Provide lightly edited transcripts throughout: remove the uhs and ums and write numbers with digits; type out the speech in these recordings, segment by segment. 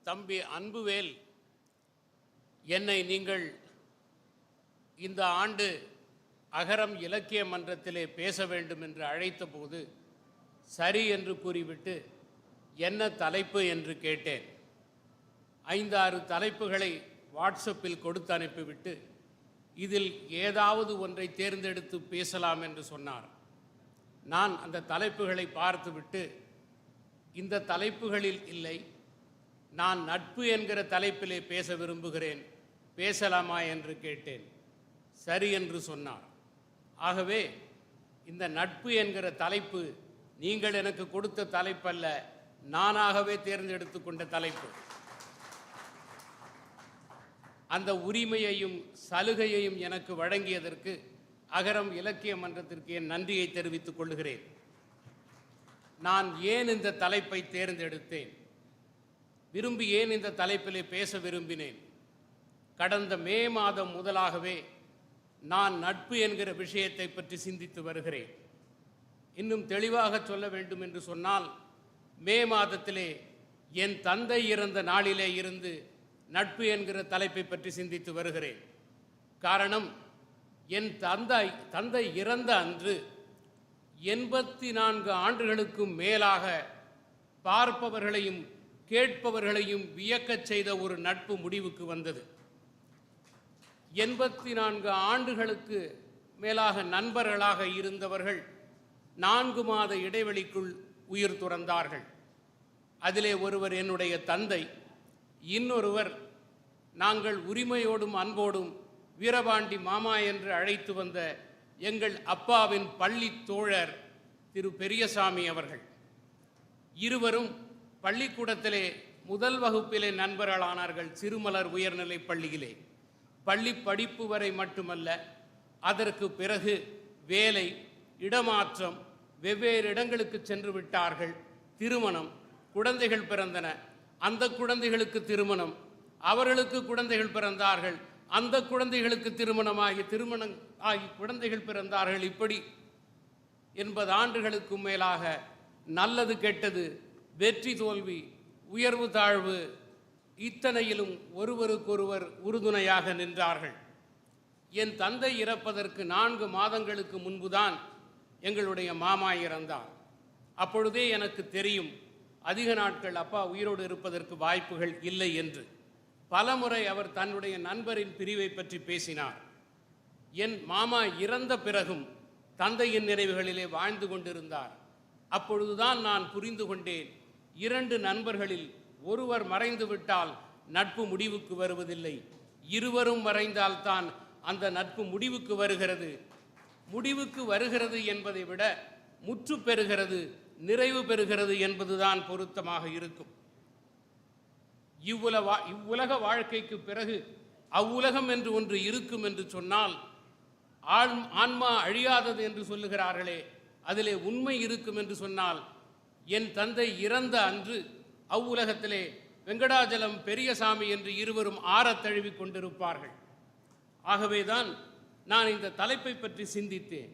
தம்பி அன்புவேல் என்னை நீங்கள் இந்த ஆண்டு அகரம் இலக்கிய மன்றத்திலே பேச வேண்டும் என்று அழைத்தபோது சரி என்று கூறிவிட்டு என்ன தலைப்பு என்று கேட்டேன். 5-6 தலைப்புகளை வாட்ஸ்அப்பில் கொடுத்து அனுப்பிவிட்டு இதில் ஏதாவது ஒன்றை தேர்ந்தெடுத்து பேசலாம் என்று சொன்னார். நான் அந்த தலைப்புகளை பார்த்துவிட்டு இந்த தலைப்புகளில் இல்லை, நான் நட்பு என்கிற தலைப்பிலே பேச விரும்புகிறேன், பேசலாமா என்று கேட்டேன். சரி என்று சொன்னார். ஆகவே இந்த நட்பு என்கிற தலைப்பு நீங்கள் எனக்கு கொடுத்த தலைப்பல்ல, நானாகவே தேர்ந்தெடுத்து கொண்ட தலைப்பு. அந்த உரிமையையும் சலுகையையும் எனக்கு வழங்கியதற்கு அகரம் இலக்கிய மன்றத்திற்கு என் நன்றியை தெரிவித்துக் கொள்கிறேன். நான் ஏன் இந்த தலைப்பை தேர்ந்தெடுத்தேன், விரும்பி ஏன் இந்த தலைப்பிலே பேச விரும்பினேன்? கடந்த மே மாதம் முதலாகவே நான் நட்பு என்கிற விஷயத்தை பற்றி சிந்தித்து வருகிறேன். இன்னும் தெளிவாக சொல்ல வேண்டும் என்று சொன்னால், மே மாதத்திலே என் தந்தை இறந்த நாளிலே இருந்து நட்பு என்கிற தலைப்பை பற்றி சிந்தித்து வருகிறேன். காரணம், என் தந்தை இறந்த அன்று 84 ஆண்டுகளுக்கும் மேலாக பார்ப்பவர்களையும் கேட்பவர்களையும் வியக்கச் செய்த ஒரு நட்பு முடிவுக்கு வந்தது. 84 ஆண்டுகளுக்கு மேலாக நண்பர்களாக இருந்தவர்கள் 4 மாத இடைவெளிக்குள் உயிர் துறந்தார்கள். அதிலே ஒருவர் என்னுடைய தந்தை, இன்னொருவர் நாங்கள் உரிமையோடும் அன்போடும் வீரபாண்டி மாமா என்று அழைத்து வந்த எங்கள் அப்பாவின் பள்ளி தோழர் திரு பெரியசாமி அவர்கள். இருவரும் பள்ளிக்கூடத்திலே முதல் வகுப்பிலே நண்பர்களானார்கள். சிறுமலர் உயர்நிலைப் பள்ளியிலே பள்ளி படிப்பு வரை மட்டுமல்ல, அதற்கு பிறகு வேலை, இடமாற்றம், வெவ்வேறு இடங்களுக்கு சென்று விட்டார்கள். திருமணம், குழந்தைகள் பிறந்தன. அந்த குழந்தைகளுக்கு திருமணம், அவர்களுக்கு குழந்தைகள் பிறந்தார்கள். அந்த குழந்தைகளுக்கு திருமணம் ஆகி குழந்தைகள் பிறந்தார்கள். இப்படி 80 ஆண்டுகளுக்கு மேலாக நல்லது கெட்டது, வெற்றி தோல்வி, உயர்வு தாழ்வு, இத்தனையிலும் ஒருவருக்கொருவர் உறுதுணையாக நின்றார்கள். என் தந்தை இறப்பதற்கு 4 மாதங்களுக்கு முன்புதான் எங்களுடைய மாமா இறந்தார். அப்பொழுதே எனக்கு தெரியும் அதிக நாட்கள் அப்பா உயிரோடு இருப்பதற்கு வாய்ப்புகள் இல்லை என்று. பலமுறை அவர் தன்னுடைய நண்பரின் பிரிவை பற்றி பேசினார். என் மாமா இறந்த பிறகும் தந்தையின் நினைவுகளிலே வாழ்ந்து கொண்டிருந்தார். அப்பொழுதுதான் நான் புரிந்து கொண்டேன், 2 நண்பர்களில் ஒருவர் மறைந்து விட்டால் நட்பு முடிவுக்கு வருவதில்லை, இருவரும் மறைந்தால்தான் அந்த நட்பு முடிவுக்கு வருகிறது. முடிவுக்கு வருகிறது என்பதை விட முற்று பெறுகிறது, நிறைவு பெறுகிறது என்பதுதான் பொருத்தமாக இருக்கும். இவ்வுலக வாழ்க்கைக்கு பிறகு அவ்வுலகம் என்று ஒன்று இருக்கும் என்று சொன்னால், ஆன்மா அழியாதது என்று சொல்லுகிறார்களே, அதிலே உண்மை இருக்கும் என்று சொன்னால், என் தந்தை இறந்த அன்று அவ்வுலகத்திலே வெங்கடாஜலம், பெரியசாமி என்று இருவரும் ஆறத் தழுவி கொண்டிருப்பார்கள். ஆகவேதான் நான் இந்த தலைப்பை பற்றி சிந்தித்தேன்.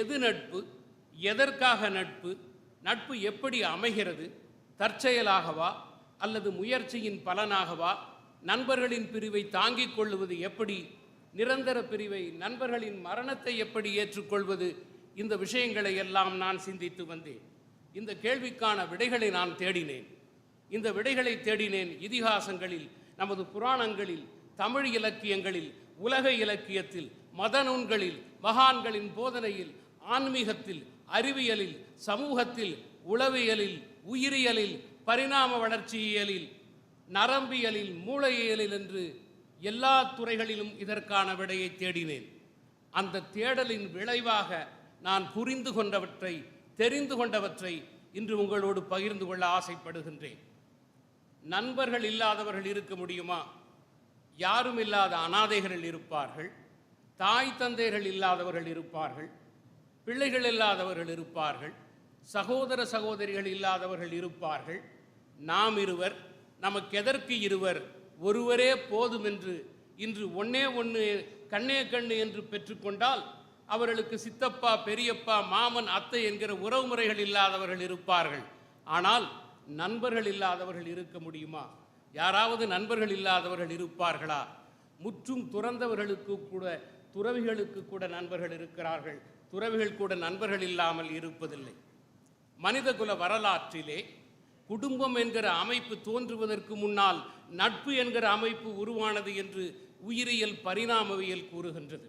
எது நட்பு, எதற்காக நட்பு, நட்பு எப்படி அமைகிறது, தற்செயலாகவா அல்லது முயற்சியின் பலனாகவா, நண்பர்களின் பிரிவை தாங்கிக் கொள்வது எப்படி, நிரந்தர பிரிவை, நண்பர்களின் மரணத்தை எப்படி ஏற்றுக்கொள்வது, இந்த விஷயங்களை எல்லாம் நான் சிந்தித்து வந்தேன். இந்த கேள்விக்கான விடைகளை நான் தேடினேன். இந்த விடைகளை தேடினேன் இதிகாசங்களில், நமது புராணங்களில், தமிழ் இலக்கியங்களில், உலக இலக்கியத்தில், மத நூல்களில், மகான்களின் போதனையில், ஆன்மீகத்தில், அறிவியலில், சமூகத்தில், உளவியலில், உயிரியலில், பரிணாம வளர்ச்சியியலில், நரம்பியலில், மூளையியலில் என்று எல்லா துறைகளிலும் இதற்கான விடையை தேடினேன். அந்த தேடலின் விளைவாக நான் புரிந்து கொண்டவற்றை, தெரிந்து கொண்டவற்றை இன்று உங்களோடு பகிர்ந்து கொள்ள ஆசைப்படுகின்றேன். நண்பர்கள் இல்லாதவர்கள் இருக்க முடியுமா? யாரும் இல்லாத அனாதைகள் இருப்பார்கள், தாய் தந்தைகள் இல்லாதவர்கள் இருப்பார்கள், பிள்ளைகள் இல்லாதவர்கள் இருப்பார்கள், சகோதர சகோதரிகள் இல்லாதவர்கள் இருப்பார்கள். நாம் இருவர், நமக்கெதற்கு இருவர், ஒருவரே போதும் என்று இன்று ஒன்னே ஒன்று, கண்ணே கண்ணு என்று பெற்றுக்கொண்டால் அவர்களுக்கு சித்தப்பா, பெரியப்பா, மாமன், அத்தை என்கிற உறவுமுறைகள் இல்லாதவர்கள் இருப்பார்கள். ஆனால் நண்பர்கள் இல்லாதவர்கள் இருக்க முடியுமா? யாராவது நண்பர்கள் இல்லாதவர்கள் இருப்பார்களா? முற்றும் துறந்தவர்களுக்கு கூட, துறவிகளுக்கு கூட நண்பர்கள் இருக்கிறார்கள். துறவிகள் கூட நண்பர்கள் இல்லாமல் இருப்பதில்லை. மனிதகுல வரலாற்றிலே குடும்பம் என்கிற அமைப்பு தோன்றுவதற்கு முன்னால் நட்பு என்கிற அமைப்பு உருவானது என்று உயிரியல் பரிணாமவியல் கூறுகின்றது.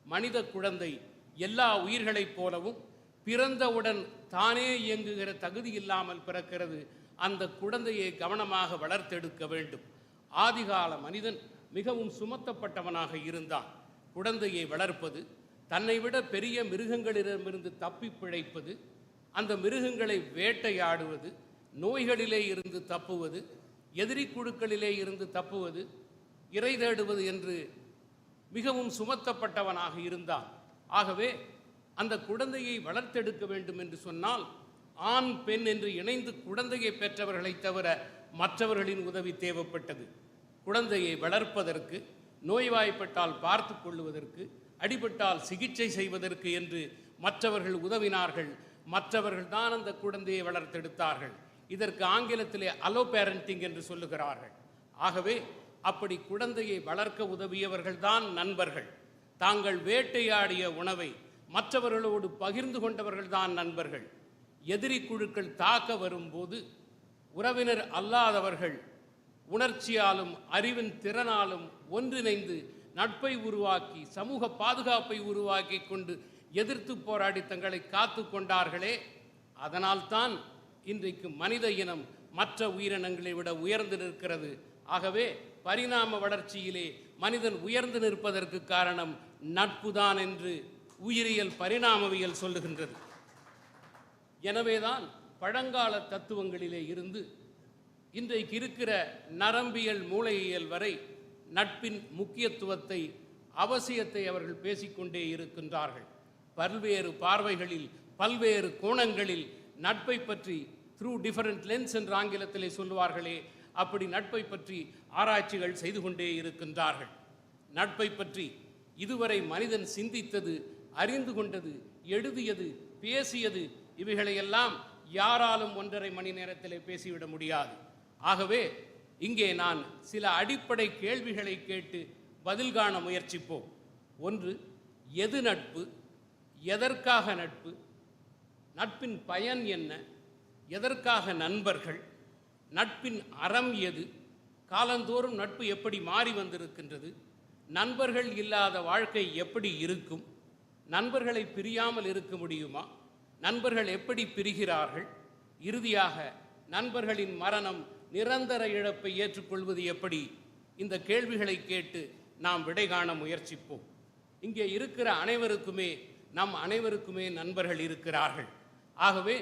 மனித குழந்தை எல்லா உயிர்களைப் போலவும் பிறந்தவுடன் தானே இயங்குகிற தகுதி இல்லாமல் பிறக்கிறது. அந்த குழந்தையை கவனமாக வளர்த்தெடுக்க வேண்டும். ஆதிகால மனிதன் மிகவும் சுமத்தப்பட்டவனாக இருந்தான். குழந்தையை வளர்ப்பது, தன்னை விட பெரிய மிருகங்களிடமிருந்து தப்பி பிழைப்பது, அந்த மிருகங்களை வேட்டையாடுவது, நோய்களிலே இருந்து தப்புவது, எதிரி குழுக்களிலே இருந்து தப்புவது, இறை தேடுவது என்று மிகவும் சுமத்தப்பட்டவனாக இருந்தான். ஆகவே அந்த குழந்தையை வளர்த்தெடுக்க வேண்டும் என்று சொன்னால் ஆண் பெண் என்று இணைந்து குழந்தையை பெற்றவர்களை தவிர மற்றவர்களின் உதவி தேவைப்பட்டது. குழந்தையை வளர்ப்பதற்கு, நோய்வாய்ப்பட்டால் பார்த்து கொள்வதற்கு, அடிபட்டால் சிகிச்சை செய்வதற்கு என்று மற்றவர்கள் உதவினார்கள். மற்றவர்கள் தான் அந்த குழந்தையை வளர்த்தெடுத்தார்கள். இதற்கு ஆங்கிலத்திலே அலோ பேரண்டிங் என்று சொல்லுகிறார்கள். ஆகவே அப்படி குழந்தையை வளர்க்க உதவியவர்கள் தான் நண்பர்கள். தாங்கள் வேட்டையாடிய உணவை மற்றவர்களோடு பகிர்ந்து கொண்டவர்கள் தான் நண்பர்கள். எதிரி குழுக்கள் தாக்க வரும்போது உறவினர் அல்லாதவர்கள் உணர்ச்சியாலும் அறிவின் திறனாலும் ஒன்றிணைந்து நட்பை உருவாக்கி சமூக பாதுகாப்பை உருவாக்கி கொண்டு எதிர்த்து போராடி தங்களை காத்து கொண்டார்களே. அதனால்தான் இன்றைக்கு மனித இனம் மற்ற உயிரினங்களை விட உயர்ந்து நிற்கிறது. ஆகவே பரிணாம வளர்ச்சியிலே மனிதன் உயர்ந்து நிற்பதற்கு காரணம் நட்புதான் என்று உயிரியல் பரிணாமவியல் சொல்லுகின்றது. எனவேதான் பழங்கால தத்துவங்களிலே இருந்து இன்றைக்கு இருக்கிற நரம்பியல் மூளையியல் வரை நட்பின் முக்கியத்துவத்தை, அவசியத்தை அவர்கள் பேசிக்கொண்டே இருக்கின்றார்கள். பல்வேறு பார்வைகளில், பல்வேறு கோணங்களில் நட்பை பற்றி த்ரூ டிஃபரண்ட் லென்ஸ் என்று ஆங்கிலத்திலே சொல்லுவார்களே, அப்படி நட்பை பற்றி ஆராய்ச்சிகள் செய்து கொண்டே இருக்கின்றார்கள். நட்பை பற்றி இதுவரை மனிதன் சிந்தித்தது, அறிந்து கொண்டது, எழுதியது, பேசியது, இவைகளையெல்லாம் யாராலும் 1.5 மணி நேரத்திலே பேசிவிட முடியாது. ஆகவே இங்கே நான் சில அடிப்படை கேள்விகளை கேட்டு பதில் காண முயற்சிப்போம். ஒன்று, எது நட்பு? எதற்காக நட்பு? நட்பின் பயன் என்ன? எதற்காக நண்பர்கள்? நட்பின் அறம் எது? காலந்தோறும் நட்பு எப்படி மாறி வந்திருக்கின்றது? நண்பர்கள் இல்லாத வாழ்க்கை எப்படி இருக்கும்? நண்பர்களை பிரியாமல் இருக்க முடியுமா? நண்பர்கள் எப்படி பிரிகிறார்கள்? இறுதியாக நண்பர்களின் மரணம், நிரந்தர இழப்பை ஏற்றுக்கொள்வது எப்படி? இந்த கேள்விகளை கேட்டு நாம் விடை காண முயற்சிப்போம். இங்கே இருக்கிற அனைவருக்குமே, நம் அனைவருக்குமே நண்பர்கள் இருக்கிறார்கள். ஆகவே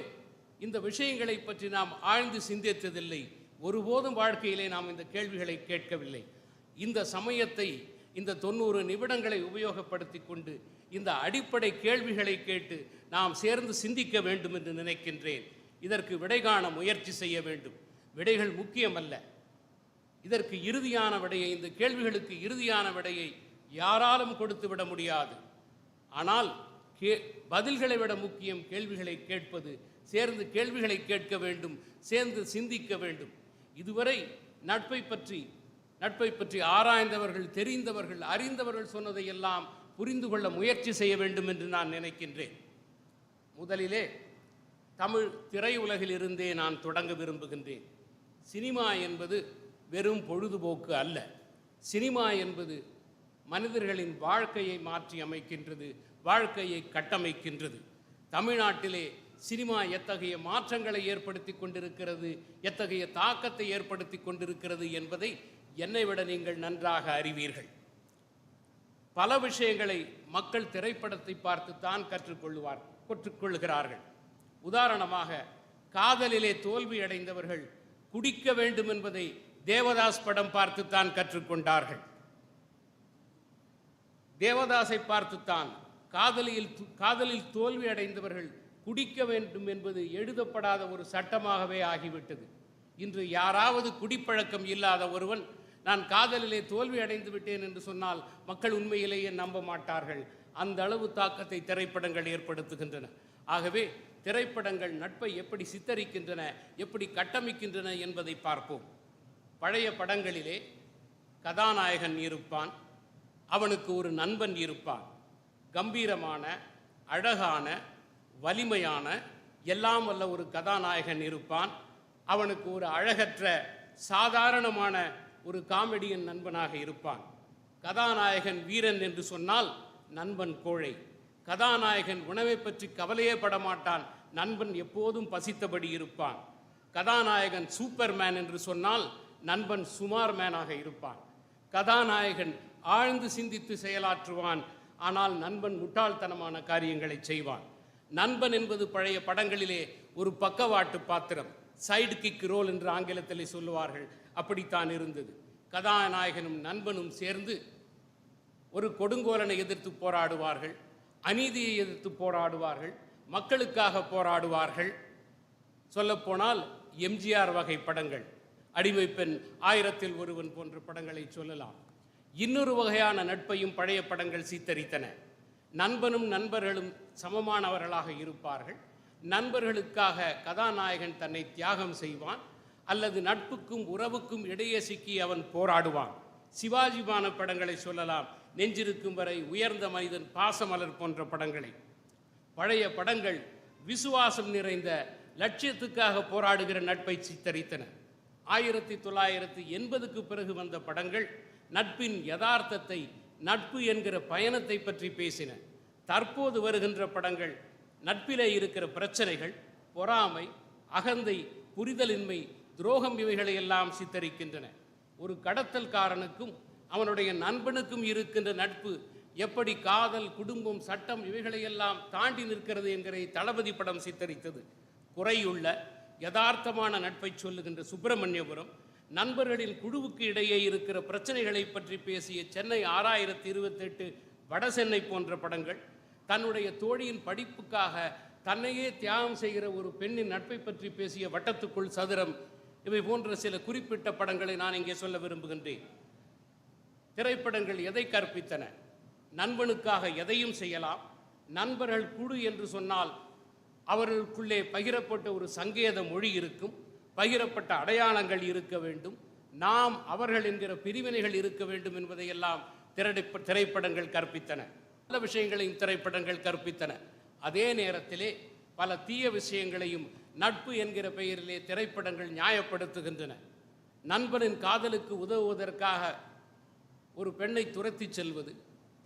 இந்த விஷயங்களை பற்றி நாம் ஆழ்ந்து சிந்தித்ததில்லை. ஒருபோதும் வாழ்க்கையிலே நாம் இந்த கேள்விகளை கேட்கவில்லை. இந்த சமயத்தை, இந்த 90 நிமிடங்களை உபயோகப்படுத்தி கொண்டு இந்த அடிப்படை கேள்விகளை கேட்டு நாம் சேர்ந்து சிந்திக்க வேண்டும் என்று நினைக்கின்றேன். இதற்கு விடை காண முயற்சி செய்ய வேண்டும். விடைகள் முக்கியமல்ல. இதற்கு இறுதியான விடையை, இந்த கேள்விகளுக்கு இறுதியான விடையை யாராலும் கொடுத்து விட முடியாது. ஆனால் பதில்களை விட முக்கியம் கேள்விகளை கேட்பது. சேர்ந்து கேள்விகளை கேட்க வேண்டும், சேர்ந்து சிந்திக்க வேண்டும். இதுவரை நட்பை பற்றி ஆராய்ந்தவர்கள், தெரிந்தவர்கள், அறிந்தவர்கள் சொன்னதை எல்லாம் புரிந்து கொள்ள முயற்சி செய்ய வேண்டும் என்று நான் நினைக்கின்றேன். முதலிலே தமிழ் திரையுலகில் இருந்தே நான் தொடங்க விரும்புகின்றேன். சினிமா என்பது வெறும் பொழுதுபோக்கு அல்ல. சினிமா என்பது மனிதர்களின் வாழ்க்கையை மாற்றி அமைக்கின்றது, வாழ்க்கையை கட்டமைக்கின்றது. தமிழ்நாட்டிலே சினிமா எத்தகைய மாற்றங்களை ஏற்படுத்தி கொண்டிருக்கிறது, எத்தகைய தாக்கத்தை ஏற்படுத்தி கொண்டிருக்கிறது என்பதை என்னை விட நீங்கள் நன்றாக அறிவீர்கள். பல விஷயங்களை மக்கள் திரைப்படத்தை பார்த்துத்தான் கற்றுக்கொள்கிறார்கள். உதாரணமாக, காதலிலே தோல்வி அடைந்தவர்கள் குடிக்க வேண்டும் என்பதை தேவதாஸ் படம் பார்த்துத்தான் கற்றுக்கொண்டார்கள். தேவதாஸை பார்த்துத்தான் காதலில் தோல்வி அடைந்தவர்கள் குடிக்க வேண்டும் என்பது எழுதப்படாத ஒரு சட்டமாகவே ஆகிவிட்டது. இன்று யாராவது குடிப்பழக்கம் இல்லாத ஒருவன் நான் காதலிலே தோல்வி அடைந்து விட்டேன் என்று சொன்னால் மக்கள் உண்மையிலேயே நம்ப மாட்டார்கள். அந்த அளவு தாக்கத்தை திரைப்படங்கள் ஏற்படுத்துகின்றன. ஆகவே திரைப்படங்கள் நட்பை எப்படி சித்தரிக்கின்றன, எப்படி கட்டமைக்கின்றன என்பதை பார்ப்போம். பழைய படங்களிலே கதாநாயகன் இருப்பான், அவனுக்கு ஒரு நண்பன் இருப்பான். கம்பீரமான, அழகான, வலிமையான, எல்லாம் வல்ல ஒரு கதாநாயகன் இருப்பான். அவனுக்கு ஒரு அழகற்ற சாதாரணமான ஒரு காமெடியன் நண்பனாக இருப்பான். கதாநாயகன் வீரன் என்று சொன்னால் நண்பன் கோழை. கதாநாயகன் உணவை பற்றி கவலையே படமாட்டான், நண்பன் எப்போதும் பசித்தபடி இருப்பான். கதாநாயகன் சூப்பர்மேன் என்று சொன்னால் நண்பன் சுமார் மேனாக இருப்பான். கதாநாயகன் ஆழ்ந்து சிந்தித்து செயலாற்றுவான், ஆனால் நண்பன் முட்டாள்தனமான காரியங்களை செய்வான். நண்பன் என்பது பழைய படங்களிலே ஒரு பக்கவாட்டு பாத்திரம், சைடு கிக் ரோல் என்று ஆங்கிலத்திலே சொல்லுவார்கள். அப்படித்தான் இருந்தது. கதாநாயகனும் நண்பனும் சேர்ந்து ஒரு கொடுங்கோலனை எதிர்த்து போராடுவார்கள், அநீதியை எதிர்த்து போராடுவார்கள், மக்களுக்காக போராடுவார்கள். சொல்லப்போனால் எம்ஜிஆர் வகை படங்கள், அடிமை பெண், 1000ல் ஒருவன் போன்ற படங்களை சொல்லலாம். இன்னொரு வகையான நட்பையும் பழைய படங்கள் சித்தரித்தன. நண்பனும் நண்பர்களும் சமமானவர்களாக இருப்பார்கள். நண்பர்களுக்காக கதாநாயகன் தன்னை தியாகம் செய்வான், அல்லது நட்புக்கும் உறவுக்கும் இடையே சிக்கி அவன் போராடுவான். சிவாஜிமான படங்களை சொல்லலாம், நெஞ்சிருக்கும் வரை, உயர்ந்த மனிதன், பாசமலர் போன்ற படங்களை. பழைய படங்கள் விசுவாசம் நிறைந்த, லட்சியத்துக்காக போராடுகிற நட்பை சித்தரித்தன. 1980க்கு பிறகு வந்த படங்கள் நட்பின் யதார்த்தத்தை, நட்பு என்கிற பயணத்தை பற்றி பேசின. தற்போது வருகின்ற படங்கள் நட்பிலே இருக்கிற பிரச்சனைகள், பொறாமை, அகந்தை, புரிதலின்மை, துரோகம் இவைகளை எல்லாம் சித்தரிக்கின்றன. ஒரு கடத்தல்காரனுக்கும் அவனுடைய நண்பனுக்கும் இருக்கின்ற நட்பு எப்படி காதல், குடும்பம், சட்டம் இவைகளையெல்லாம் தாண்டி நிற்கிறது என்கிற தளபதி படம் சித்தரித்தது. குறையுள்ள யதார்த்தமான நட்பை சொல்லுகின்ற சுப்பிரமணியபுரம், நண்பர்களின் குழுவுக்கு இடையே இருக்கிற பிரச்சனைகளை பற்றி பேசிய சென்னை 6028, வடசென்னை போன்ற படங்கள், தன்னுடைய தோழியின் படிப்புக்காக தன்னையே தியாகம் செய்கிற ஒரு பெண்ணின் நட்பை பற்றி பேசிய வட்டத்துக்குள் சதுரம், இவை போன்ற சில குறிப்பிட்ட படங்களை நான் இங்கே சொல்ல விரும்புகின்றேன். திரைப்படங்கள் எதை கற்பித்தன? நண்பனுக்காக எதையும் செய்யலாம். நண்பர்கள் குழு என்று சொன்னால் அவர்களுக்குள்ளே பகிரப்பட்ட ஒரு சங்கேத மொழி இருக்கும், பகிரப்பட்ட அடையாளங்கள் இருக்க வேண்டும், நாம் அவர்கள் என்கிற பிரிவினைகள் இருக்க வேண்டும் என்பதையெல்லாம் திரைப்படங்கள் கற்பித்தன. நல்ல விஷயங்களையும் திரைப்படங்கள் கற்பித்தன. அதே நேரத்திலே பல தீய விஷயங்களையும் நட்பு என்கிற பெயரிலே திரைப்படங்கள் நியாயப்படுத்துகின்றன. நண்பனின் காதலுக்கு உதவுவதற்காக ஒரு பெண்ணை துரத்தி செல்வது,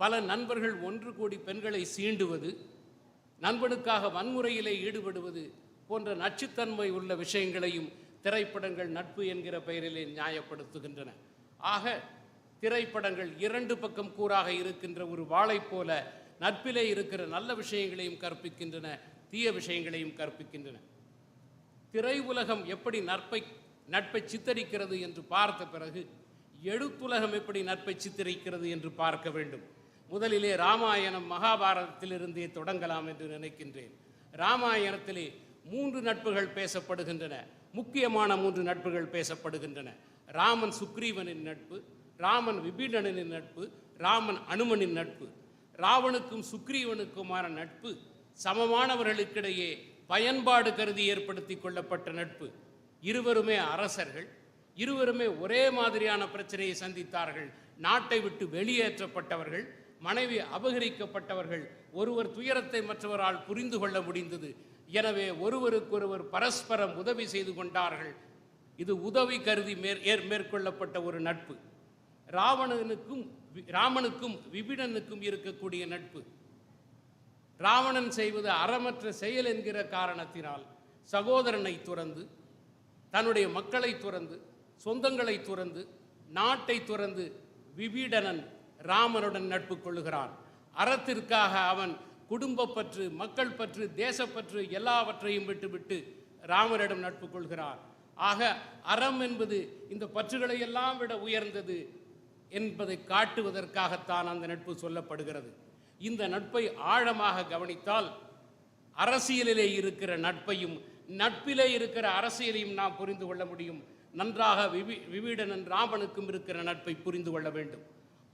பல நண்பர்கள் ஒன்று கூடி பெண்களை சீண்டுவது, நண்பனுக்காக வன்முறையிலே ஈடுபடுவது போன்ற நச்சுத்தன்மை உள்ள விஷயங்களையும் திரைப்படங்கள் நட்பு என்கிற பெயரிலே நியாயப்படுத்துகின்றன. ஆக திரைப்படங்கள் இரண்டு பக்கம் கூறாக இருக்கின்ற ஒரு வாளை போல நட்பிலே இருக்கிற நல்ல விஷயங்களையும் கற்பிக்கின்றன, தீய விஷயங்களையும் கற்பிக்கின்றன. திரை உலகம் எப்படி நட்பை சித்தரிக்கிறது என்று பார்த்த பிறகு எழுத்துலகம் எப்படி நட்பை சித்தரிக்கிறது என்று பார்க்க வேண்டும். முதலிலே ராமாயணம், மகாபாரதத்திலிருந்தே தொடங்கலாம் என்று நினைக்கின்றேன். ராமாயணத்திலே 3 நட்புகள் பேசப்படுகின்றன, முக்கியமான 3 நட்புகள் பேசப்படுகின்றன. ராமன் சுக்ரீவனின் நட்பு, ராமன் விபீடனின் நட்பு, ராமன் அனுமனின் நட்பு. ராவனுக்கும் சுக்ரீவனுக்குமான நட்பு சமமானவர்களுக்கிடையே பயன்பாடு கருதி ஏற்படுத்தி கொள்ளப்பட்ட நட்பு. இருவருமே அரசர்கள், இருவருமே ஒரே மாதிரியான பிரச்சனையை சந்தித்தார்கள். நாட்டை விட்டு வெளியேற்றப்பட்டவர்கள், மனைவி அபகரிக்கப்பட்டவர்கள். ஒருவர் துயரத்தை மற்றவரால் புரிந்து கொள்ள முடிந்தது. எனவே ஒருவருக்கொருவர் பரஸ்பரம் உதவி செய்து கொண்டார்கள். இது உதவி கருதி மேற்கொள்ளப்பட்ட ஒரு நட்பு. ராமனுக்கும் விபீடனுக்கும் இருக்கக்கூடிய நட்பு. ராவணன் செய்வது அறமற்ற செயல் என்கிற காரணத்தினால் சகோதரனை துறந்து, தன்னுடைய மக்களை துறந்து, சொந்தங்களை துறந்து, நாட்டை துறந்து விபீடனன் ராமனுடன் நட்பு கொள்ளுகிறான். அறத்திற்காக அவன் குடும்பப்பற்று, மக்கள் பற்று, தேசப்பற்று எல்லாவற்றையும் விட்டுவிட்டு ராமனிடம் நட்பு கொள்கிறான். ஆக அறம் என்பது இந்த பற்றுகளை எல்லாம் விட உயர்ந்தது என்பதை காட்டுவதற்காகத்தான் அந்த நட்பு சொல்லப்படுகிறது. இந்த நட்பை ஆழமாக கவனித்தால் அரசியலிலே இருக்கிற நட்பையும் நட்பிலே இருக்கிற அரசியலையும் நாம் புரிந்து கொள்ள முடியும். நன்றாக விபீடனன் ராமனுக்கும் இருக்கிற நட்பை புரிந்து கொள்ள வேண்டும்.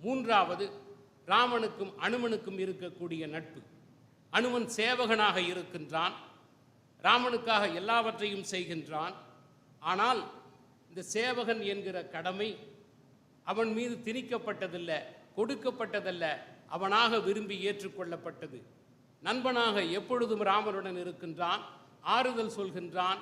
3வது, ராமனுக்கும் அனுமனுக்கும் இருக்கக்கூடிய நட்பு. அனுமன் சேவகனாக இருக்கின்றான், ராமனுக்காக எல்லாவற்றையும் செய்கின்றான். ஆனால் இந்த சேவகன் என்கிற கடமை அவன் மீது திணிக்கப்பட்டதல்ல, கொடுக்கப்பட்டதல்ல, அவனாக விரும்பி ஏற்றுக்கொள்ளப்பட்டது. நண்பனாக எப்பொழுதும் ராமனுடன் இருக்கின்றான், ஆறுதல் சொல்கின்றான்,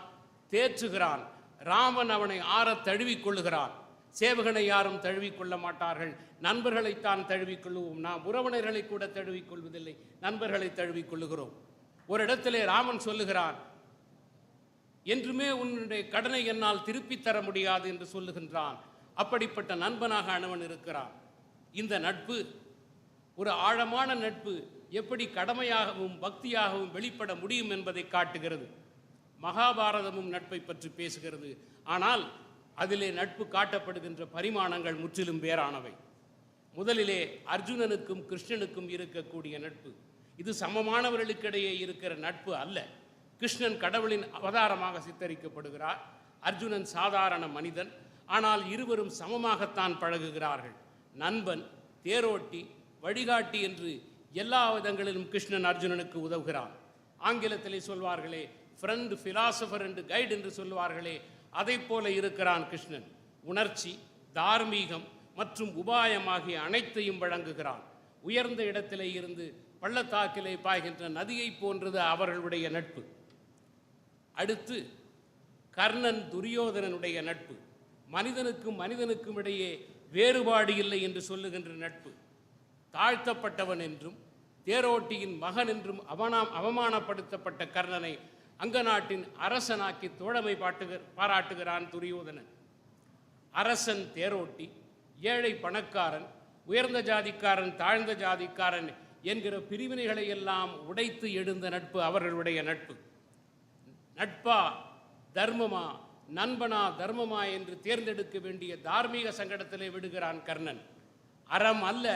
தேற்றுகிறான். ராமன் அவனை ஆற தழுவிக்கொள்ளுகிறான். சேவகனை யாரும் தழுவிக்கொள்ள மாட்டார்கள், நண்பர்களைத்தான் தழுவிக்கொள்ளுவோம். நாம் உறவினர்களை கூட தழுவிக்கொள்வதில்லை, நண்பர்களை தழுவிக்கொள்ளுகிறோம். ஒரு இடத்திலே ராமன் சொல்லுகிறான், என்றுமே உன்னுடைய கடனை என்னால் திருப்பித் தர முடியாது என்று சொல்லுகின்றான். அப்படிப்பட்ட நண்பனாக அனுமன் இருக்கிறான். இந்த நட்பு ஒரு ஆழமான நட்பு எப்படி கடமையாகவும் பக்தியாகவும் வெளிப்பட முடியும் என்பதை காட்டுகிறது. மகாபாரதமும் நட்பை பற்றி பேசுகிறது. ஆனால் அதிலே நட்பு காட்டப்படுகின்ற பரிமாணங்கள் முற்றிலும் வேறானவை. முதலிலே அர்ஜுனனுக்கும் கிருஷ்ணனுக்கும் இருக்கக்கூடிய நட்பு, இது சமமானவர்களுக்கிடையே இருக்கிற நட்பு அல்ல. கிருஷ்ணன் கடவுளின் அவதாரமாக சித்தரிக்கப்படுகிறார், அர்ஜுனன் சாதாரண மனிதன். ஆனால் இருவரும் சமமாகத்தான் பழகுகிறார்கள். நண்பன், தேரோட்டி, வழிகாட்டி என்று எல்லா விதங்களிலும் கிருஷ்ணன் அர்ஜுனனுக்கு உதவுகிறான். ஆங்கிலத்திலே சொல்வார்களே ஃப்ரெண்ட், ஃபிலாசபர் என்று கைடு என்று சொல்வார்களே, அதை போல இருக்கிறான் கிருஷ்ணன். உணர்ச்சி, தார்மீகம் மற்றும் உபாயம் ஆகிய அனைத்தையும் வழங்குகிறான். உயர்ந்த இடத்திலே இருந்து பள்ளத்தாக்கிலே பாய்கின்ற நதியை போன்றது அவர்களுடைய நட்பு. அடுத்து கர்ணன் துரியோதனனுடைய நட்பு, மனிதனுக்கும் மனிதனுக்கும் இடையே வேறுபாடு இல்லை என்று சொல்லுகின்ற நட்பு. தாழ்த்தப்பட்டவன் என்றும் தேரோட்டியின் மகன் என்றும் அவமானப்படுத்தப்பட்ட கர்ணனை அங்க நாட்டின் அரசனாக்கி தோழமை பாராட்டுகிறான் துரியோதனன். அரசன் தேரோட்டி, ஏழை பணக்காரன், உயர்ந்த ஜாதிக்காரன், தாழ்ந்த ஜாதிக்காரன் என்கிற பிரிவினைகளை எல்லாம் உடைத்து எழுந்த நட்பு அவர்களுடைய நட்பு. நட்பா தர்மமா, நண்பனா தர்மமா என்று தேர்ந்தெடுக்க வேண்டிய தார்மீக சங்கடத்திலே விடுகிறான் கர்ணன். அறம் அல்ல,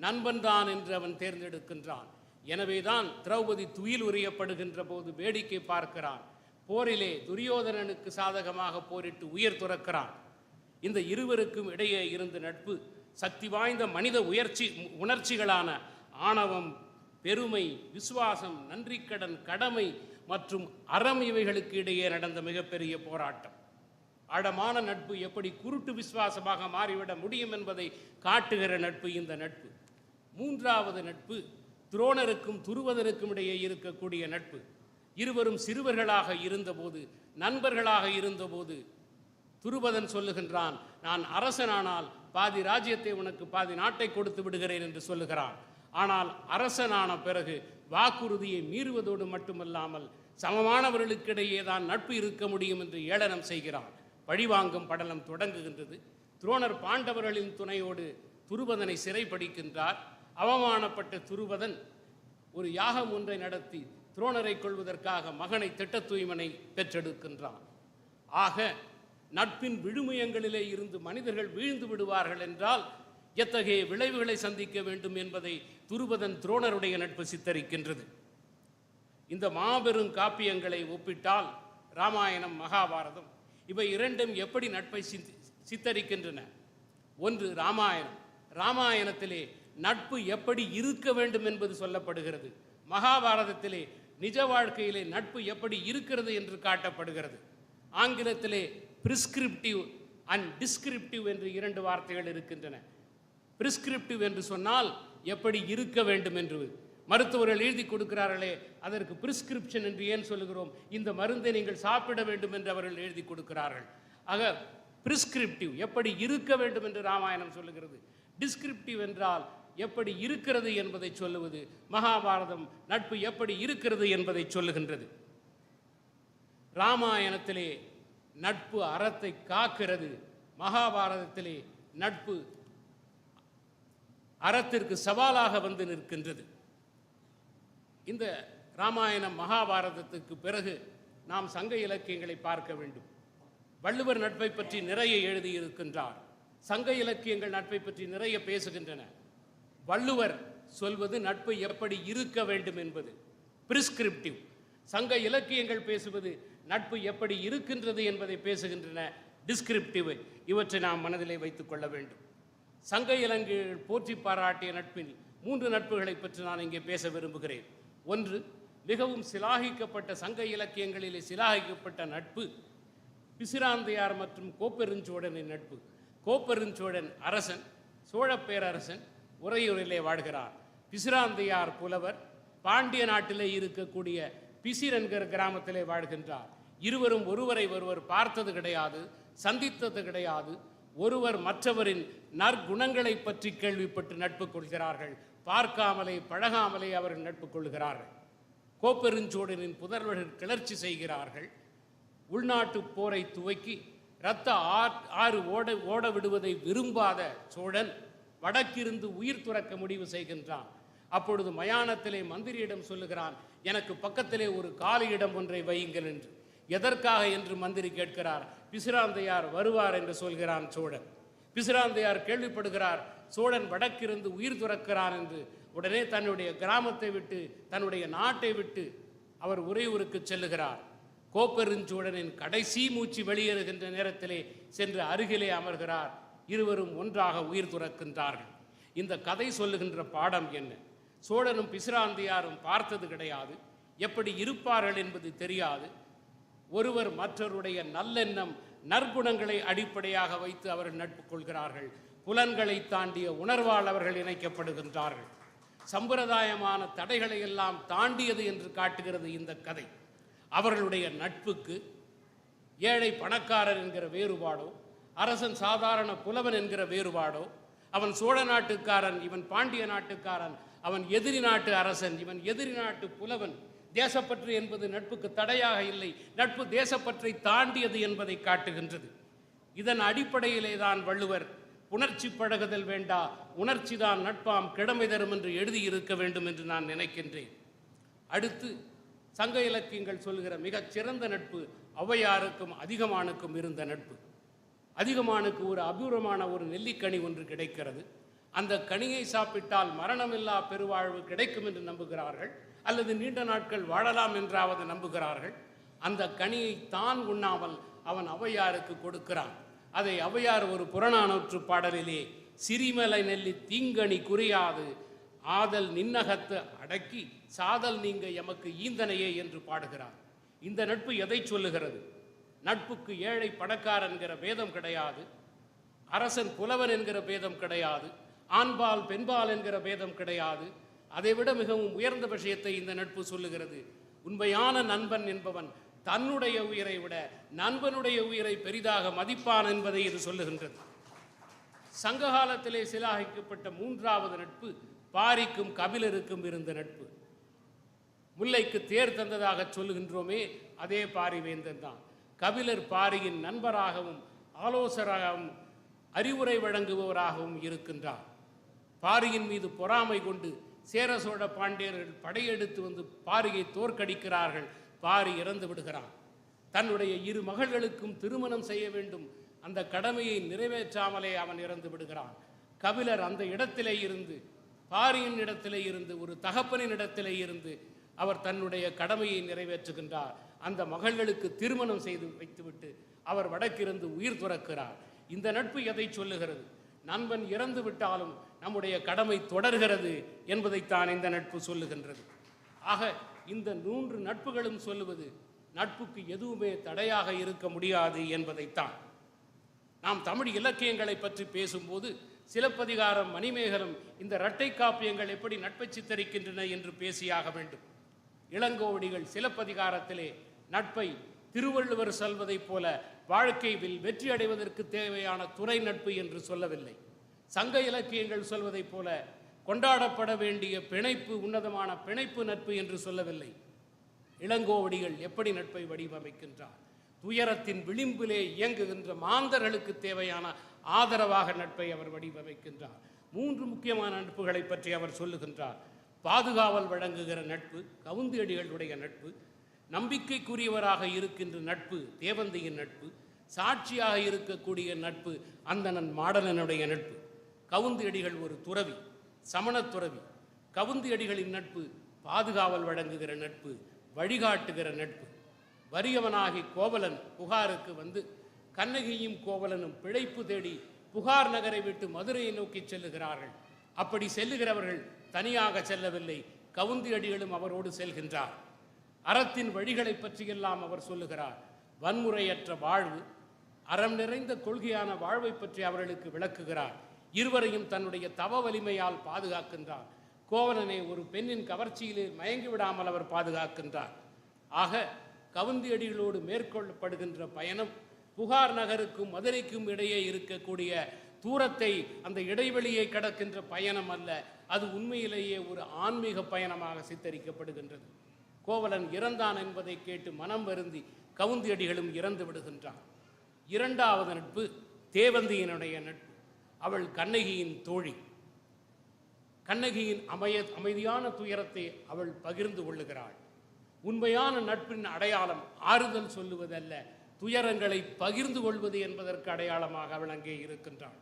நண்பன்தான் என்று அவன் தேர்ந்தெடுக்கின்றான். எனவேதான் திரௌபதி துயில் உரியப்படுகின்ற போது வேடிக்கை பார்க்கிறான். போரிலே துரியோதனனுக்கு சாதகமாக போரிட்டு உயிர் துறக்கிறான். இந்த இருவருக்கும் இடையே இருந்த நட்பு சக்தி வாய்ந்த மனித உணர்ச்சிகளான ஆணவம், பெருமை, விசுவாசம், நன்றிக்கடன், கடமை மற்றும் அறம் இவைகளுக்கு இடையே நடந்த மிகப்பெரிய போராட்டம். ஆழமான நட்பு எப்படி குருட்டு விசுவாசமாக மாறிவிட முடியும் என்பதை காட்டுகிற நட்பு இந்த நட்பு. மூன்றாவது நட்பு துரோணருக்கும் துருவதனுக்கும் இடையே இருக்கக்கூடிய நட்பு. இருவரும் சிறுவர்களாக இருந்தபோது, நண்பர்களாக இருந்தபோது துருவதன் சொல்லுகின்றான், நான் அரசனானால் பாதி ராஜ்யத்தை உனக்கு, பாதி நாட்டை கொடுத்து விடுகிறேன் என்று சொல்லுகிறான். ஆனால் அரசனான பிறகு வாக்குறுதியை மீறுவதோடு மட்டுமல்லாமல் சமமானவர்களுக்கிடையே தான் நட்பு இருக்க முடியும் என்று ஏளனம் செய்கிறான். பழிவாங்கும் படலம் தொடங்குகின்றது. துரோணர் பாண்டவர்களின் துணையோடு துருவதனை சிறைப்பிடிக்கின்றார். அவமானப்பட்ட துருவதன் ஒரு யாகம் ஒன்றை நடத்தி துரோணரை கொள்வதற்காக மகனை திட்ட தூய்மனை பெற்றெடுக்கின்றான். ஆக நட்பின் விழுமியங்களிலே இருந்து மனிதர்கள் வீழ்ந்து விடுவார்கள் என்றால் எத்தகைய விளைவுகளை சந்திக்க வேண்டும் என்பதை துருவதன் துரோணருடைய நட்பு சித்தரிக்கின்றது. இந்த மாபெரும் காப்பியங்களை ஒப்பிட்டால் ராமாயணம், மகாபாரதம் இவை இரண்டும் எப்படி நட்பை சித்தரிக்கின்றன? ஒன்று ராமாயணம். ராமாயணத்திலே நட்பு எப்படி இருக்க வேண்டும் என்பது சொல்லப்படுகிறது. மகாபாரதத்திலே நிஜ வாழ்க்கையிலே நட்பு எப்படி இருக்கிறது என்று காட்டப்படுகிறது. ஆங்கிலத்திலே பிரிஸ்கிரிப்டிவ் அண்ட் டிஸ்கிரிப்டிவ் என்று இரண்டு வார்த்தைகள் இருக்கின்றன. பிரிஸ்கிரிப்டிவ் என்று சொன்னால் எப்படி இருக்க வேண்டும் என்று மருத்துவர்கள் எழுதி கொடுக்கிறார்களே, அதற்கு பிரிஸ்கிரிப்ஷன் என்று ஏன் சொல்லுகிறோம்? இந்த மருந்தை நீங்கள் சாப்பிட வேண்டும் என்று அவர்கள் எழுதி கொடுக்கிறார்கள். ஆக பிரிஸ்கிரிப்டிவ் எப்படி இருக்க வேண்டும் என்று ராமாயணம் சொல்லுகிறது. டிஸ்கிரிப்டிவ் என்றால் எப்படி இருக்கிறது என்பதை சொல்லுவது. மகாபாரதம் நட்பு எப்படி இருக்கிறது என்பதை சொல்லுகின்றது. ராமாயணத்திலே நட்பு அறத்தை காக்கிறது. மகாபாரதத்திலே நட்பு அறத்திற்கு சவாலாக வந்து நிற்கின்றது. இந்த ராமாயணம் மகாபாரதத்துக்கு பிறகு நாம் சங்க இலக்கியங்களை பார்க்க வேண்டும். வள்ளுவர் நட்பை பற்றி நிறைய எழுதியிருக்கின்றார். சங்க இலக்கியங்கள் நட்பை பற்றி நிறைய பேசுகின்றன. வள்ளுவர் சொல்வது நட்பு எப்படி இருக்க வேண்டும் என்பது பிரிஸ்கிரிப்டிவ். சங்க இலக்கியங்கள் பேசுவது நட்பு எப்படி இருக்கின்றது என்பதை பேசுகின்றன, டிஸ்கிரிப்டிவ். இவற்றை நாம் மனதிலே வைத்துக் கொள்ள வேண்டும். சங்க இலக்கியங்கள் போற்றி பாராட்டிய நட்பில் 3 நட்புகளை பற்றி நான் இங்கே பேச விரும்புகிறேன். ஒன்று, மிகவும் சிலாகிக்கப்பட்ட சங்க இலக்கியங்களிலே சிலாகிக்கப்பட்ட நட்பு பிசிராந்தையார் மற்றும் கோப்பெருஞ்சோழனின் நட்பு. கோப்பெருஞ்சோழன் அரசன், சோழ பேரரசன், உறையூரிலே வாழ்கிறார். பிசிராந்தையார் புலவர், பாண்டிய நாட்டிலே இருக்கக்கூடிய பிசிர் என்கிற கிராமத்திலே வாழ்கின்றார். இருவரும் ஒருவரை ஒருவர் பார்த்தது கிடையாது, சந்தித்தது கிடையாது. ஒருவர் மற்றவரின் நற்குணங்களை பற்றி கேள்விப்பட்டு நட்பு கொள்கிறார்கள். பார்க்காமலே பழகாமலே அவர்கள் நட்பு கொள்கிறார்கள். கோப்பெருஞ்சோழனின் புதல்வர்கள் கிளர்ச்சி செய்கிறார்கள். உள்நாட்டு போரை துவக்கி இரத்த ஆறு ஓட விடுவதை விரும்பாத சோழன் வடக்கிருந்து உயிர் துறக்க முடிவு செய்கின்றான். அப்பொழுது மயானத்திலே மந்திரியிடம் சொல்லுகிறான், எனக்கு பக்கத்திலே ஒரு காலியிடம் ஒன்றை வையுங்கள் என்று. எதற்காக என்று மந்திரி கேட்கிறார். பிசிராந்தையார் வருவார் என்று சொல்கிறான் சோழன். பிசிராந்தையார் கேள்விப்படுகிறார், சோழன் வடக்கிருந்து உயிர் துறக்கிறான் என்று. உடனே தன்னுடைய கிராமத்தை விட்டு, தன்னுடைய நாட்டை விட்டு அவர் உறையூருக்கு செல்லுகிறார். கோப்பெருஞ்சோழனின் கடைசி மூச்சு வெளியேறுகின்ற நேரத்திலே சென்று அருகிலே அமர்கிறார். இருவரும் ஒன்றாக உயிர் துறக்கின்றார்கள். இந்த கதை சொல்லுகின்ற பாடம் என்ன? சோழனும் பிசிராந்தையாரும் பார்த்தது கிடையாது, எப்படி இருப்பார்கள் என்பது தெரியாது. ஒருவர் மற்றவருடைய நல்லெண்ணம், நற்குணங்களை அடிப்படையாக வைத்து அவர்கள் நட்பு கொள்கிறார்கள். புலன்களை தாண்டிய உணர்வால் அவர்கள் இணைக்கப்படுகின்றார்கள். சம்பிரதாயமான தடைகளை எல்லாம் தாண்டியது என்று காட்டுகிறது இந்த கதை. அவர்களுடைய நட்புக்கு ஏழை பணக்காரர் என்கிற வேறுபாடோ, அரசன் சாதாரண புலவன் என்கிற வேறுபாடோ, அவன் சோழ நாட்டுக்காரன், இவன் பாண்டிய நாட்டுக்காரன், அவன் எதிரி நாட்டு அரசன், இவன் எதிரி நாட்டு புலவன், தேசப்பற்று என்பது நட்புக்கு தடையாக இல்லை, நட்பு தேசப்பற்றை தாண்டியது என்பதை காட்டுகின்றது. இதன் அடிப்படையிலே தான் வள்ளுவர் புணர்ச்சி பழகுதல் வேண்டா, உணர்ச்சி தான் நட்பாம் கிழமை தரும் என்று எழுதியிருக்க வேண்டும் என்று நான் நினைக்கின்றேன். அடுத்து சங்க இலக்கியங்கள் சொல்கிற மிகச் சிறந்த நட்பு ஔவையாருக்கும் அதிகமானுக்கும் இருந்த நட்பு. அதிகமானுக்கு ஒரு அபூர்வமான ஒரு நெல்லிக்கனி ஒன்று கிடைக்கிறது. அந்த கனியை சாப்பிட்டால் மரணமில்லா பெருவாழ்வு கிடைக்கும் என்று நம்புகிறார்கள், அல்லது நீண்ட நாட்கள் வாழலாம் என்றாவது நம்புகிறார்கள். அந்த கனியை தான் உண்ணாமல் அவன் ஔவையாருக்கு கொடுக்கிறான். அதை ஔவையார் ஒரு புறநானூற்று பாடலிலே, சிறிமலை நெல்லி தீங்கனி குறியாது ஆதல் நின்னகத்து அடக்கி சாதல் நீங்க எமக்கு ஈந்தனையே என்று பாடுகிறார். இந்த நட்பு எதை சொல்லுகிறது? நட்புக்கு ஏழை பணக்காரன் என்கிற பேதம் கிடையாது, அரசன் புலவன் என்கிற பேதம் கிடையாது, ஆண்பால் பெண்பால் என்கிற பேதம் கிடையாது. அதைவிட மிகவும் உயர்ந்த விஷயத்தை இந்த நட்பு சொல்லுகிறது. உண்மையான நண்பன் என்பவன் தன்னுடைய உயிரை விட நண்பனுடைய உயிரை பெரிதாக மதிப்பான் என்பதை இது சொல்லுகின்றது. சங்ககாலத்திலே சிலாகிக்கப்பட்ட மூன்றாவது நட்பு பாரிக்கும் கபிலருக்கும் இருந்த நட்பு. முல்லைக்கு தேர் தந்ததாக சொல்லுகின்றோமே, அதே பாரிவேந்தன் தான். கபிலர் பாரியின் நண்பராகவும் ஆலோசகராகவும் அறிவுரை வழங்குபவராகவும் இருக்கின்றார். பாரியின் மீது பொறாமை கொண்டு சேர சோழ பாண்டியர்கள் படையெடுத்து வந்து பாரியை தோற்கடிக்கிறார்கள். பாரி இறந்து விடுகிறான். தன்னுடைய இரு மகள்களுக்கும் திருமணம் செய்ய வேண்டும், அந்த கடமையை நிறைவேற்றாமலே அவன் இறந்து விடுகிறான். கபிலர் அந்த இடத்திலே இருந்து, பாரியின் இடத்திலே இருந்து, ஒரு தகப்பனின் இடத்திலே இருந்து அவர் தன்னுடைய கடமையை நிறைவேற்றுகின்றார். அந்த மகள்களுக்கு திருமணம் செய்து வைத்துவிட்டு அவர் வடக்கிருந்து உயிர் துறக்கிறார். இந்த நட்பு எதை சொல்லுகிறது? நண்பன் இறந்து விட்டாலும் நம்முடைய கடமை தொடர்கிறது என்பதைத்தான் இந்த நட்பு சொல்லுகின்றது. ஆக இந்த 3 நட்புகளும் சொல்லுவது நட்புக்கு எதுவுமே தடையாக இருக்க முடியாது என்பதைத்தான். நாம் தமிழ் இலக்கியங்களை பற்றி பேசும்போது சிலப்பதிகாரம், மணிமேகலம், இந்த இரட்டை காப்பியங்கள் எப்படி நட்பை சித்தரிக்கின்றன என்று பேசியாக வேண்டும். இளங்கோவடிகள் சிலப்பதிகாரத்திலே நட்பை திருவள்ளுவர் சொல்வதைப் போல வாழ்க்கையில் வெற்றி அடைவதற்கு தேவையான துறை நட்பு என்று சொல்லவில்லை. சங்க இலக்கியங்கள் சொல்வதைப் போல கொண்டாடப்பட வேண்டிய பிணைப்பு, உன்னதமான பிணைப்பு நட்பு என்று சொல்லவில்லை. இளங்கோவடிகள் எப்படி நட்பை வடிவமைக்கின்றார்? துயரத்தின் விளிம்பிலே இயங்குகின்ற மாந்தர்களுக்கு தேவையான ஆதரவாக நட்பை அவர் வடிவமைக்கின்றார். 3 முக்கியமான நட்புகளை பற்றி அவர் சொல்லுகின்றார். பாதுகாவல் வழங்குகிற நட்பு கவுந்தியடிகளுடைய நட்பு, நம்பிக்கைக்குரியவராக இருக்கின்ற நட்பு தேவந்தையின் நட்பு, சாட்சியாக இருக்கக்கூடிய நட்பு அந்தணன் மாடலனுடைய நட்பு. கவுந்தியடிகள் ஒரு துறவி, சமண துறவி. கவுந்தியடிகளின் நட்பு பாதுகாவல் வழங்குகிற நட்பு, வழிகாட்டுகிற நட்பு. வறியவனாகி கோவலன் புகாருக்கு வந்து கண்ணகியும் கோவலனும் பிழைப்பு தேடி புகார் நகரை விட்டு மதுரையை நோக்கி செல்லுகிறார்கள். அப்படி செல்லுகிறவர்கள் தனியாக செல்லவில்லை, கவுந்தியடிகளும் அவரோடு செல்கின்றார். அறத்தின் வழிகளை பற்றியெல்லாம் அவர் சொல்லுகிறார். வன்முறையற்ற வாழ்வு, அறம் நிறைந்த கொள்கையான வாழ்வை பற்றி அவர்களுக்கு விளக்குகிறார். இருவரையும் தன்னுடைய தவ வலிமையால் பாதுகாக்கின்றார். கோவலனை ஒரு பெண்ணின் கவர்ச்சியிலே மயங்கிவிடாமல் அவர் பாதுகாக்கின்றார். ஆக கவுந்தியடிகளோடு மேற்கொள்ளப்படுகின்ற பயணம் புகார் நகருக்கும் மதுரைக்கும் இடையே இருக்கக்கூடிய தூரத்தை, அந்த இடைவெளியை கடக்கின்ற பயணம் அல்ல, அது உண்மையிலேயே ஒரு ஆன்மீக பயணமாக சித்தரிக்கப்படுகின்றது. கோவலன் இறந்தான் என்பதை கேட்டு மனம் வருந்தி கவுந்தியடிகளும் இறந்து விடுகின்றான். இரண்டாவது நட்பு தேவந்தியினுடைய நட்பு. அவள் கண்ணகியின் தோழி. கண்ணகியின் அமைதியான துயரத்தை அவள் பகிர்ந்து கொள்ளுகிறாள். உண்மையான நட்பின் அடையாளம் ஆறுதல் சொல்லுவதல்ல, துயரங்களை பகிர்ந்து கொள்வது என்பதற்கு அடையாளமாக அவள் அங்கே இருக்கின்றாள்.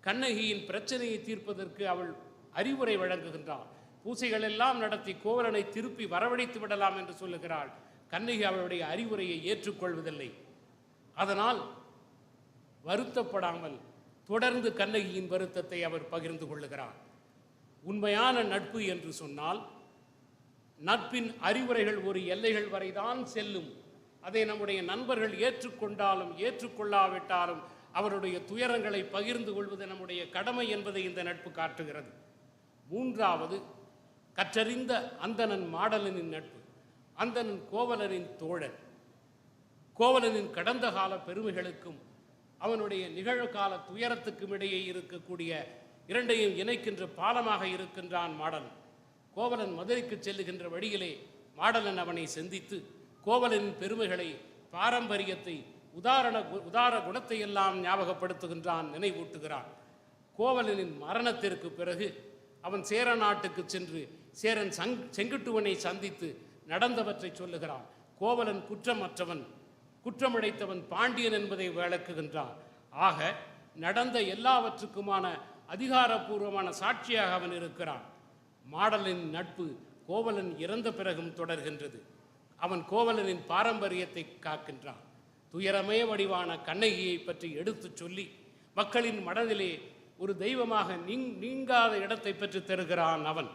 கண்ணகியின் பிரச்சனையை தீர்ப்பதற்கு அவள் அறிவுரை வழங்குகின்றாள். பூசைகள் எல்லாம் நடத்தி கோவலனை திருப்பி வரவழைத்து விடலாம் என்று சொல்லுகிறாள். கண்ணகி அவளுடைய அறிவுரையை ஏற்றுக்கொள்வதில்லை. அதனால் வருத்தப்படாமல் தொடர்ந்து கண்ணகியின் வருத்தத்தை அவர் பகிர்ந்து கொள்ளுகிறார். உண்மையான நட்பு என்று சொன்னால் நட்பின் அறிவுரைகள் ஒரு எல்லைகள் வரைதான் செல்லும். அதை நம்முடைய நண்பர்கள் ஏற்றுக்கொண்டாலும் ஏற்றுக்கொள்ளாவிட்டாலும் அவருடைய துயரங்களை பகிர்ந்து கொள்வது நம்முடைய கடமை என்பதை இந்த நட்பு காட்டுகிறது. மூன்றாவது, கற்றறிந்த அந்தணன் மாடலனின் நட்பு. அந்தணன் கோவலனின் தோழன். கோவலனின் கடந்த கால பெருமைகளுக்கும் அவனுடைய நிகழ்கால துயரத்துக்கும் இடையே இருக்கக்கூடிய இரண்டையும் இணைக்கின்ற பாலமாக இருக்கின்றான் மாடலன். கோவலன் மதுரைக்கு செல்லுகின்ற வழியிலே அவனை சந்தித்து கோவலனின் பெருமைகளை, பாரம்பரியத்தை, உதார குணத்தை எல்லாம் ஞாபகப்படுத்துகின்றான், நினைவூட்டுகிறான். கோவலனின் மரணத்திற்கு பிறகு அவன் சேர நாட்டுக்கு சென்று சேரன் செங்குட்டுவனை சந்தித்து நடந்தவற்றை சொல்லுகிறான். கோவலன் குற்றமற்றவன், குற்றமிழைத்தவன் பாண்டியன் என்பதை விளக்குகின்றான். ஆக நடந்த எல்லாவற்றுக்குமான அதிகாரப்பூர்வமான சாட்சியாக அவன் இருக்கிறான். மாடலின் நட்பு கோவலன் இறந்த பிறகும் தொடர்கின்றது. அவன் கோவலனின் பாரம்பரியத்தை காக்கின்றான். துயரமே வடிவான கண்ணகியை பற்றி எடுத்து சொல்லி மக்களின் மனதிலே ஒரு தெய்வமாக நீங்காத இடத்தை பெற்று தருகிறான். அவன்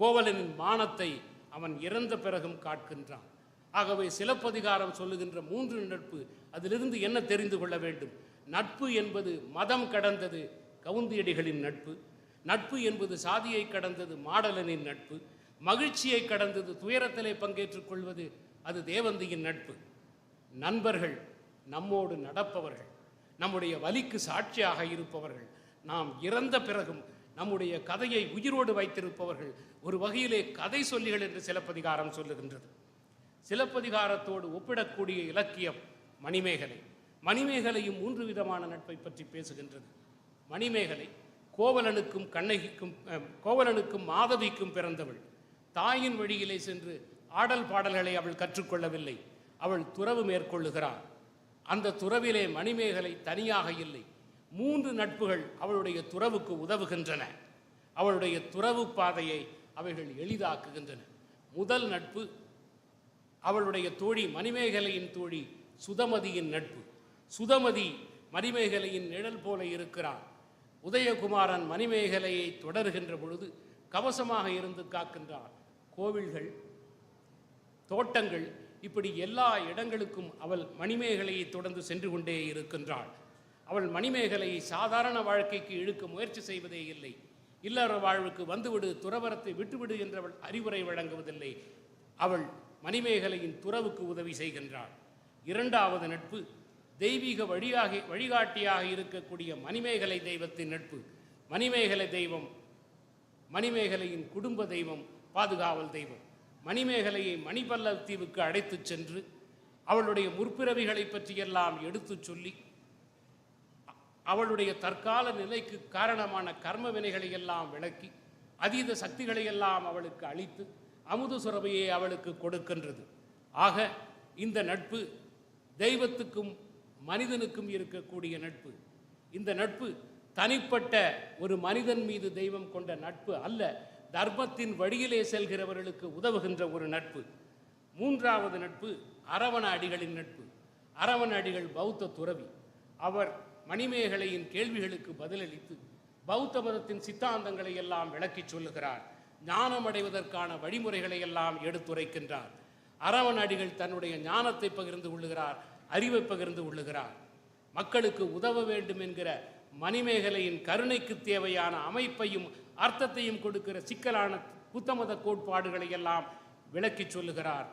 கோவலனின் மானத்தை அவன் இறந்த பிறகும் காக்கின்றான். ஆகவே சிலப்பதிகாரம் சொல்லுகின்ற மூன்று நட்பு, அதிலிருந்து என்ன தெரிந்து கொள்ள வேண்டும்? நட்பு என்பது மதம் கடந்தது, கவுந்தியடிகளின் நட்பு. நட்பு என்பது சாதியை கடந்தது, மாடலனின் நட்பு. மகிழ்ச்சியை கடந்தது, துயரத்திலே பங்கேற்றுக் கொள்வது, அது தேவந்தியின் நட்பு. நண்பர்கள் நம்மோடு நடப்பவர்கள், நம்முடைய வலிக்கு சாட்சியாக இருப்பவர்கள், நாம் இறந்த பிறகும் நம்முடைய கதையை உயிரோடு வைத்திருப்பவர்கள், ஒரு வகையிலே கதை சொல்லிகள் என்று சிலப்பதிகாரம் சொல்லுகின்றது. சிலப்பதிகாரத்தோடு ஒப்பிடக்கூடிய இலக்கியம் மணிமேகலை. மணிமேகலையும் மூன்று விதமான நட்பை பற்றி பேசுகின்றது. மணிமேகலை கோவலனுக்கும் கண்ணகிக்கும், கோவலனுக்கும் மாதவிக்கும் பிறந்தவள். தாயின் வழியிலே சென்று ஆடல் பாடல்களை அவள் கற்றுக்கொள்ளவில்லை, அவள் துறவு மேற்கொள்ளுகிறாள். அந்த துறவிலே மணிமேகலை தனியாக இல்லை, மூன்று நட்புகள் அவளுடைய துறவுக்கு உதவுகின்றன. அவளுடைய துறவு பாதையை அவைகள் எளிதாக்குகின்றன. முதல் நட்பு அவளுடைய தோழி மணிமேகலையின் தோழி சுதமதியின் நட்பு. சுதமதி மணிமேகலையின் நிழல் போல இருக்கிறார். உதயகுமாரன் மணிமேகலையை தொடர்கின்ற பொழுது கவசமாக இருந்து காக்கின்றார். கோவில்கள், தோட்டங்கள், இப்படி எல்லா இடங்களுக்கும் அவள் மணிமேகலையை தொடர்ந்து சென்று கொண்டே இருக்கின்றாள். அவள் மணிமேகலையை சாதாரண வாழ்க்கைக்கு இழுக்க முயற்சி செய்வதே இல்லை. இல்லற வாழ்வுக்கு வந்துவிடு, துறவரத்தை விட்டுவிடு என்றவள் அறிவுரை வழங்குவதில்லை. அவள் மணிமேகலையின் துறவுக்கு உதவி செய்கின்றாள். இரண்டாவது நட்பு தெய்வீக வழிகாட்டியாக இருக்கக்கூடிய மணிமேகலை தெய்வத்தின் நட்பு. மணிமேகலை தெய்வம் மணிமேகலையின் குடும்ப தெய்வம், பாதுகாவல் தெய்வம். மணிமேகலையை மணிபல்லவ தீவுக்கு அழைத்து சென்று அவளுடைய முற்பிறவிகளை பற்றியெல்லாம் எடுத்து சொல்லி அவளுடைய தற்கால நிலைக்கு காரணமான கர்ம வினைகளை எல்லாம் விளக்கி அதீத சக்திகளை எல்லாம் அவளுக்கு அளித்து அமுது சுரபையை அவளுக்கு கொடுக்கின்றது. ஆக இந்த நட்பு தெய்வத்துக்கும் மனிதனுக்கும் இருக்கக்கூடிய நட்பு. இந்த நட்பு தனிப்பட்ட ஒரு மனிதன் மீது தெய்வம் கொண்ட நட்பு அல்ல, தர்மத்தின் வழியிலே செல்கிறவர்களுக்கு உதவுகின்ற ஒரு நட்பு. மூன்றாவது நட்பு அரவண அடிகளின் நட்பு. அரவண அடிகள் பௌத்த துறவி. அவர் மணிமேகலையின் கேள்விகளுக்கு பதிலளித்து பௌத்த மதத்தின் சித்தாந்தங்களை எல்லாம் விளக்கி சொல்லுகிறார். ஞானம் அடைவதற்கான வழிமுறைகளை எல்லாம் எடுத்துரைக்கின்றார். அரவணடிகள் தன்னுடைய ஞானத்தை பகிர்ந்து கொள்ளுகிறார், அறிவை பகிர்ந்து கொள்ளுகிறார். மக்களுக்கு உதவ வேண்டும் என்கிற மணிமேகலையின் கருணைக்கு தேவையான அமைப்பையும் அர்த்தத்தையும் கொடுக்கிற சிக்கலான புத்தமத கோட்பாடுகளை எல்லாம் விளக்கி சொல்லுகிறார்.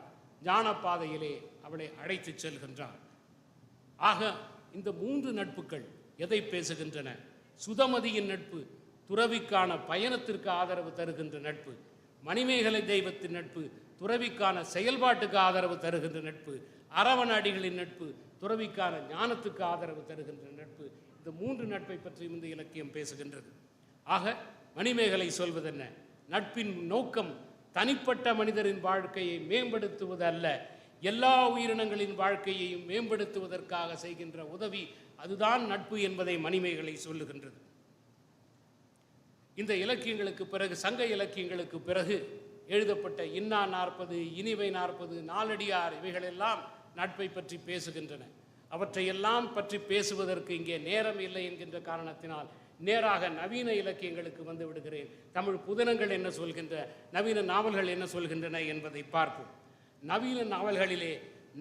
ஞான பாதையிலே அவளை அழைத்து செல்கின்றார். ஆக இந்த 3 நட்புகள் எதை பேசுகின்றன? சுதமதியின் நட்பு துறவிக்கான பயணத்திற்கு ஆதரவு தருகின்ற நட்பு, மணிமேகலை தெய்வத்தின் நட்பு துறவிக்கான செயல்பாட்டுக்கு ஆதரவு தருகின்ற நட்பு, அரவணடிகளின் நட்பு துறவிக்கான ஞானத்துக்கு ஆதரவு தருகின்ற நட்பு. இந்த 3 நட்பை பற்றி இந்த இலக்கியம் பேசுகின்றது. ஆக மணிமேகலை சொல்வதென்ன? நட்பின் நோக்கம் தனிப்பட்ட மனிதரின் வாழ்க்கையை மேம்படுத்துவது அல்ல, எல்லா உயிரினங்களின் வாழ்க்கையையும் மேம்படுத்துவதற்காக செய்கின்ற உதவி, அதுதான் நட்பு என்பதை மணிமேகலை சொல்லுகின்றது. இந்த இலக்கியங்களுக்கு பிறகு, சங்க இலக்கியங்களுக்கு பிறகு எழுதப்பட்ட இன்னா 40, இனிவை 40, நாலடியார் இவைகளெல்லாம் நட்பை பற்றி பேசுகின்றன. அவற்றையெல்லாம் பற்றி பேசுவதற்கு இங்கே நேரம் இல்லை என்கின்ற காரணத்தினால் நேராக நவீன இலக்கியங்களுக்கு வந்து விடுகிறேன். தமிழ் புதினங்கள் என்ன சொல்கின்ற, நவீன நாவல்கள் என்ன சொல்கின்றன என்பதை பார்ப்போம். நவீன நாவல்களிலே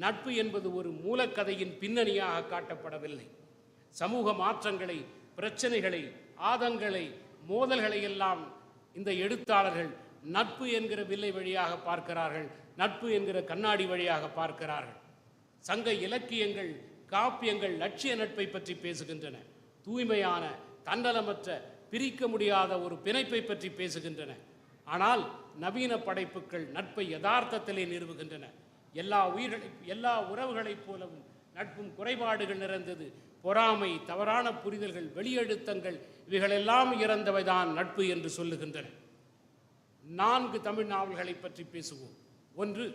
நட்பு என்பது ஒரு மூலக்கதையின் பின்னணியாக காட்டப்படவில்லை. சமூக மாற்றங்களை, பிரச்சனைகளை, ஆதங்களை, மோதல்களை எல்லாம் இந்த எழுத்தாளர்கள் நட்பு என்கிற வில்லை வழியாக பார்க்கிறார்கள், நட்பு என்கிற கண்ணாடி வழியாக பார்க்கிறார்கள். சங்க இலக்கியங்கள், காப்பியங்கள் லட்சிய நட்பை பற்றி பேசுகின்றன. தூய்மையான, தன்னலமற்ற, பிரிக்க முடியாத ஒரு பிணைப்பை பற்றி பேசுகின்றன. ஆனால் நவீன படைப்புகள் நட்பை யதார்த்தத்திலே நிறுவுகின்றன. எல்லா உறவுகளைப் போலவும் நட்பும் குறைபாடுகள் நிறைந்தது. பொறாமை, தவறான புரிதல்கள், வெளியெழுத்தங்கள் இவைகளெல்லாம் இறந்தவைதான் நட்பு என்று சொல்லுகின்றன. 4 தமிழ் நாவல்களை பற்றி பேசுவோம். ஒன்று,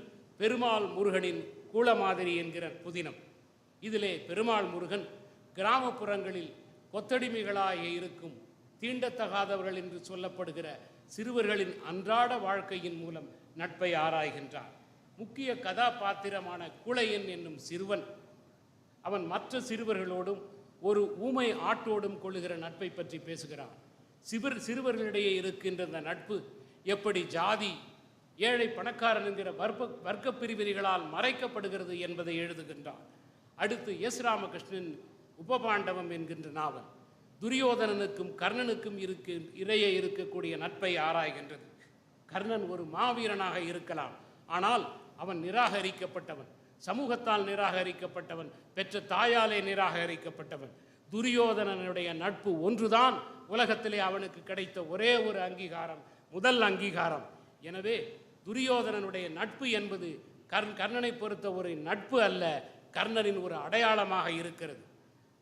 பெருமாள் முருகனின் கூலமாதிரி என்கிற புதினம். இதிலே பெருமாள் முருகன் கிராமப்புறங்களில் கொத்தடிமைகளாக இருக்கும் தீண்டத்தகாதவர்கள் என்று சொல்லப்படுகிற சிறுவர்களின் அன்றாட வாழ்க்கையின் மூலம் நட்பை ஆராய்கின்றார். முக்கிய கதாபாத்திரமான குளையன் என்னும் சிறுவன் அவன் மற்ற சிறுவர்களோடும் ஒரு ஊமை ஆட்டோடும் கொள்ளுகிற நட்பை பற்றி பேசுகிறான். சிறுவர்களிடையே இருக்கின்ற இந்த நட்பு எப்படி ஜாதி, ஏழை, பணக்காரன் என்கிற வர்க்க பிரிவினைகளால் மறைக்கப்படுகிறது என்பதை எழுதுகின்றான். அடுத்து எஸ். ராமகிருஷ்ணன் உபபாண்டவம் என்கின்ற நாவல் துரியோதனனுக்கும் கர்ணனுக்கும் இடையே இருக்கக்கூடிய நட்பை ஆராய்கின்றது. கர்ணன் ஒரு மாவீரனாக இருக்கலாம், ஆனால் அவன் நிராகரிக்கப்பட்டவன், சமூகத்தால் நிராகரிக்கப்பட்டவன், பெற்ற தாயாலே நிராகரிக்கப்பட்டவன். துரியோதனனுடைய நட்பு ஒன்றுதான் உலகத்திலே அவனுக்கு கிடைத்த ஒரே ஒரு அங்கீகாரம், முதல் அங்கீகாரம். எனவே துரியோதனனுடைய நட்பு என்பது கர்ணனை பொறுத்த ஒரு நட்பு அல்ல, கர்ணனின் ஒரு அடையாளமாக இருக்கிறது.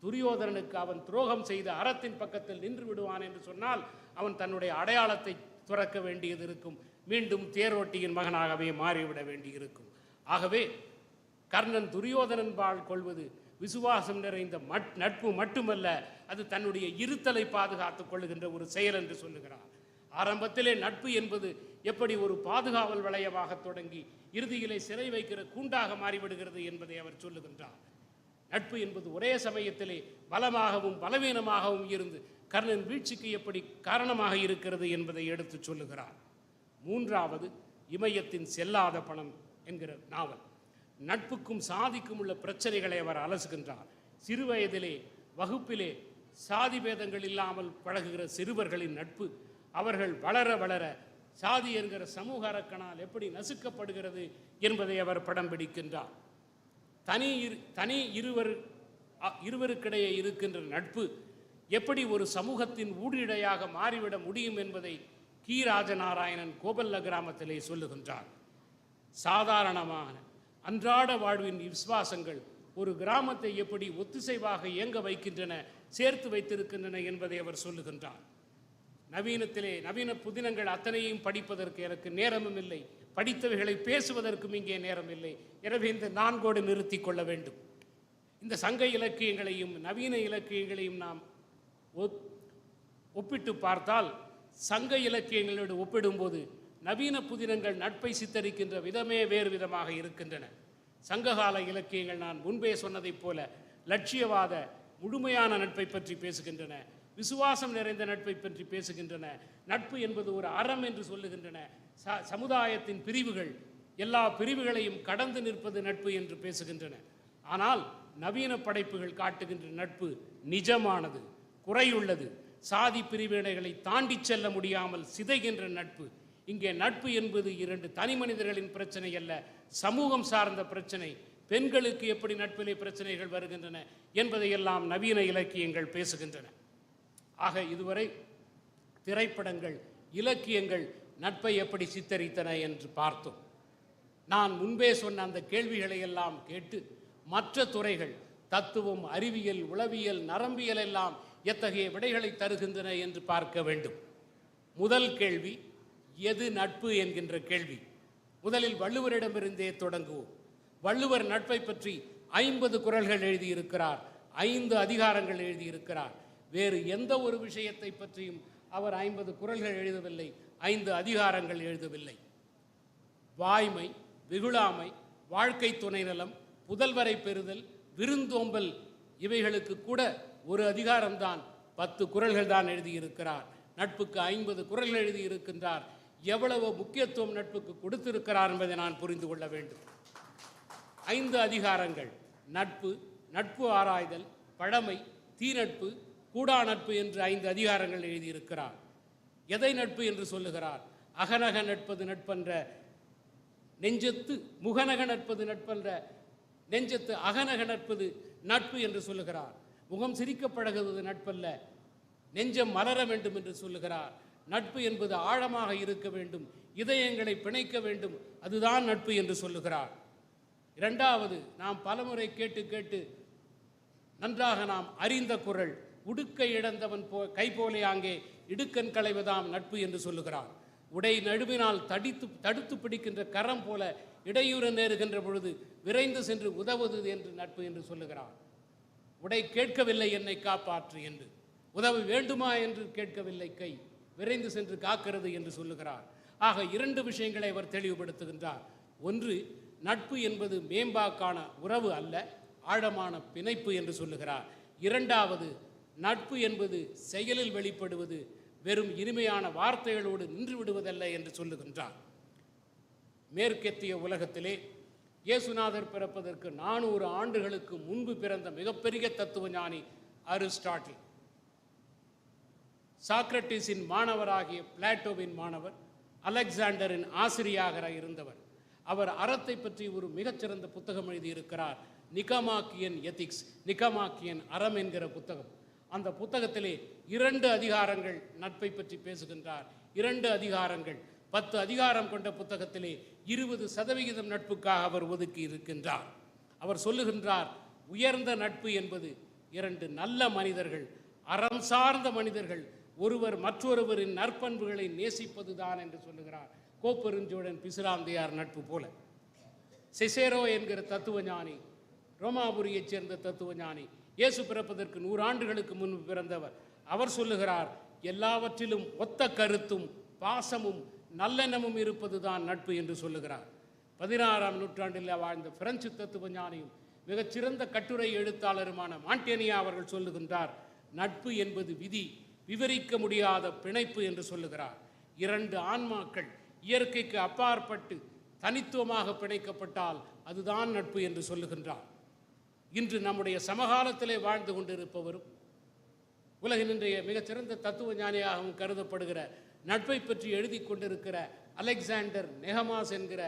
துரியோதனனுக்கு அவன் துரோகம் செய்த அறத்தின் பக்கத்தில் நின்று விடுவான் என்று சொன்னால் அவன் தன்னுடைய அடையாளத்தை துறக்க வேண்டியது இருக்கும், மீண்டும் தேரோட்டியின் மகனாகவே மாறிவிட வேண்டியிருக்கும். ஆகவே கர்ணன் துரியோதனன் பால் கொள்வது விசுவாசம் நிறைந்த நட்பு மட்டுமல்ல, அது தன்னுடைய இருத்தலை பாதுகாத்துக் கொள்ளுகின்ற ஒரு செயல் என்று சொல்லுகிறார். ஆரம்பத்திலே நட்பு என்பது எப்படி ஒரு பாதுகாவல் வளையமாக தொடங்கி இறுதியிலே சிறை வைக்கிற கூண்டாக மாறிவிடுகிறது என்பதை அவர் சொல்லுகின்றார். நட்பு என்பது ஒரே சமயத்திலே பலமாகவும் பலவீனமாகவும் இருந்து கர்ணன் வீழ்ச்சிக்கு எப்படி காரணமாக இருக்கிறது என்பதை எடுத்து சொல்லுகிறார். 3வது, இமயத்தின் செல்லாத பணம் என்கிற நாவல். நட்புக்கும் சாதிக்கும் உள்ள பிரச்சனைகளை அவர் அலசுகின்றார். சிறுவயதிலே வகுப்பிலே சாதி பேதங்கள் இல்லாமல் பழகுகிற சிறுவர்களின் நட்பு அவர்கள் வளர வளர சாதி என்கிற சமூக அரக்கனால் எப்படி நசுக்கப்படுகிறது என்பதை அவர் படம் பிடிக்கின்றார். தனி இருவருக்கிடையே இருக்கின்ற நட்பு எப்படி ஒரு சமூகத்தின் ஊழிடையாக மாறிவிட முடியும் என்பதை கி. ராஜநாராயணன் கோபல்ல கிராமத்திலே சொல்லுகின்றார். சாதாரணமான அன்றாட வாழ்வின் விசுவாசங்கள் ஒரு கிராமத்தை எப்படி ஒத்திசைவாக இயங்க வைக்கின்றன, சேர்த்து வைத்திருக்கின்றன என்பதை அவர் சொல்லுகின்றார். நவீன புதினங்கள் அத்தனையும் படிப்பதற்கு எனக்கு நேரமும் இல்லை, படித்தவைகளை பேசுவதற்கும் இங்கே நேரம் இல்லை. எனவே இந்த 4 நிறுத்தி கொள்ள வேண்டும். இந்த சங்க இலக்கியங்களையும் நவீன இலக்கியங்களையும் நாம் ஒப்பிட்டு பார்த்தால், சங்க இலக்கியங்களோடு ஒப்பிடும்போது நவீன புதினங்கள் நட்பை சித்தரிக்கின்ற விதமே வேறு விதமாக இருக்கின்றன. சங்ககால இலக்கியங்கள் நான் முன்பே சொன்னதைப் போல லட்சியவாத முழுமையான நட்பை பற்றி பேசுகின்றன, விசுவாசம் நிறைந்த நட்பை பற்றி பேசுகின்றன. நட்பு என்பது ஒரு அறம் என்று சொல்லுகின்றன. சமுதாயத்தின் பிரிவுகள் எல்லா பிரிவுகளையும் கடந்து நிற்பது நட்பு என்று பேசுகின்றன. ஆனால் நவீன படைப்புகள் காட்டுகின்ற நட்பு நிஜமானது, குறையுள்ளது, சாதி பிரிவினைகளை தாண்டி செல்ல முடியாமல் சிதைகின்ற நட்பு. இங்கே நட்பு என்பது இரண்டு தனி மனிதர்களின் பிரச்சனை அல்ல, சமூகம் சார்ந்த பிரச்சனை. பெண்களுக்கு எப்படி நட்பிலே பிரச்சனைகள் வருகின்றன என்பதையெல்லாம் நவீன இலக்கியங்கள் பேசுகின்றன. ஆக இதுவரை திரைப்படங்கள், இலக்கியங்கள் நட்பை எப்படி சித்தரித்தன என்று பார்த்தோம். நான் முன்பே சொன்ன அந்த கேள்விகளை எல்லாம் கேட்டு மற்ற துறைகள், தத்துவம், அறிவியல், உளவியல், நரம்பியல் எல்லாம் எத்தகைய விடைகளை தருகின்றன என்று பார்க்க வேண்டும். முதல் கேள்வி, எது நட்பு என்கின்ற கேள்வி. முதலில் வள்ளுவரிடமிருந்தே தொடங்குவோம். வள்ளுவர் நட்பை பற்றி 50 குறள்கள் எழுதியிருக்கிறார், 5 அதிகாரங்கள் எழுதியிருக்கிறார். வேறு எந்த ஒரு விஷயத்தை பற்றியும் அவர் 50 குறள்கள் எழுதவில்லை, 5 அதிகாரங்கள் எழுதவில்லை. வாய்மை, வெகுளாமை, வாழ்க்கை துணை நலம், புதல்வரை பெறுதல், விருந்தோம்பல், இவைகளுக்கு கூட ஒரு அதிகாரம்தான், 10 குறள்கள் தான் எழுதியிருக்கிறார். நட்புக்கு 50 குறள்கள் எழுதியிருக்கின்றார். எவ்வளவு முக்கியத்துவம் நட்புக்கு கொடுத்திருக்கிறார் என்பதை நான் புரிந்து கொள்ள வேண்டும். 5 அதிகாரங்கள்: நட்பு, நட்பு ஆராய்தல், பழமை, தீநட்பு, கூடா நட்பு என்று 5 அதிகாரங்கள் எழுதியிருக்கிறார். எதை நட்பு என்று சொல்லுகிறார்? அகநக நட்பது நட்பென்ற நெஞ்சத்து, முகநக நட்பது நட்பென்ற நெஞ்சத்து, அகநக நட்பது நட்பு என்று சொல்லுகிறார். முகம் சிரிக்க பழகுவது நட்பல்ல, நெஞ்சம் மலர வேண்டும் என்று சொல்லுகிறார். நட்பு என்பது ஆழமாக இருக்க வேண்டும், இதயங்களை பிணைக்க வேண்டும், அதுதான் நட்பு என்று சொல்லுகிறார். இரண்டாவது, நாம் பலமுறை கேட்டு கேட்டு நன்றாக நாம் அறிந்த குறள், உடுக்கை இழந்தவன் கை போலே அங்கே இடுக்கன் களைவதாம் நட்பு என்று சொல்லுகிறார். உடை நழுவினால் தடுத்து பிடிக்கின்ற கரம் போல இடையூறு நேருகின்ற பொழுது விரைந்து சென்று உதவுவது என்று நட்பு என்று சொல்லுகிறார். உடை கேட்கவில்லை என்னை காப்பாற்று என்று, உதவி வேண்டுமா என்று கேட்கவில்லை கை, விரைந்து சென்று காக்கிறது என்று சொல்லுகிறார். ஆக 2 விஷயங்களை அவர் தெளிவுபடுத்துகின்றார். ஒன்று, நட்பு என்பது மேம்பாக்கான உறவு அல்ல, ஆழமான பிணைப்பு என்று சொல்லுகிறார். இரண்டாவது, நட்பு என்பது செயலில் வெளிப்படுவது, வெறும் இனிமையான வார்த்தைகளோடு நின்று விடுவதல்ல என்று சொல்லுகின்றார். மேற்கத்திய உலகத்திலே இயேசுநாதர் பிறப்பதற்கு 400 ஆண்டுகளுக்கு முன்பு பிறந்த மிகப்பெரிய தத்துவ ஞானி அரிஸ்டாட்டில். சாக்ரட்டிஸின் மாணவராகிய பிளாட்டோவின் மாணவர், அலெக்சாண்டரின் ஆசிரியராக இருந்தவர். அவர் அறத்தை பற்றி ஒரு மிகச்சிறந்த புத்தகம் எழுதியிருக்கிறார், நிகமாக்கியன் எத்திக்ஸ், நிகமாக்கியன் அறம் என்கிற புத்தகம். அந்த புத்தகத்திலே 2 அதிகாரங்கள் நட்பை பற்றி பேசுகின்றார். 2 அதிகாரங்கள், 10 அதிகாரம் கொண்ட புத்தகத்திலே 20% நட்புக்காக அவர் ஒதுக்கி இருக்கின்றார். அவர் சொல்லுகின்றார், உயர்ந்த நட்பு என்பது 2 நல்ல மனிதர்கள், அறம் சார்ந்த மனிதர்கள் ஒருவர் மற்றொருவரின் நற்பண்புகளை நேசிப்பதுதான் என்று சொல்லுகிறார். கோப்பெருஞ்சோழன் பிசிராந்தையார் நட்பு போல. சிசேரோ என்கிற தத்துவ ஞானி, ரோமாபுரியைச் சேர்ந்த தத்துவ ஞானி, இயேசு பிறப்பதற்கு 100 ஆண்டுகளுக்கு முன்பு பிறந்தவர். அவர் சொல்லுகிறார், எல்லாவற்றிலும் ஒத்த கருத்தும் பாசமும் நல்லெண்ணமும் இருப்பதுதான் நட்பு என்று சொல்லுகிறார். 16ஆம் நூற்றாண்டில் வாழ்ந்த பிரெஞ்சு தத்துவ ஞானியும் மிகச்சிறந்த கட்டுரை எழுத்தாளருமான மாண்டேனியா அவர்கள் சொல்லுகின்றார், நட்பு என்பது விதி, விவரிக்க முடியாத பிணைப்பு என்று சொல்லுகிறார். 2 ஆன்மாக்கள் இயற்கைக்கு அப்பாற்பட்டு தனித்துவமாக பிணைக்கப்பட்டால் அதுதான் நட்பு என்று சொல்லுகின்றார். இன்று நம்முடைய சமகாலத்திலே வாழ்ந்து கொண்டிருப்பவரும் உலகின் இன்றைய மிகச்சிறந்த தத்துவ ஞானியாகவும் கருதப்படுகிற, நட்பை பற்றி எழுதி கொண்டிருக்கிற அலெக்சாண்டர் நெஹமாஸ் என்கிற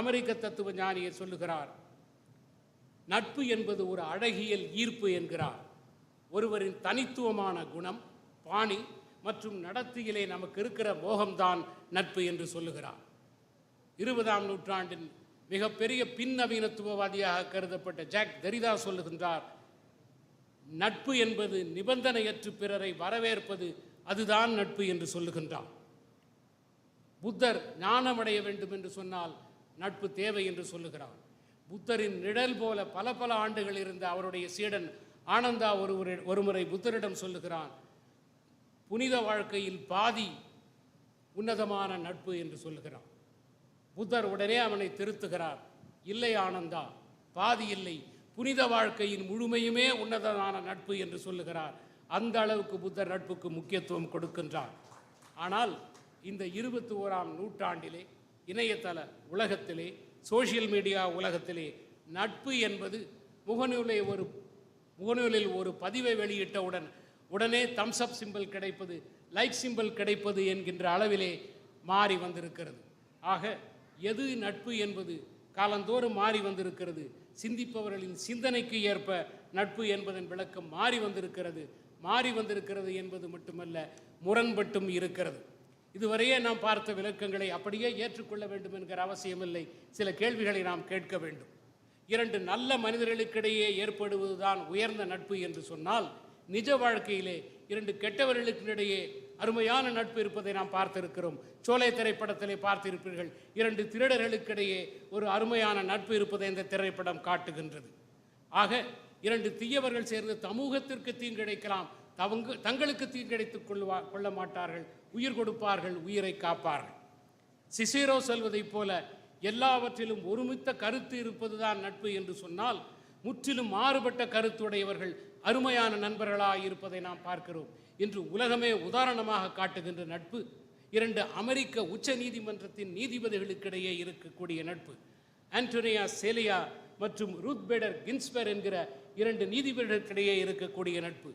அமெரிக்க தத்துவ ஞானியை சொல்லுகிறார், நட்பு என்பது ஒரு அழகியல் ஈர்ப்பு என்கிறார். ஒருவரின் தனித்துவமான குணம், பாணி மற்றும் நடத்தியிலே நமக்கு இருக்கிற மோகம்தான் நட்பு என்று சொல்லுகிறார். 20ஆம் நூற்றாண்டின் மிகப்பெரிய பின்னவீனத்துவவாதியாக கருதப்பட்ட ஜாக் டெரிடா சொல்லுகின்றார், நட்பு என்பது நிபந்தனையற்று பிறரை வரவேற்பது, அதுதான் நட்பு என்று சொல்லுகின்றார். புத்தர் ஞானமடைய வேண்டும் என்று சொன்னால் நட்பு தேவை என்று சொல்லுகிறார். புத்தரின் நிழல் போல பல ஆண்டுகள் இருந்த அவருடைய சீடன் ஆனந்தா ஒருமுறை புத்தரிடம் சொல்லுகிறான், புனித வாழ்க்கையில் பாதி உன்னதமான நட்பு என்று சொல்லுகிறான். புத்தர் உடனே அவனை திருத்துகிறார், இல்லை ஆனந்தா, பாதி இல்லை, புனித வாழ்க்கையின் முழுமையுமே உன்னதமான நட்பு என்று சொல்லுகிறார். அந்த அளவுக்கு புத்தர் நட்புக்கு முக்கியத்துவம் கொடுக்கின்றார். ஆனால் இந்த 21ஆம் நூற்றாண்டிலே இணையதள உலகத்திலே சோஷியல் மீடியா உலகத்திலே நட்பு என்பது முகநூலில் ஒரு பதிவை வெளியிட்டவுடன் உடனே தம்ஸ் அப் சிம்பிள் கிடைப்பது, லைக் சிம்பிள் கிடைப்பது என்கின்ற அளவிலே மாறி வந்திருக்கிறது. ஆக எது நட்பு என்பது காலந்தோறும் மாறி வந்திருக்கிறது. சிந்திப்பவர்களின் சிந்தனைக்கு ஏற்ப நட்பு என்பதன் விளக்கம் மாறி வந்திருக்கிறது என்பது மட்டுமல்ல, முரண்பட்டும் இருக்கிறது. இதுவரையே நாம் பார்த்த விளக்கங்களை அப்படியே ஏற்றுக்கொள்ள வேண்டும் என்கிற அவசியமில்லை. சில கேள்விகளை நாம் கேட்க வேண்டும். இரண்டு நல்ல மனிதர்களுக்கிடையே ஏற்படுவதுதான் உயர்ந்த நட்பு என்று சொன்னால், நிஜ வாழ்க்கையிலே இரண்டு கெட்டவர்களுக்கிடையே அருமையான நட்பு இருப்பதை நாம் பார்த்திருக்கிறோம். சோலை திரைப்படத்திலே பார்த்திருப்பீர்கள். இரண்டு திருடர்களுக்கிடையே ஒரு அருமையான நட்பு இருப்பதை இந்த திரைப்படம் காட்டுகின்றது. ஆக இரண்டு தீயவர்கள் சேர்ந்து சமூகத்திற்கு தீங்கிழைக்கலாம், தங்களுக்கு தீங்கிழைத்துக் கொள்ள மாட்டார்கள், உயிர் கொடுப்பார்கள், உயிரை காப்பார்கள். சிசேரோ சொல்வதைப் போல எல்லாவற்றிலும் ஒருமித்த கருத்து இருப்பதுதான் நட்பு என்று சொன்னால், முற்றிலும் மாறுபட்ட கருத்துடையவர்கள் அருமையான நண்பர்களாக இருப்பதை நாம் பார்க்கிறோம். இன்று உலகமே உதாரணமாக காட்டுகின்ற நட்பு இரண்டு அமெரிக்க உச்ச நீதிமன்றத்தின் நீதிபதிகளுக்கிடையே இருக்கக்கூடிய நட்பு. ஆண்டோனியா சேலியா மற்றும் ரூத் பேடர் கின்ஸ்பர் என்கிற இரண்டு நீதிபதிகளுக்கிடையே இருக்கக்கூடிய நட்பு.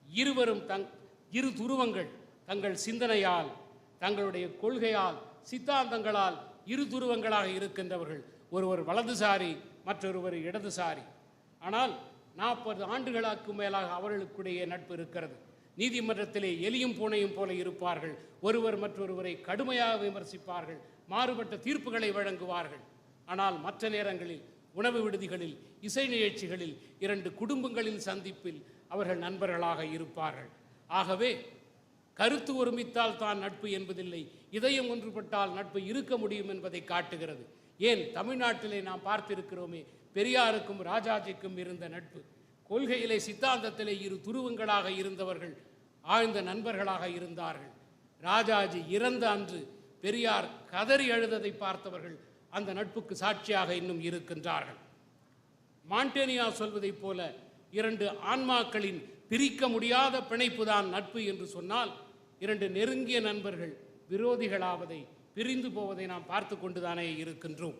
இருவரும் இரு துருவங்கள், தங்கள் சிந்தனையால், தங்களுடைய கொள்கையால், சித்தாந்தங்களால் இரு துருவங்களாக இருக்கின்றவர்கள். ஒருவர் வலதுசாரி, மற்றொருவர் இடதுசாரி. ஆனால் 40 ஆண்டுகளுக்கு மேலாக அவர்களுக்குடைய நட்பு இருக்கிறது. நீதிமன்றத்திலே எலியும் பூனையும் போல இருப்பார்கள். ஒருவர் மற்றொருவரை கடுமையாக விமர்சிப்பார்கள், மாறுபட்ட தீர்ப்புகளை வழங்குவார்கள். ஆனால் மற்ற நேரங்களில் உணவு விடுதிகளில், இசை நிகழ்ச்சிகளில், இரண்டு குடும்பங்களின் சந்திப்பில் அவர்கள் நண்பர்களாக இருப்பார்கள். ஆகவே கருத்து ஒருமித்தால் தான் நட்பு என்பதில்லை, இதயம் ஒன்றுபட்டால் நட்பு இருக்க முடியும் என்பதை காட்டுகிறது. ஏன் தமிழ்நாட்டிலே நாம் பார்த்திருக்கிறோமே, பெரியாருக்கும் ராஜாஜிக்கும் இருந்த நட்பு. கொள்கையிலே, சித்தாந்தத்திலே இரு துருவங்களாக இருந்தவர்கள் ஆழ்ந்த நண்பர்களாக இருந்தார்கள். ராஜாஜி இறந்த அன்று பெரியார் கதறி அழுததை பார்த்தவர்கள் அந்த நட்புக்கு சாட்சியாக இன்னும் இருக்கின்றார்கள். மாண்டேனியா சொல்வதைப் போல இரண்டு ஆன்மாக்களின் பிரிக்க முடியாத பிணைப்பு தான் நட்பு என்று சொன்னால், இரண்டு நெருங்கிய நண்பர்கள் விரோதிகளாவதை, பிரிந்து போவதை நாம் பார்த்து கொண்டுதானே இருக்கின்றோம்.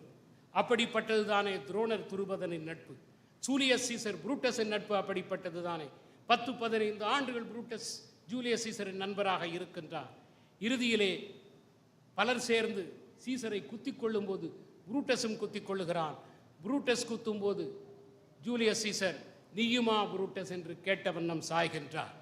அப்படிப்பட்டது தானே துரோணர் துருபதனின் நட்பு. ஜூலியஸ் சீசர் புரூட்டஸின் நட்பு அப்படிப்பட்டது தானே. 10-15 ஆண்டுகள் புரூட்டஸ் ஜூலியஸ் சீசரின் நண்பராக இருக்கின்றார். இறுதியிலே பலர் சேர்ந்து சீசரை குத்திக் கொள்ளும் போது புரூட்டஸும் குத்திக் கொள்ளுகிறான். புரூட்டஸ் குத்தும் போது ஜூலியஸ் சீசர் நீயுமா புரூட்டஸ் என்று கேட்ட வண்ணம் சாய்கின்றார்.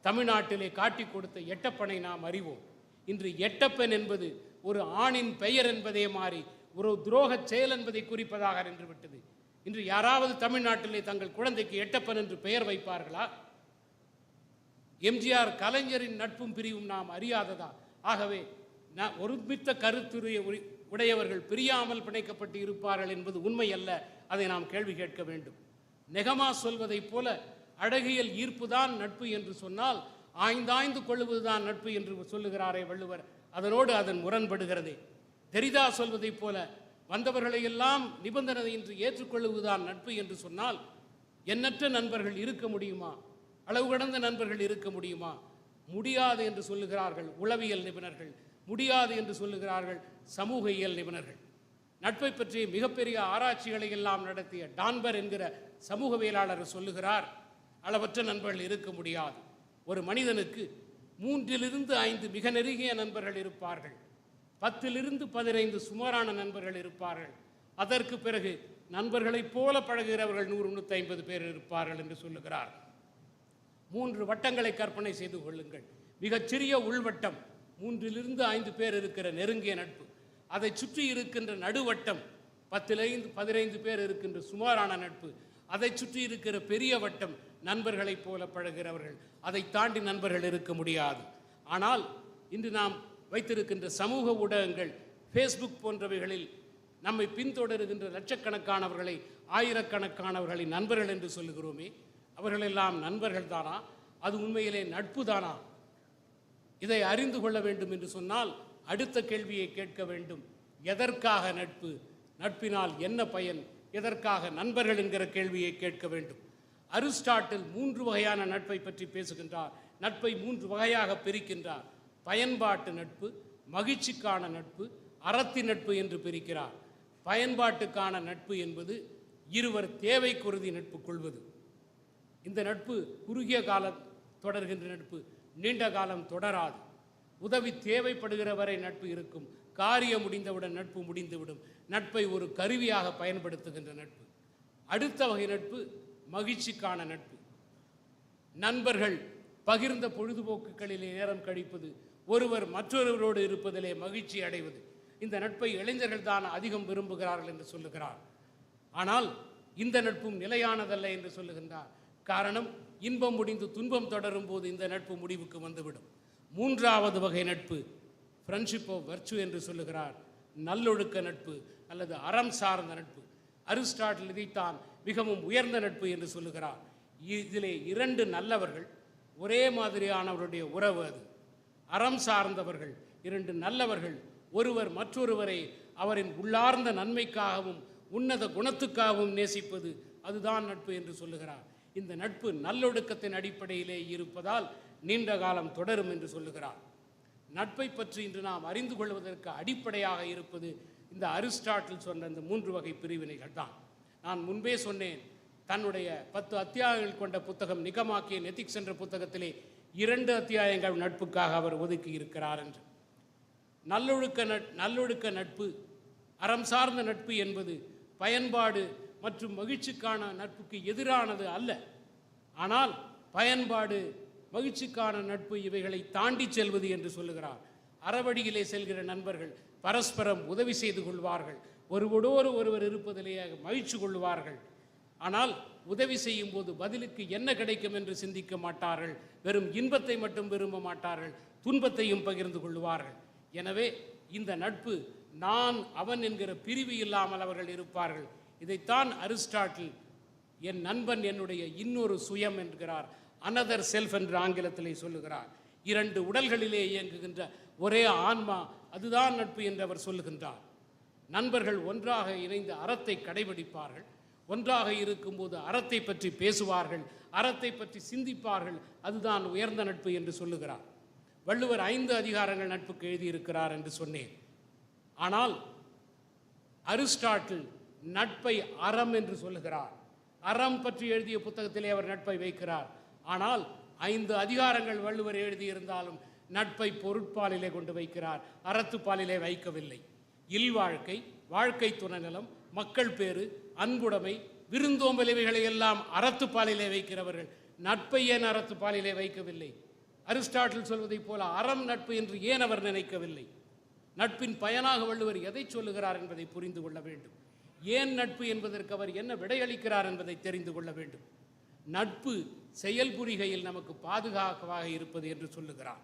தமிழ்நாட்டிலே காட்டிக் கொடுத்த எட்டப்பனை நாம் அறிவோம். இன்று எட்டப்பன் என்பது ஒரு ஆணின் பெயர் என்பதே மாறி ஒரு துரோக செயல் என்பதை குறிப்பதாக நின்றுவிட்டது. இன்று யாராவது தமிழ்நாட்டிலே தங்கள் குழந்தைக்கு எட்டப்பன் என்று பெயர் வைப்பார்களா? எம்ஜிஆர் கலைஞரின் நட்பும் பிரிவும் நாம் அறியாததா? ஆகவே ஒருமித்த கருத்துடைய உடையவர்கள் பிரியாமல் பிணைக்கப்பட்டு இருப்பார்கள் என்பது உண்மை அல்ல. அதை நாம் கேள்வி கேட்க வேண்டும். நெகமா சொல்வதைப் போல அழகியல் ஈர்ப்புதான் நட்பு என்று சொன்னால், ஆய்ந்தாய்ந்து கொள்ளுவதுதான் நட்பு என்று சொல்லுகிறாரே வள்ளுவர், அதனோடு அதன் முரண்படுகிறதே. தெரிதா சொல்வதைப் போல வந்தவர்களையெல்லாம் நிபந்தனையின்றி ஏற்றுக்கொள்ளுவதுதான் நட்பு என்று சொன்னால், எண்ணற்ற நண்பர்கள் இருக்க முடியுமா? அளவு கடந்த நண்பர்கள் இருக்க முடியுமா? முடியாது என்று சொல்லுகிறார்கள் உளவியல் நிபுணர்கள், முடியாது என்று சொல்லுகிறார்கள் சமூக இயல் நிபுணர்கள். நட்பை பற்றி மிகப்பெரிய ஆராய்ச்சிகளை எல்லாம் நடத்திய டான்பர் என்கிற சமூகவியலாளர் சொல்லுகிறார், அளவற்ற நண்பர்கள் இருக்க முடியாது. ஒரு மனிதனுக்கு 3-5 மிக நெருங்கிய நண்பர்கள் இருப்பார்கள், 10-15 சுமாரான நண்பர்கள் இருப்பார்கள். அதற்கு பிறகு நண்பர்களைப் போல பழகுகிறவர்கள் 100-150 பேர் இருப்பார்கள் என்று சொல்லுகிறார். 3 வட்டங்களை கற்பனை செய்து கொள்ளுங்கள். மிகச்சிறிய உள்வட்டம், 3-5 பேர் இருக்கிற நெருங்கிய நட்பு. அதை சுற்றி இருக்கின்ற நடுவட்டம், 10-15 பேர் இருக்கின்ற சுமாரான நட்பு. அதை சுற்றி இருக்கிற பெரிய வட்டம் நண்பர்களைப் போல பழகிறவர்கள். அதை தாண்டி நண்பர்கள் இருக்க முடியாது. ஆனால் இன்று நாம் வைத்திருக்கின்ற சமூக ஊடகங்கள், ஃபேஸ்புக் போன்றவைகளில் நம்மை பின்தொடருகின்ற லட்சக்கணக்கானவர்களை, ஆயிரக்கணக்கானவர்களை நண்பர்கள் என்று சொல்லுகிறோமே, அவர்களெல்லாம் நண்பர்கள் தானா? அது உண்மையிலே நட்பு தானா? இதை அறிந்து கொள்ள வேண்டும் என்று சொன்னால் அடுத்த கேள்வியை கேட்க வேண்டும். எதற்காக நட்பு? நட்பினால் என்ன பயன்? எதற்காக நண்பர்கள் என்கிற கேள்வியை கேட்க வேண்டும். அரிஸ்டாட்டில் 3 வகையான நட்பை பற்றி பேசுகின்றார். நட்பை 3 வகையாக பிரிக்கின்றார். பயன்பாட்டு நட்பு, மகிழ்ச்சிக்கான நட்பு, அறத்தி நட்பு என்று பிரிக்கிறார். பயன்பாட்டுக்கான நட்பு என்பது இருவர் தேவை குருதி நட்பு கொள்வது. இந்த நட்பு குறுகிய காலம் தொடர்கின்ற நட்பு, நீண்ட காலம் தொடராது. உதவி தேவைப்படுகிற வரை நட்பு இருக்கும், காரியம் முடிந்தவுடன் நட்பு முடிந்துவிடும். நட்பை ஒரு கருவியாக பயன்படுத்துகின்ற நட்பு. அடுத்த வகை நட்பு மகிழ்ச்சிக்கான நட்பு. நண்பர்கள் பகிர்ந்த பொழுதுபோக்குகளிலே நேரம் கழிப்பது, ஒருவர் மற்றொருவரோடு இருப்பதிலே மகிழ்ச்சி அடைவது. இந்த நட்பை இளைஞர்கள் தான் அதிகம் விரும்புகிறார்கள் என்று சொல்லுகிறார். ஆனால் இந்த நட்பும் நிலையானதல்ல என்று சொல்லுகின்றார். காரணம், இன்பம் முடிந்து துன்பம் தொடரும் போது இந்த நட்பு முடிவுக்கு வந்துவிடும். மூன்றாவது வகை நட்பு ஃப்ரெண்ட்ஷிப் ஆஃப் வர்ச்சு என்று சொல்லுகிறார். நல்லொழுக்க நட்பு அல்லது அறம் சார்ந்த நட்பு. அரிஸ்டாட்டில் இதைத்தான் மிகவும் உயர்ந்த நட்பு என்று சொல்லுகிறார். இதிலே இரண்டு நல்லவர்கள், ஒரே மாதிரியானவருடைய உறவு அது. அறம் சார்ந்தவர்கள், இரண்டு நல்லவர்கள், ஒருவர் மற்றொருவரை அவரின் உள்ளார்ந்த நன்மைக்காகவும் உன்னத குணத்துக்காகவும் நேசிப்பது, அதுதான் நட்பு என்று சொல்லுகிறார். இந்த நட்பு நல்லொழுக்கத்தின் அடிப்படையிலே இருப்பதால் நீண்ட காலம் தொடரும் என்று சொல்லுகிறார். நட்பை பற்றி இன்று நாம் அறிந்து கொள்வதற்கு அடிப்படையாக இருப்பது இந்த அரிஸ்டாட்டில் சொன்ன இந்த 3 வகை பிரிவினைகள் தான். நான் முன்பே சொன்னேன், தன்னுடைய 10 அத்தியாயங்கள் கொண்ட புத்தகம் நிகமாக்கியன் எத்திக்ஸ் என்ற புத்தகத்திலே 2 அத்தியாயங்கள் நட்புக்காக அவர் ஒதுக்கி இருக்கிறார் என்று. நல்லொழுக்க நட்பு, அறம் சார்ந்த நட்பு என்பது பயன்பாடு மற்றும் மகிழ்ச்சிக்கான நட்புக்கு எதிரானது அல்ல. ஆனால் பயன்பாடு, மகிழ்ச்சிக்கான நட்பு இவைகளை தாண்டி செல்வது என்று சொல்லுகிறார். அறவழியிலே செல்கிற நண்பர்கள் பரஸ்பரம் உதவி செய்து கொள்வார்கள், ஒருவரோடு ஒருவர் இருப்பதிலேயே மகிழ்ச்சி கொள்வார்கள். ஆனால் உதவி செய்யும் போது பதிலுக்கு என்ன கிடைக்கும் என்று சிந்திக்க மாட்டார்கள். வெறும் இன்பத்தை மட்டும் விரும்ப மாட்டார்கள், துன்பத்தையும் பகிர்ந்து கொள்வார்கள். எனவே இந்த நட்பு நான் அவன் என்கிற பிரிவு இல்லாமல் அவர்கள் இருப்பார்கள். இதைத்தான் அரிஸ்டாட்டில் என் நண்பன் என்னுடைய இன்னொரு சுயம் என்கிறார். அனதர் செல்ஃப் என்று ஆங்கிலத்திலே சொல்லுகிறார். 2 உடல்களிலே இயங்குகின்ற ஒரே ஆன்மா, அதுதான் நட்பு என்று அவர் சொல்லுகின்றார். நண்பர்கள் ஒன்றாக இணைந்து அறத்தை கடைபிடிப்பார்கள், ஒன்றாக இருக்கும்போது அறத்தை பற்றி பேசுவார்கள், அறத்தை பற்றி சிந்திப்பார்கள், அதுதான் உயர்ந்த நட்பு என்று சொல்லுகிறார். வள்ளுவர் 5 அதிகாரங்கள் நட்புக்கு எழுதியிருக்கிறார் என்று சொன்னேன். ஆனால் அரிஸ்டாட்டில் நட்பை அறம் என்று சொல்லுகிறார். அறம் பற்றி எழுதிய புத்தகத்திலே அவர் நட்பை வைக்கிறார். ஆனால் 5 அதிகாரங்கள் வள்ளுவர் எழுதியிருந்தாலும் நட்பை பொருட்பாலிலே கொண்டு வைக்கிறார், அறத்துப்பாலிலே வைக்கவில்லை. இல்வாழ்க்கை, வாழ்க்கை துணைநலம், மக்கள் பேறு, அன்புடைமை, விருந்தோம்பல் இவைகளை எல்லாம் அறத்துப்பாலிலே வைக்கிறவர்கள் நட்பை ஏன் அறத்துப்பாலிலே வைக்கவில்லை? அரிஸ்டாட்டில் சொல்வதைப் போல அறம் நட்பு என்று ஏன் அவர் நினைக்கவில்லை? நட்பின் பயனாக வள்ளுவர் எதை சொல்லுகிறார் என்பதை புரிந்து கொள்ள வேண்டும். ஏன் நட்பு என்பதற்கு அவர் என்ன விடையளிக்கிறார் என்பதை தெரிந்து கொள்ள வேண்டும். நட்பு செயல்புரிகையில் நமக்கு பாதுகாப்பாக இருப்பது என்று சொல்லுகிறார்.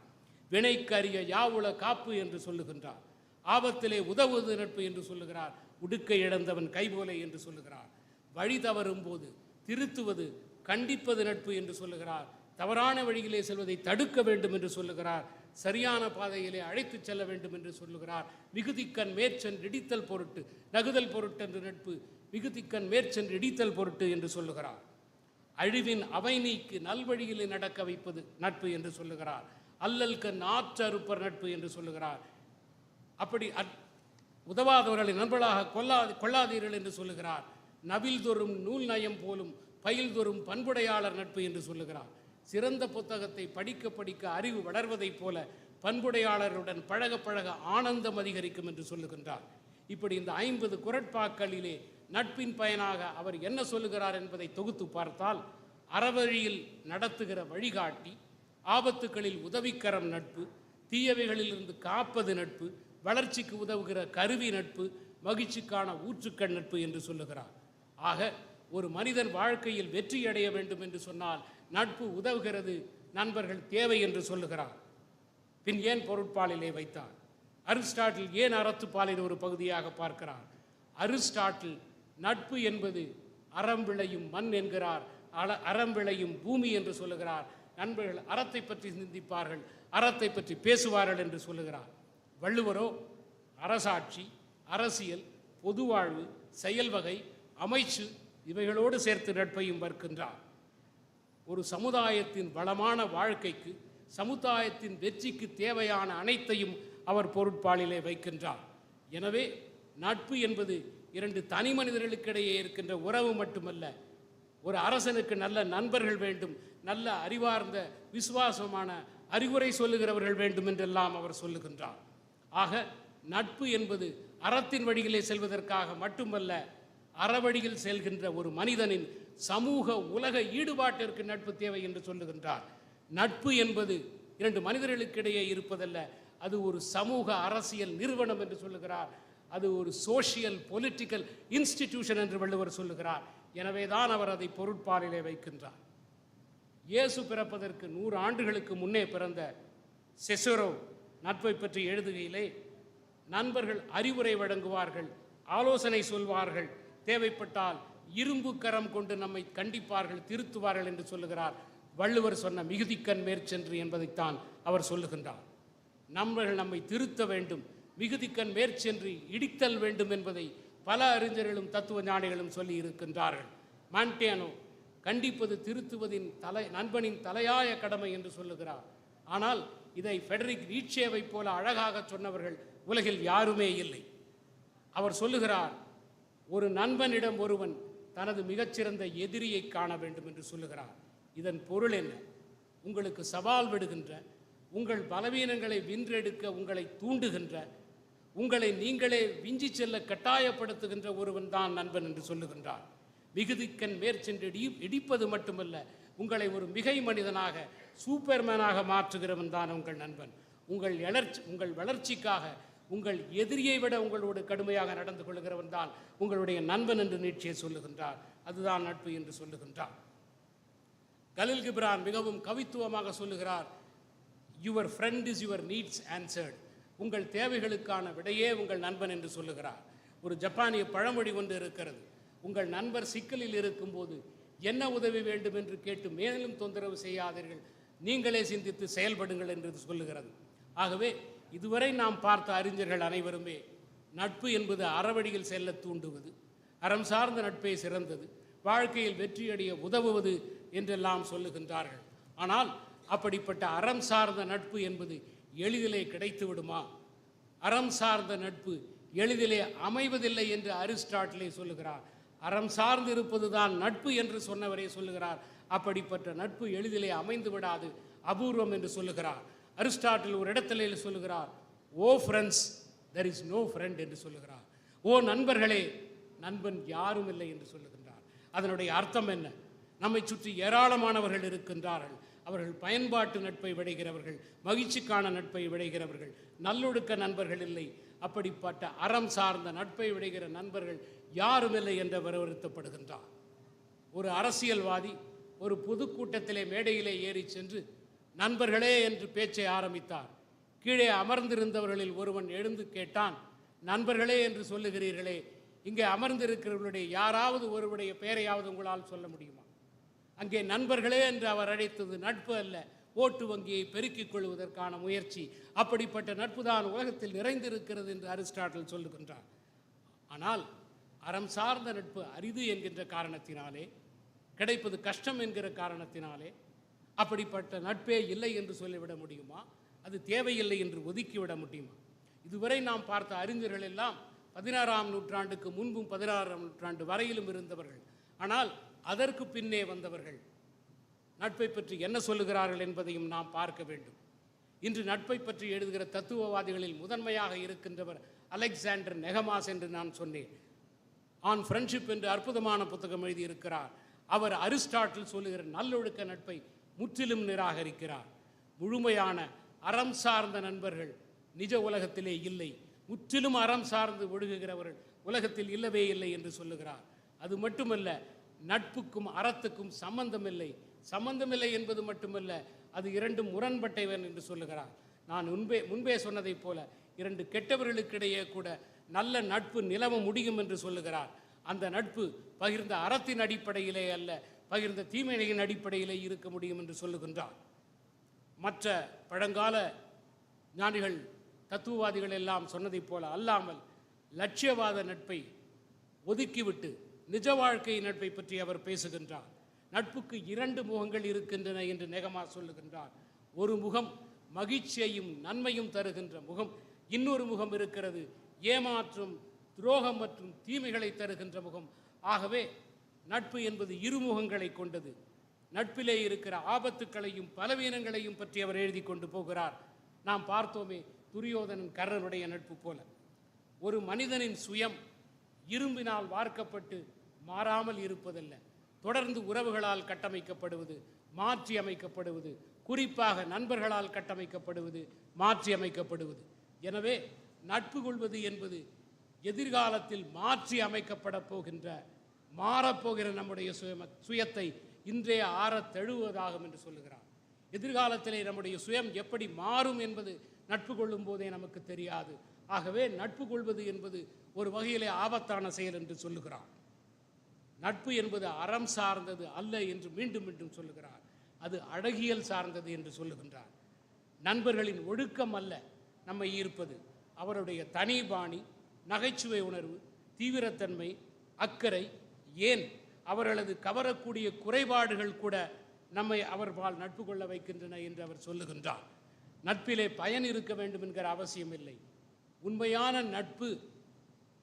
வினைக்கரிய யாவுல காப்பு என்று சொல்லுகின்றார். ஆபத்திலே உதவுவது நட்பு என்று சொல்லுகிறார். உடுக்கை இழந்தவன் கைபோலை என்று சொல்லுகிறார். வழி தவறும் போது திருத்துவது, கண்டிப்பது நட்பு என்று சொல்லுகிறார். தவறான வழியிலே செல்வதை தடுக்க வேண்டும் என்று சொல்லுகிறார். சரியான பாதையிலே அழைத்து செல்ல வேண்டும் என்று சொல்லுகிறார். மிகுதிக்கண் மேற்சென்று இடித்தல் பொருட்டு, நகுதல் பொருட்டு என்று நட்பு, மிகுதிக்கண் மேற்சென்று இடித்தல் பொருட்டு என்று சொல்லுகிறார். அழிவின் அவை நீக்கு நல்வழியிலே நடக்க வைப்பது நட்பு என்று சொல்லுகிறார். அல்லல்கண் ஆற்றறுப்பர் நட்பு என்று சொல்லுகிறார். அப்படி உதவாதவர்களை நண்பர்களாக கொள்ளாதீர்கள் என்று சொல்லுகிறார். நவில் தோறும் நூல் நயம் போலும் பயில் தோறும் பண்புடையாளர் நட்பு என்று சொல்லுகிறார். சிறந்த புத்தகத்தை படிக்க படிக்க அறிவு வளர்வதைப் போல பண்புடையாளருடன் பழக பழக ஆனந்தம் அதிகரிக்கும் என்று சொல்லுகின்றார். இப்படி இந்த 50 குறட்பாக்களிலே நட்பின் பயனாக அவர் என்ன சொல்லுகிறார் என்பதை தொகுத்து பார்த்தால், அறவழியில் நடத்துகிற வழிகாட்டி, ஆபத்துக்களில் உதவிக்கரம் நட்பு, தீயவைகளிலிருந்து காப்பது நட்பு, வளர்ச்சிக்கு உதவுகிற கருவி நட்பு, மகிழ்ச்சிக்கான ஊற்றுக்கண் நட்பு என்று சொல்லுகிறார். ஆக ஒரு மனிதன் வாழ்க்கையில் வெற்றி அடைய வேண்டும் என்று சொன்னால் நட்பு உதவுகிறது, நண்பர்கள் தேவை என்று சொல்லுகிறார். பின் ஏன் பொருட்பாலிலே வைத்தார்? அரிஸ்டாட்டில் ஏன் அறத்துப்பாலில் ஒரு பகுதியாக பார்க்கிறார்? அரிஸ்டாட்டில் நட்பு என்பது அறம் விளையும் மண் என்கிறார், அறம் விளையும் பூமி என்று சொல்லுகிறார். நண்பர்கள் அறத்தை பற்றி சிந்திப்பார்கள், அறத்தை பற்றி பேசுவார்கள் என்று சொல்லுகிறார். வள்ளுவரோ அரசாட்சி, அரசியல், பொதுவாழ்வு, செயல்வகை, அமைச்சு இவைகளோடு சேர்த்து நட்பையும் வர்க்கின்றார். ஒரு சமுதாயத்தின் வளமான வாழ்க்கைக்கு, சமுதாயத்தின் வெற்றிக்கு தேவையான அனைத்தையும் அவர் பொருட்பாலிலே வைக்கின்றார். எனவே நட்பு என்பது இரண்டு தனி மனிதர்களுக்கிடையே இருக்கின்ற உறவு மட்டுமல்ல, ஒரு அரசனுக்கு நல்ல நண்பர்கள் வேண்டும், நல்ல அறிவார்ந்த விசுவாசமான அறிவுரை சொல்லுகிறவர்கள் வேண்டும் என்றெல்லாம் அவர் சொல்லுகின்றார். ஆக நட்பு என்பது அறத்தின் வழியிலே செல்வதற்காக மட்டுமல்ல, அறவழியில் செல்கின்ற ஒரு மனிதனின் சமூக உலக ஈடுபாட்டிற்கு நட்பு தேவை என்று சொல்லுகின்றார். நட்பு என்பது இரண்டு மனிதர்களுக்கிடையே இருப்பதல்ல, அது ஒரு சமூக அரசியல் நிறுவனம் என்று சொல்லுகிறார். அது ஒரு சோஷியல் பொலிட்டிக்கல் இன்ஸ்டிடியூஷன் என்று வள்ளுவர் சொல்லுகிறார். எனவே தான் அவர் அதை பொருட்பாலிலே வைக்கின்றார். இயேசு பிறப்பதற்கு 100 ஆண்டுகளுக்கு முன்னே பிறந்த செசரோ நட்பை பற்றி எழுதுகையிலே, நண்பர்கள் அறிவுரை வழங்குவார்கள், ஆலோசனை சொல்வார்கள், தேவைப்பட்டால் இரும்பு கரம் கொண்டு நம்மை கண்டிப்பார்கள், திருத்துவார்கள் என்று சொல்லுகிறார். வள்ளுவர் சொன்ன மிகுதிக்கண் மேற்சென்று என்பதைத்தான் அவர் சொல்லுகின்றார். நண்பர்கள் நம்மை திருத்த வேண்டும், மிகுதிக்கண் மேற்சென்று இடித்தல் வேண்டும் என்பதை பல அறிஞர்களும் தத்துவ ஞானிகளும் சொல்லி இருக்கின்றார்கள். மாண்டேனோ கண்டிப்பது திருத்துவதின் நண்பனின் தலையாய கடமை என்று சொல்லுகிறார். ஆனால் இதை ஃபெடரிக் நீட்சேவை போல அழகாக சொன்னவர்கள் உலகில் யாருமே இல்லை. அவர் சொல்லுகிறார், ஒரு நண்பனிடம் ஒருவன் தனது மிகச்சிறந்த எதிரியை காண வேண்டும் என்று சொல்லுகிறார். இதன் பொருள் என்ன? உங்களுக்கு சவால் விடுகின்ற, உங்கள் பலவீனங்களை வென்றெடுக்க உங்களை தூண்டுகின்ற, உங்களை நீங்களே விஞ்சி செல்ல கட்டாயப்படுத்துகின்ற ஒருவன் தான் நண்பன் என்று சொல்லுகின்றார். மிகுதிக்கண் மேற்சென்று இடிப்பது மட்டுமல்ல, உங்களை ஒரு மிகை மனிதனாக, சூப்பர்மேனாக மாற்றுகிறவன் தான் உங்கள் நண்பன். உங்கள் வளர்ச்சிக்காக உங்கள் எதிரியை விட உங்களோடு கடுமையாக நடந்து கொள்கிறவன் தான் உங்களுடைய நண்பன் என்று நீட்சே சொல்லுகின்றார். அதுதான் நட்பு என்று சொல்லுகின்றார். கலில் கிப்ரான் மிகவும் கவித்துவமாக சொல்லுகிறார், your friend is your needs answered. உங்கள் தேவைகளுக்கான விடையே உங்கள் நண்பன் என்று சொல்லுகிறார். ஒரு ஜப்பானிய பழமொழி ஒன்று இருக்கிறது, உங்கள் நண்பர் சிக்கலில் இருக்கும்போது என்ன உதவி வேண்டும் என்று கேட்டு மேலும் தொந்தரவு செய்யாதீர்கள், நீங்களே சிந்தித்து செயல்படுங்கள் என்று சொல்லுகிறது. ஆகவே இதுவரை நாம் பார்த்த அறிஞர்கள் அனைவருமே நட்பு என்பது அறவழியில் செல்ல தூண்டுவது, அறம் சார்ந்த நட்பே சிறந்தது, வாழ்க்கையில் வெற்றியடைய உதவுவது என்றெல்லாம் சொல்லுகின்றார்கள். ஆனால் அப்படிப்பட்ட அறம் சார்ந்த நட்பு என்பது எளிதிலே கிடைத்து விடுமா? அறம் சார்ந்த நட்பு எளிதிலே அமைவதில்லை என்று அரிஸ்டாட்டிலே சொல்லுகிறார். அறம் சார்ந்து இருப்பது தான் நட்பு என்று சொன்னவரே சொல்லுகிறார். அப்படிப்பட்ட நட்பு எளிதிலே அமைந்து விடாது, அபூர்வம் என்று சொல்லுகிறார். அரிஸ்டாட்டில் ஒரு இடத்திலே சொல்லுகிறார், O friends there is no friend என்று சொல்லுகிறார். ஓ நண்பர்களே, நண்பன் யாரும் இல்லை என்று சொல்லுகின்றார். அதனுடைய அர்த்தம் என்ன? நம்மை சுற்றி ஏராளமானவர்கள் இருக்கின்றார்கள். அவர்கள் பயன்பாட்டு நட்பை விடைகிறவர்கள், மகிழ்ச்சிக்கான நட்பை விடைகிறவர்கள், நல்லொழுக்க நண்பர்கள் இல்லை. அப்படிப்பட்ட அறம் சார்ந்த நட்பை விடைகிற நண்பர்கள் யாரும் இல்லை என்று வருத்தப்படுகின்றார். ஒரு அரசியல்வாதி ஒரு பொதுக்கூட்டத்திலே மேடையிலே ஏறி சென்று நண்பர்களே என்று பேச்சை ஆரம்பித்தார். கீழே அமர்ந்திருந்தவர்களில் ஒருவன் எழுந்து கேட்டான், நண்பர்களே என்று சொல்லுகிறீர்களே, இங்கே அமர்ந்திருக்கிறவர்களுடைய யாராவது ஒருவருடைய பெயரையாவது உங்களால் சொல்ல முடியுமா? அங்கே நண்பர்களே என்று அவர் அழைத்தது நட்பு அல்ல, ஓட்டு வங்கியை பெருக்கிக் கொள்வதற்கான முயற்சி. அப்படிப்பட்ட நட்பு தான் உலகத்தில் நிறைந்திருக்கிறது என்று அரிஸ்டாட்டில் சொல்லுகின்றார். ஆனால் அறம் சார்ந்த நட்பு அரிது என்கின்ற காரணத்தினாலே, கிடைப்பது கஷ்டம் என்கிற காரணத்தினாலே அப்படிப்பட்ட நட்பே இல்லை என்று சொல்லிவிட முடியுமா? அது தேவையில்லை என்று ஒதுக்கிவிட முடியுமா? இதுவரை நாம் பார்த்த அறிஞர்கள் எல்லாம் 16ஆம் நூற்றாண்டுக்கு முன்பும் 16ஆம் நூற்றாண்டு வரையிலும் இருந்தவர்கள். ஆனால் அதற்கு பின்னே வந்தவர்கள் நட்பை பற்றி என்ன சொல்லுகிறார்கள் என்பதையும் நாம் பார்க்க வேண்டும். இன்று நட்பை பற்றி எழுதுகிற தத்துவவாதிகளில் முதன்மையாக இருக்கின்றவர் அலெக்சாண்டர் நெகமாஸ் என்று நான் சொன்னேன். ஆன் ஃப்ரெண்ட்ஷிப் என்று அற்புதமான புத்தகம் எழுதியிருக்கிறார். அவர் அரிஸ்டாட்டில் சொல்லுகிற நல்லொழுக்க நட்பை முற்றிலும் நிராகரிக்கிறார். முழுமையான அறம் சார்ந்த நண்பர்கள் நிஜ உலகத்திலே இல்லை, முற்றிலும் அறம் சார்ந்து ஒழுகுகிறவர்கள் உலகத்தில் இல்லவே இல்லை என்று சொல்லுகிறார். அது மட்டுமல்ல, நட்புக்கும் அறத்துக்கும் சம்பந்தமில்லை என்பது மட்டுமல்ல, அது இரண்டும் முரண்பட்டவன் என்று சொல்லுகிறார். நான் முன்பே சொன்னதைப் போல இரண்டு கெட்டவர்களுக்கிடையே கூட நல்ல நட்பு நிலவ முடியும் என்று சொல்லுகிறார். அந்த நட்பு பகிர்ந்த அறத்தின் அடிப்படையிலே அல்ல, பகிர்ந்த தீமையின் அடிப்படையிலே இருக்க முடியும் என்று சொல்லுகின்றார். மற்ற பழங்கால ஞானிகள் தத்துவவாதிகள் எல்லாம் சொன்னதைப் போல அல்லாமல் லட்சியவாத நட்பை ஒதுக்கிவிட்டு நிஜ வாழ்க்கை நட்பை பற்றி அவர் பேசுகின்றார். நட்புக்கு 2 முகங்கள் இருக்கின்றன என்று நெகமா சொல்லுகின்றார். ஒரு முகம் மகிழ்ச்சியையும் நன்மையும் தருகின்ற முகம், இன்னொரு முகம் இருக்கிறது ஏமாற்றும் துரோகம் மற்றும் தீமைகளை தருகின்ற முகம். ஆகவே நட்பு என்பது இருமுகங்களை கொண்டது. நட்பிலே இருக்கிற ஆபத்துக்களையும் பலவீனங்களையும் பற்றி அவர் எழுதி கொண்டு போகிறார். நாம் பார்த்தோமே துரியோதனன் கர்ணனுடைய நட்பு போல. ஒரு மனிதனின் சுயம் இரும்பினால் வார்க்கப்பட்டு மாறாமல் இருப்பதல்ல, தொடர்ந்து உறவுகளால் கட்டமைக்கப்படுவது, மாற்றி அமைக்கப்படுவது, குறிப்பாக நண்பர்களால் கட்டமைக்கப்படுவது, மாற்றி அமைக்கப்படுவது. எனவே நட்பு கொள்வது என்பது எதிர்காலத்தில் மாற்றி அமைக்கப்பட போகின்ற, மாறப்போகிற நம்முடைய சுயத்தை இன்றைய ஆறத் தழுவுவதாகும் என்று சொல்லுகிறார். எதிர்காலத்திலே நம்முடைய சுயம் எப்படி மாறும் என்பது நட்பு கொள்ளும் போதே நமக்கு தெரியாது. ஆகவே நட்பு கொள்வது என்பது ஒரு வகையிலே ஆபத்தான செயல் என்று சொல்லுகிறார். நட்பு என்பது அறம் சார்ந்தது அல்ல என்று மீண்டும் மீண்டும் சொல்லுகிறார். அது அழகியல் சார்ந்தது என்று சொல்லுகின்றார். நண்பர்களின் ஒழுக்கம் அல்ல நம்மை ஈர்ப்பது, அவருடைய தனி பாணி, நகைச்சுவை உணர்வு, தீவிரத்தன்மை, அக்கறை, ஏன் அவர்களது கவரக்கூடிய குறைபாடுகள் கூட நம்மை அவர்பால் நட்பு கொள்ள வைக்கின்றன என்று அவர் சொல்லுகின்றார். நட்பிலே பயன் இருக்க வேண்டும் என்கிற அவசியம் இல்லை. உண்மையான நட்பு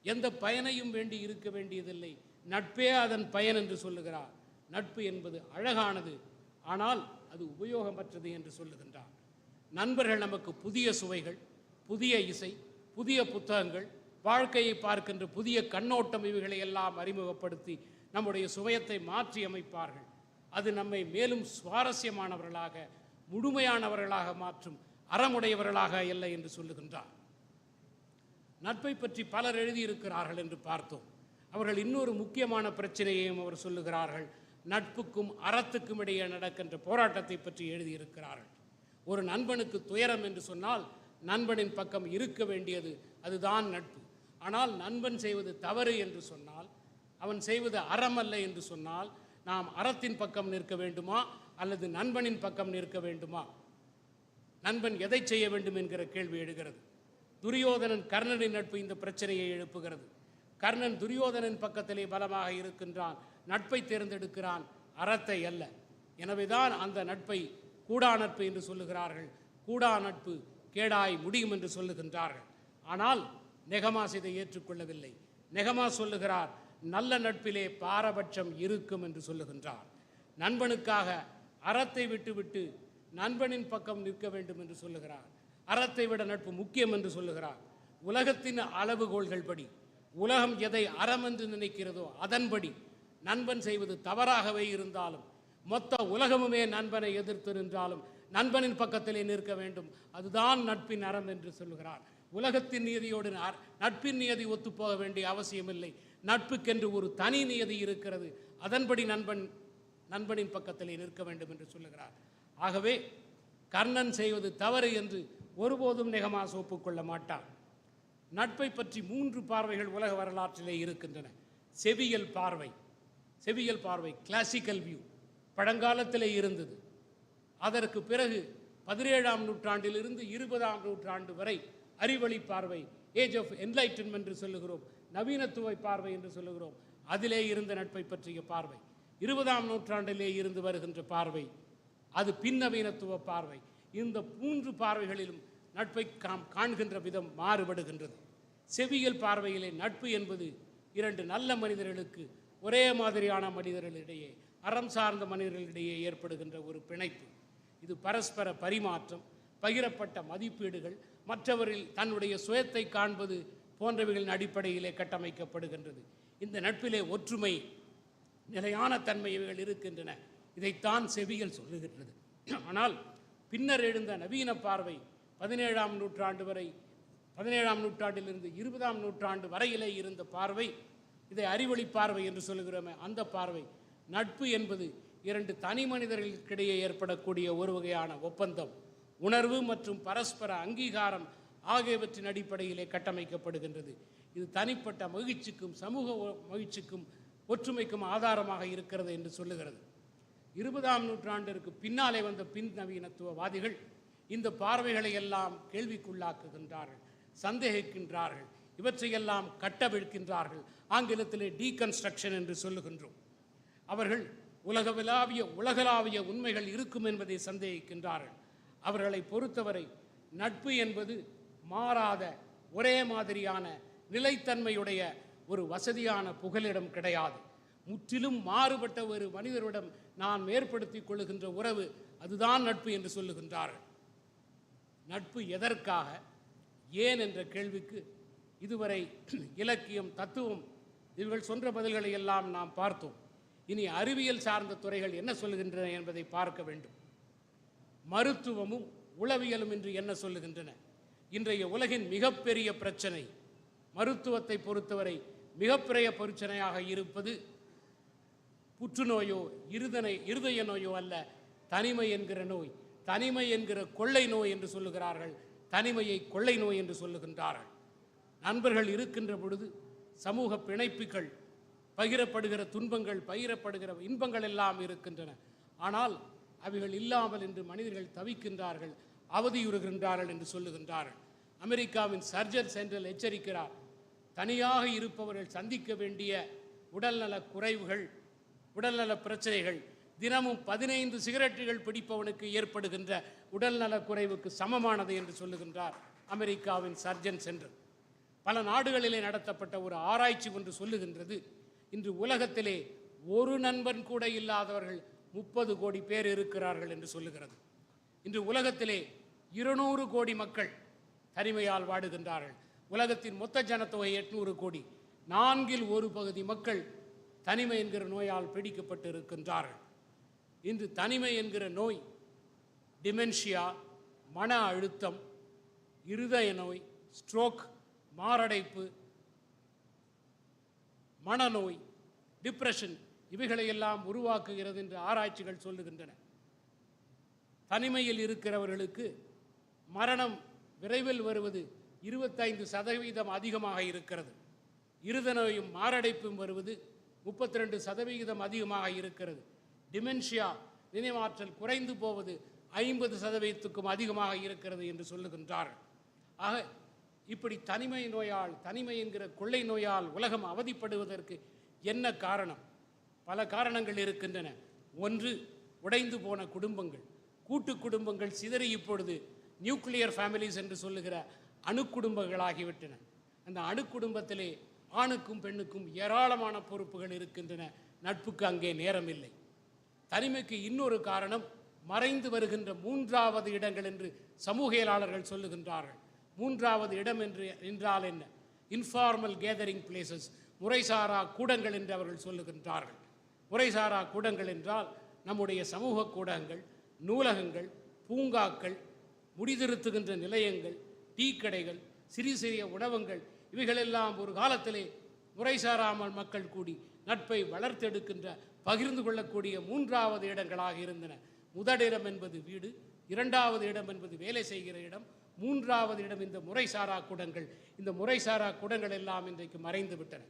எந்த பயனையும் வேண்டி இருக்க வேண்டியதில்லை, நட்பே அதன் பயன் என்று சொல்லுகிறார். நட்பு என்பது அழகானது, ஆனால் அது உபயோகமற்றது என்று சொல்லுகின்றார். நண்பர்கள் நமக்கு புதிய சுவைகள், புதிய இசை, புதிய புத்தகங்கள், வாழ்க்கையை பார்க்கின்ற புதிய கண்ணோட்டம், இவைகளை எல்லாம் அறிமுகப்படுத்தி நம்முடைய சுயத்தை மாற்றி அமைப்பார்கள். அது நம்மை மேலும் சுவாரஸ்யமானவர்களாக, முழுமையானவர்களாக மாற்றும், அறமுடையவர்களாக இல்லை என்று சொல்லுகின்றார். நட்பை பற்றி பலர் எழுதியிருக்கிறார்கள் என்று பார்த்தோம். அவர்கள் இன்னொரு முக்கியமான பிரச்சனையையும் அவர் சொல்லுகிறார்கள். நட்புக்கும் அறத்துக்கும் இடையே நடக்கின்ற போராட்டத்தை பற்றி எழுதியிருக்கிறார்கள். ஒரு நண்பனுக்கு துயரம் என்று சொன்னால் நண்பனின் பக்கம் இருக்க வேண்டியது அதுதான் நட்பு. ஆனால் நண்பன் செய்வது தவறு என்று சொன்னால், அவன் செய்வது அறமல்ல என்று சொன்னால், நாம் அறத்தின் பக்கம் நிற்க வேண்டுமா அல்லது நண்பனின் பக்கம் நிற்க வேண்டுமா? நண்பன் எதை செய்ய வேண்டும் என்கிற கேள்வி எழுகிறது. துரியோதனன் கர்ணனின் நட்பு இந்த பிரச்சனையை எழுப்புகிறது. கர்ணன் துரியோதனன் பக்கத்திலே பலமாக இருக்கின்றான், நட்பை தேர்ந்தெடுக்கிறான், அறத்தை அல்ல. எனவேதான் அந்த நட்பை கூடா நட்பு என்று சொல்லுகிறார்கள். கூடா நட்பு கேடாய் முடியும் என்று சொல்லுகின்றார்கள். ஆனால் நெகமாஸ் இதை ஏற்றுக்கொள்ளவில்லை. நெகமாஸ் சொல்லுகிறார், நல்ல நட்பிலே பாரபட்சம் இருக்கும் என்று சொல்லுகின்றார். நண்பனுக்காக அறத்தை விட்டுவிட்டு நண்பனின் பக்கம் நிற்க வேண்டும் என்று சொல்லுகிறார். அறத்தை விட நட்பு முக்கியம் என்று சொல்லுகிறார். உலகத்தின் அளவுகோள்கள் படி, உலகம் எதை அறம் என்று நினைக்கிறதோ அதன்படி நண்பன் செய்வது தவறாகவே இருந்தாலும், மொத்த உலகமுமே நண்பனை எதிர்த்து நின்றாலும் நண்பனின் பக்கத்திலே நிற்க வேண்டும், அதுதான் நட்பின் அறம் என்று சொல்லுகிறார். உலகத்தின் நியதியோடு நட்பின் நியதி ஒத்துப்போக வேண்டிய அவசியமில்லை. நட்புக்கென்று ஒரு தனி நியதி இருக்கிறது, அதன்படி நண்பனின் பக்கத்திலே நிற்க வேண்டும் என்று சொல்லுகிறார். ஆகவே கர்ணன் செய்வது தவறு என்று ஒருபோதும் நெகமாஸ் ஒப்புக்கொள்ள மாட்டார். நட்பை பற்றி 3 பார்வைகள் உலக வரலாற்றிலே இருக்கின்றன. செவியல் பார்வை, செவியல் பார்வை கிளாசிக்கல் வியூ பழங்காலத்திலே இருந்தது. அதற்கு பிறகு 17ஆம் நூற்றாண்டிலிருந்து 20ஆம் நூற்றாண்டு வரை அறிவழி பார்வை, ஏஜ் ஆஃப் என்லைட்டன்மென்ட் என்று சொல்லுகிறோம், நவீனத்துவ பார்வை என்று சொல்லுகிறோம். அதிலே இருந்த நட்பை பற்றிய பார்வை. 20ஆம் நூற்றாண்டிலே இருந்து வருகின்ற பார்வை அது பின்னவீனத்துவ பார்வை. இந்த 3 பார்வைகளிலும் நட்பை காண்கின்ற விதம் மாறுபடுகின்றது. செவியல் பார்வையிலே நட்பு என்பது 2 நல்ல மனிதர்களுக்கு, ஒரே மாதிரியான மனிதர்களிடையே, அறம் சார்ந்த மனிதர்களிடையே ஏற்படுகின்ற ஒரு பிணைப்பு. இது பரஸ்பர பரிமாற்றம், பகிரப்பட்ட மதிப்பீடுகள், மற்றவரில் தன்னுடைய சுயத்தை காண்பது போன்றவைகளின் அடிப்படையிலே கட்டமைக்கப்படுகின்றது. இந்த நட்பிலே ஒற்றுமை, நிலையான தன்மை இவைகள் இருக்கின்றன. இதைத்தான் செவியல் சொல்லுகின்றது. ஆனால் பின்னர் எழுந்த நவீன பார்வை 17ஆம் நூற்றாண்டு வரை, 17ஆம் நூற்றாண்டிலிருந்து 20ஆம் நூற்றாண்டு வரையிலே இருந்த பார்வை, இதை அறிவொளி பார்வை என்று சொல்லுகிறோமே, அந்த பார்வை நட்பு என்பது 2 தனி மனிதர்களுக்கிடையே ஏற்படக்கூடிய ஒரு வகையான ஒப்பந்தம், உணர்வு மற்றும் பரஸ்பர அங்கீகாரம் ஆகியவற்றின் அடிப்படையிலே கட்டமைக்கப்படுகின்றது. இது தனிப்பட்ட மகிழ்ச்சிக்கும் சமூக மகிழ்ச்சிக்கும் ஒற்றுமைக்கும் ஆதாரமாக இருக்கிறது என்று சொல்லுகிறது. 20ஆம் நூற்றாண்டிற்கு பின்னாலே வந்த பின் நவீனத்துவவாதிகள் இந்த பார்வைகளை எல்லாம் கேள்விக்குள்ளாக்குகின்றார்கள், சந்தேகிக்கின்றார்கள், இவற்றையெல்லாம் கட்டவிழ்க்கின்றார்கள். ஆங்கிலத்திலே டீகன்ஸ்ட்ரக்ஷன் என்று சொல்லுகின்றோம். அவர்கள் உலகளாவிய உண்மைகள் இருக்கும் என்பதை சந்தேகிக்கின்றார்கள். அவர்களை பொறுத்தவரை நட்பு என்பது மாறாத, ஒரே மாதிரியான, நிலைத்தன்மையுடைய ஒரு வசதியான புகலிடம் கிடையாது. முற்றிலும் மாறுபட்ட ஒரு மனிதரிடம் நான் ஏற்படுத்திக் கொள்ளுகின்ற உறவு, அதுதான் நட்பு என்று சொல்லுகின்றார்கள். நட்பு எதற்காக, ஏன் என்ற கேள்விக்கு இதுவரை இலக்கியம், தத்துவம் இவர்கள் சொன்ன பதில்களை எல்லாம் நாம் பார்த்தோம். இனி அறிவியல் சார்ந்த துறைகள் என்ன சொல்லுகின்றன என்பதை பார்க்க வேண்டும். மருத்துவமும் உளவியலும் இன்று என்ன சொல்லுகின்றன? இன்றைய உலகின் மிகப்பெரிய பிரச்சனை, மருத்துவத்தை பொறுத்தவரை மிகப்பெரிய பிரச்சனையாக இருப்பது புற்றுநோயோ இருதய நோயோ அல்ல, தனிமை என்கிற நோய். தனிமை என்கிற கொள்ளை நோய் என்று சொல்லுகிறார்கள், தனிமையை கொள்ளை நோய் என்று சொல்லுகின்றார்கள். நண்பர்கள் இருக்கின்ற பொழுது சமூக பிணைப்புகள், பகிரப்படுகிற துன்பங்கள், பகிரப்படுகிற இன்பங்கள் எல்லாம் இருக்கின்றன. ஆனால் அவைகள் இல்லாமல் இன்று மனிதர்கள் தவிக்கின்றார்கள், அவதியுறுகின்றார்கள் என்று சொல்லுகின்றார்கள். அமெரிக்காவின் சர்ஜன் சென்ட்ரல் எச்சரிக்கிறார், தனியாக இருப்பவர்கள் சந்திக்க வேண்டிய உடல்நல குறைவுகள், உடல்நல பிரச்சனைகள் தினமும் 15 சிகரெட்டுகள் பிடிப்பவனுக்கு ஏற்படுகின்ற உடல்நல குறைவுக்கு சமமானது என்று சொல்லுகின்றார் அமெரிக்காவின் சர்ஜன் சென்ட்ரல். பல நாடுகளிலே நடத்தப்பட்ட ஒரு ஆராய்ச்சி ஒன்று சொல்லுகின்றது, இன்று உலகத்திலே ஒரு நண்பன் கூட இல்லாதவர்கள் 30 கோடி பேர் இருக்கிறார்கள் என்று சொல்லுகிறது. இன்று உலகத்திலே 200 கோடி மக்கள் தனிமையால் வாடுகின்றார்கள். உலகத்தின் மொத்த ஜனத்தொகை 800 கோடி. 1/4 பகுதி மக்கள் தனிமை என்கிற நோயால் பீடிக்கப்பட்டு இருக்கின்றார்கள். இன்று தனிமை என்கிற நோய் டிமென்ஷியா, மன அழுத்தம், இருதய நோய், ஸ்ட்ரோக், மாரடைப்பு, மனநோய், டிப்ரெஷன் இவைகளையெல்லாம் உருவாக்குகிறது என்று ஆராய்ச்சிகள் சொல்லுகின்றன. தனிமையில் இருக்கிறவர்களுக்கு மரணம் விரைவில் வருவது 25% அதிகமாக இருக்கிறது. இருதய நோயும் மாரடைப்பும் வருவது 32% அதிகமாக இருக்கிறது. டிமென்ஷியா, நினைவாற்றல் குறைந்து போவது 50%க்கும் அதிகமாக இருக்கிறது என்று சொல்லுகின்றார்கள். ஆக இப்படி தனிமை நோயால், தனிமை என்கிற கொள்ளை நோயால் உலகம் அவதிப்படுவதற்கு என்ன காரணம்? பல காரணங்கள் இருக்கின்றன. ஒன்று, உடைந்து போன குடும்பங்கள், கூட்டு குடும்பங்கள் சிதறி இப்பொழுது நியூக்ளியர் ஃபேமிலிஸ் என்று சொல்லுகிற அணுக்குடும்பங்களாகிவிட்டன. அந்த அணுக்குடும்பத்திலே ஆணுக்கும் பெண்ணுக்கும் ஏராளமான பொறுப்புகள் இருக்கின்றன. நட்புக்கு அங்கே நேரம் இல்லை. தனிமைக்கு இன்னொரு காரணம், மறைந்து வருகின்ற 3வது இடங்கள் என்று சமூகியலாளர்கள் சொல்லுகின்றார்கள். 3வது இடம் என்றால் என்ன? இன்ஃபார்மல் கேதரிங் பிளேசஸ், முறைசாரா கூடங்கள் என்று அவர்கள் சொல்லுகின்றார்கள். முறைசாரா கூடங்கள் என்றால் நம்முடைய சமூக கூடங்கள், நூலகங்கள், பூங்காக்கள், முடிதிருத்துகின்ற நிலையங்கள், டீ கடைகள், சிறிய சிறிய உணவகங்கள், இவைகளெல்லாம் ஒரு காலத்திலே முறைசாராமல் மக்கள் கூடி நட்பை வளர்த்தெடுக்கின்ற, பகிர்ந்து கொள்ளக்கூடிய 3வது இடங்களாக இருந்தன. முதலிடம் என்பது வீடு, 2வது இடம் என்பது வேலை செய்கிற இடம், 3வது இடம் இந்த முறைசாரா கூடங்கள். இந்த முறைசாரா கூடங்கள் எல்லாம் இன்றைக்கு மறைந்து விட்டன.